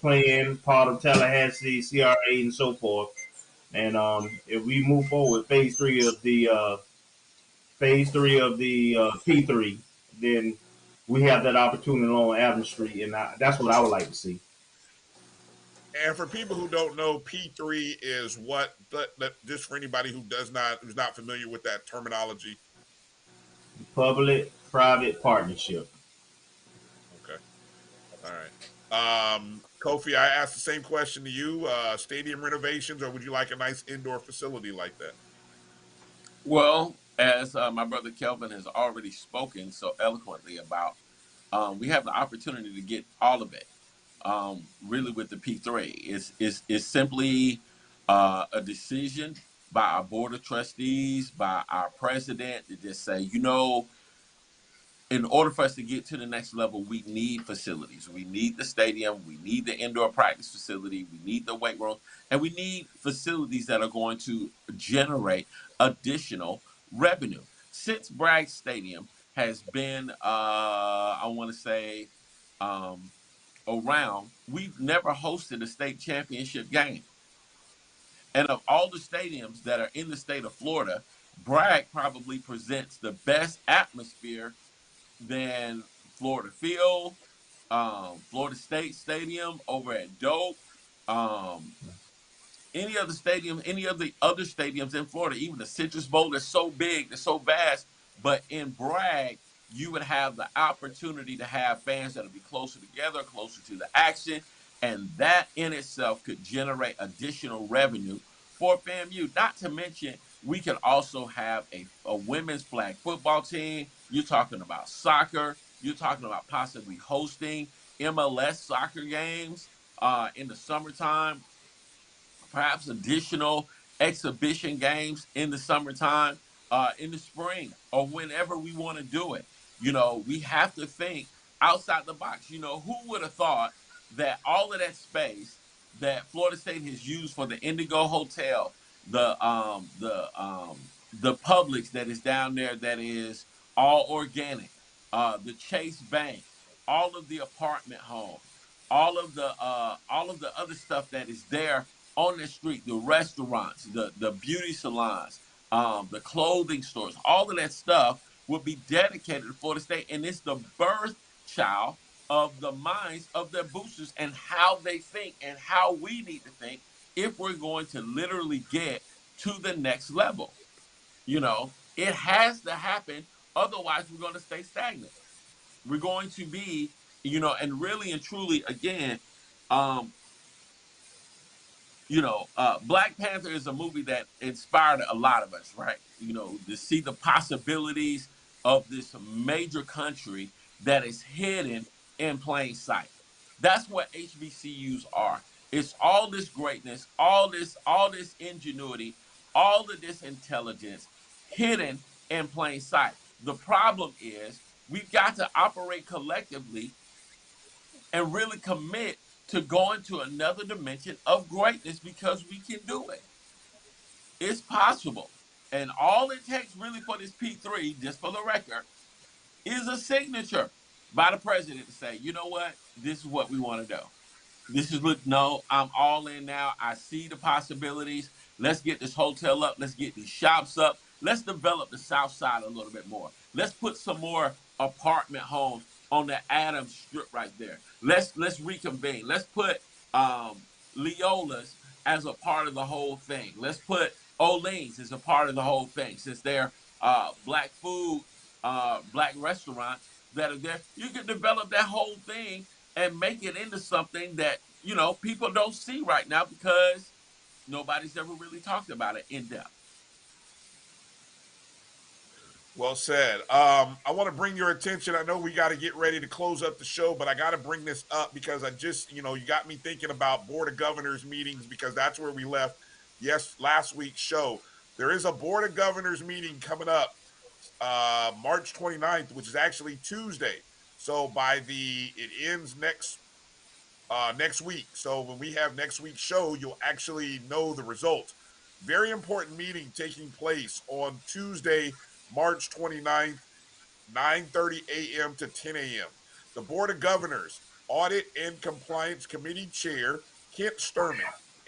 playing part of Tallahassee, CRA, and so forth. And if we move forward, phase 3 of the P3, then we have that opportunity along Adams Street, and that's what I would like to see. And for people who don't know, P3 is what? Just for anybody who's not familiar with that terminology. Public-private partnership. Okay. All right. Kofi, I asked the same question to you. Stadium renovations, or would you like a nice indoor facility like that? Well, as my brother Kelvin has already spoken so eloquently about, we have the opportunity to get all of it. Really, with the P3, it's simply a decision by our board of trustees, by our president, to just say, in order for us to get to the next level, we need facilities. We need the stadium. We need the indoor practice facility. We need the weight room. And we need facilities that are going to generate additional revenue. Since Bragg Stadium has been, I want to say, around, we've never hosted a state championship game. And of all the stadiums that are in the state of Florida, Bragg probably presents the best atmosphere than Florida Field, Florida State Stadium over at Doak, um, any other stadium, any of the other stadiums in Florida, even the Citrus Bowl, they're so big, they're so vast. But in Bragg, you would have the opportunity to have fans that'll be closer together, closer to the action, and that in itself could generate additional revenue for FAMU. Not to mention, we could also have a women's flag football team. You're talking about soccer. You're talking about possibly hosting MLS soccer games in the summertime, perhaps additional exhibition games in the summertime, in the spring, or whenever we want to do it. We have to think outside the box. Who would have thought that all of that space that Florida State has used for the Indigo Hotel, the Publix that is down there that is all organic, the Chase Bank, all of the apartment homes, all of the other stuff that is there on the street, the restaurants, the beauty salons, the clothing stores, all of that stuff will be dedicated to Florida State, and it's the birth child of the minds of their boosters and how they think and how we need to think if we're going to literally get to the next level. It has to happen, otherwise we're going to stay stagnant. We're going to be, and really and truly, again, um, Black Panther is a movie that inspired a lot of us, right? To see the possibilities of this major country that is hidden in plain sight. That's what HBCUs are. It's all this greatness, all this ingenuity, all of this intelligence hidden in plain sight. The problem is we've got to operate collectively and really commit to going to another dimension of greatness because we can do it. It's possible. And all it takes really for this P3, just for the record, is a signature. by the president to say, you know what, this is what we want to do. This is look, no, I'm all in now. I see the possibilities. Let's get this hotel up. Let's get these shops up. Let's develop the South Side a little bit more. Let's put some more apartment homes on the Adams Strip right there. Let's reconvene. Let's put Leola's as a part of the whole thing. Let's put Olene's as a part of the whole thing. Since they're black food, black restaurants that are there, you can develop that whole thing and make it into something that, you know, people don't see right now because nobody's ever really talked about it in depth. Well said. I want to bring your attention. I know we got to get ready to close up the show, but I got to bring this up because I just, you got me thinking about Board of Governors meetings because that's where we left last week's show. There is a Board of Governors meeting coming up March 29th, which is actually Tuesday. So it ends next week. So when we have next week's show, you'll actually know the results. Very important meeting taking place on Tuesday, March 29th, 9:30 a.m. to 10 a.m. The Board of Governors Audit and Compliance Committee Chair Kent Sturman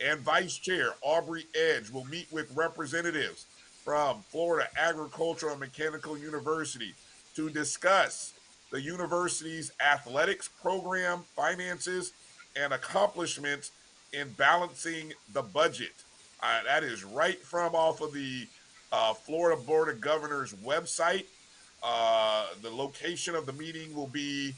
and Vice Chair Aubrey Edge will meet with representatives from Florida Agricultural and Mechanical University to discuss the university's athletics program, finances, and accomplishments in balancing the budget. That is right from off of the Florida Board of Governors website. The location of the meeting will be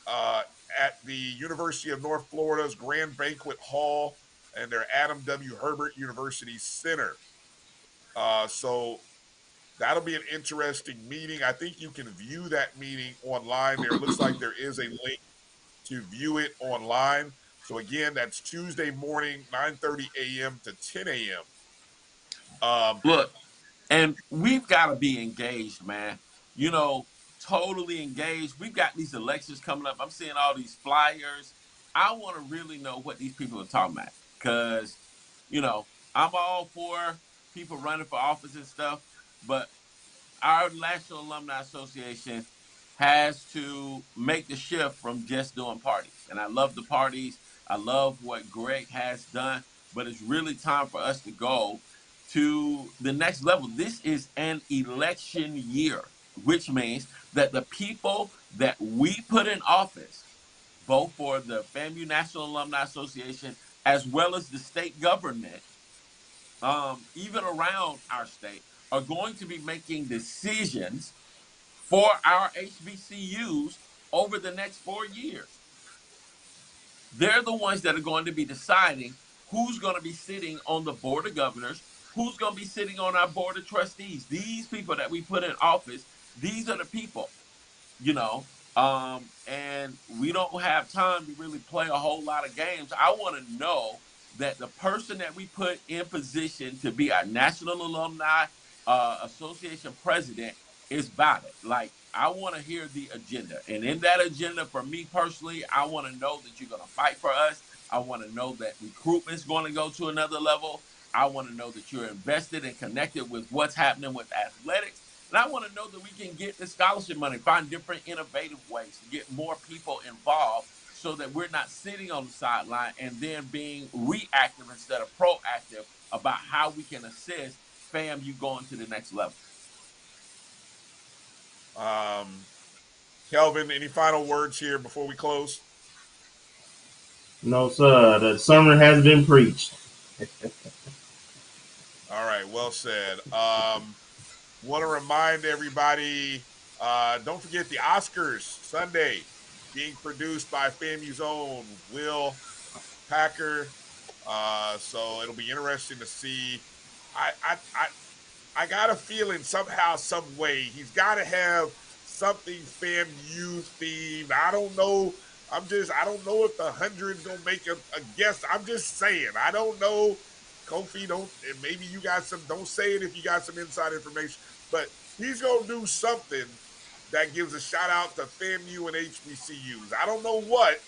at the University of North Florida's Grand Banquet Hall and their Adam W. Herbert University Center. So that'll be an interesting meeting. I think you can view that meeting online. There looks like there is a link to view it online. So again, that's Tuesday morning, 9:30 a.m. to 10 a.m. Look, and we've got to be engaged, man. Totally engaged. We've got these elections coming up. I'm seeing all these flyers. I want to really know what these people are talking about because, I'm all for people running for office and stuff, but our National Alumni Association has to make the shift from just doing parties. And I love the parties. I love what Greg has done, but it's really time for us to go to the next level. This is an election year, which means that the people that we put in office, both for the FAMU National Alumni Association as well as the state government, even around our state, are going to be making decisions for our HBCUs over the next 4 years. They're the ones that are going to be deciding who's going to be sitting on the Board of Governors, who's going to be sitting on our Board of Trustees. These people that we put in office, these are the people, and we don't have time to really play a whole lot of games. I want to know that the person that we put in position to be our National Alumni Association president is valid. Like, I want to hear the agenda. And in that agenda, for me personally, I want to know that you're going to fight for us. I want to know that recruitment is going to go to another level. I want to know that you're invested and connected with what's happening with athletics. And I want to know that we can get the scholarship money, find different innovative ways to get more people involved so that we're not sitting on the sideline and then being reactive instead of proactive about how we can assist FAMU going to the next level. Kelvin, any final words here before we close? No, sir. The sermon has been preached. All right, well said. Want to remind everybody, don't forget the Oscars Sunday, being produced by FAMU's own Will Packer. So it'll be interesting to see. I got a feeling somehow, some way, he's got to have something FAMU themed. I don't know. I don't know if the 100's gonna make a guess. I'm just saying. I don't know. Kofi, maybe you got some. Don't say it if you got some inside information. But he's gonna do something that gives a shout out to FAMU and HBCUs. I don't know what,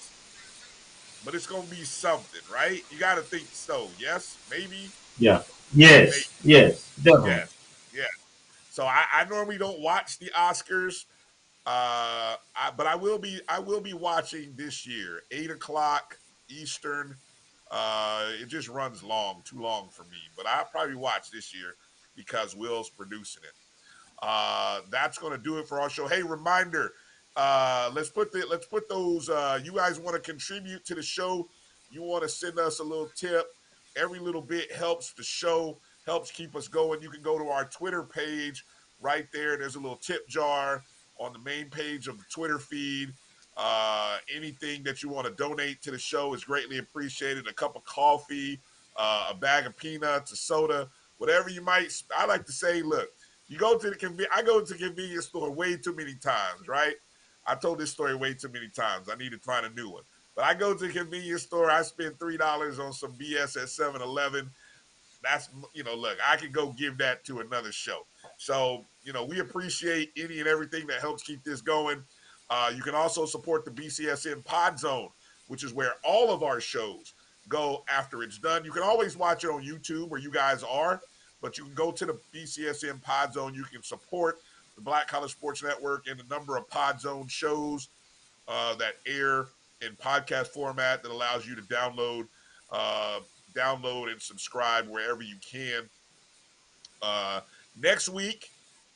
but it's gonna be something, right? You got to think so. Yes, maybe. Yeah. Yes. Maybe. Yes. Definitely. Yeah. So I normally don't watch the Oscars, But I will be watching this year, 8 o'clock Eastern. It just runs too long for me. But I'll probably watch this year because Will's producing it. That's going to do it for our show. Hey, reminder, let's put those, you guys want to contribute to the show, you want to send us a little tip. Every little bit helps the show, helps keep us going. You can go to our Twitter page right there. There's a little tip jar on the main page of the Twitter feed. Anything that you want to donate to the show is greatly appreciated. A cup of coffee, a bag of peanuts, a soda, whatever you might. I like to say, look, you go to I go to the convenience store way too many times, right? I told this story way too many times. I need to find a new one. But I go to the convenience store. I spend $3 on some BS at 7-Eleven. That's, look, I could go give that to another show. So, we appreciate any and everything that helps keep this going. You can also support the BCSN Pod Zone, which is where all of our shows go after it's done. You can always watch it on YouTube where you guys are, but you can go to the BCSN Pod Zone. You can support the Black College Sports Network and the number of Pod Zone shows that air in podcast format that allows you to download and subscribe wherever you can. Next week,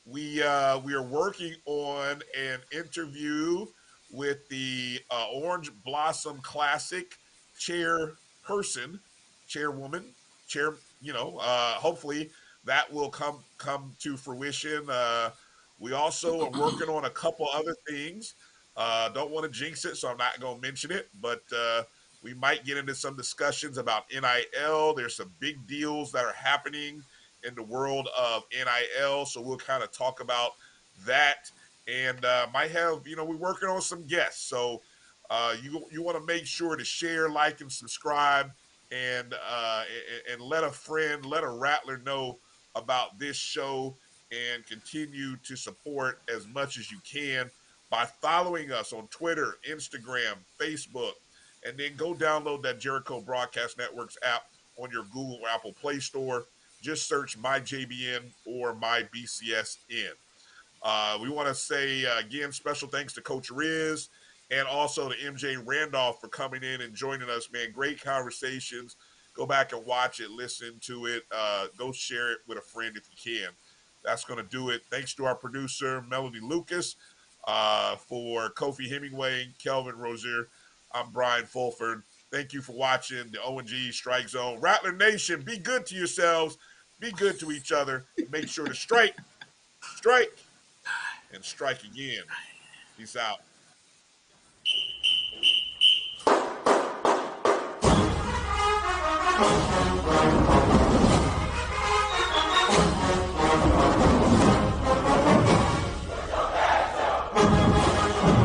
we are working on an interview with the Orange Blossom Classic chairwoman. Hopefully that will come to fruition. We also are working on a couple other things. Don't want to jinx it, so I'm not going to mention it, but we might get into some discussions about NIL. There's some big deals that are happening in the world of NIL, so we'll kind of talk about that, and might have, we're working on some guests, so you want to make sure to share, like, and subscribe, and let a friend, let a Rattler know about this show, and continue to support as much as you can by following us on Twitter, Instagram, Facebook, and then go download that Jericho Broadcast Networks app on your Google or Apple Play Store. Just search MyJBN or MyBCSN. We want to say, again, special thanks to Coach Riz and also to MJ Randolph for coming in and joining us, man. Great conversations. Go back and watch it, listen to it. Go share it with a friend if you can. That's going to do it. Thanks to our producer, Melody Lucas, for Kofi Hemingway and Kelvin Rozier. I'm Brian Fulford. Thank you for watching the O&G StrikeZone. Rattler Nation, be good to yourselves. Be good to each other. Make sure to strike, and strike again. Peace out.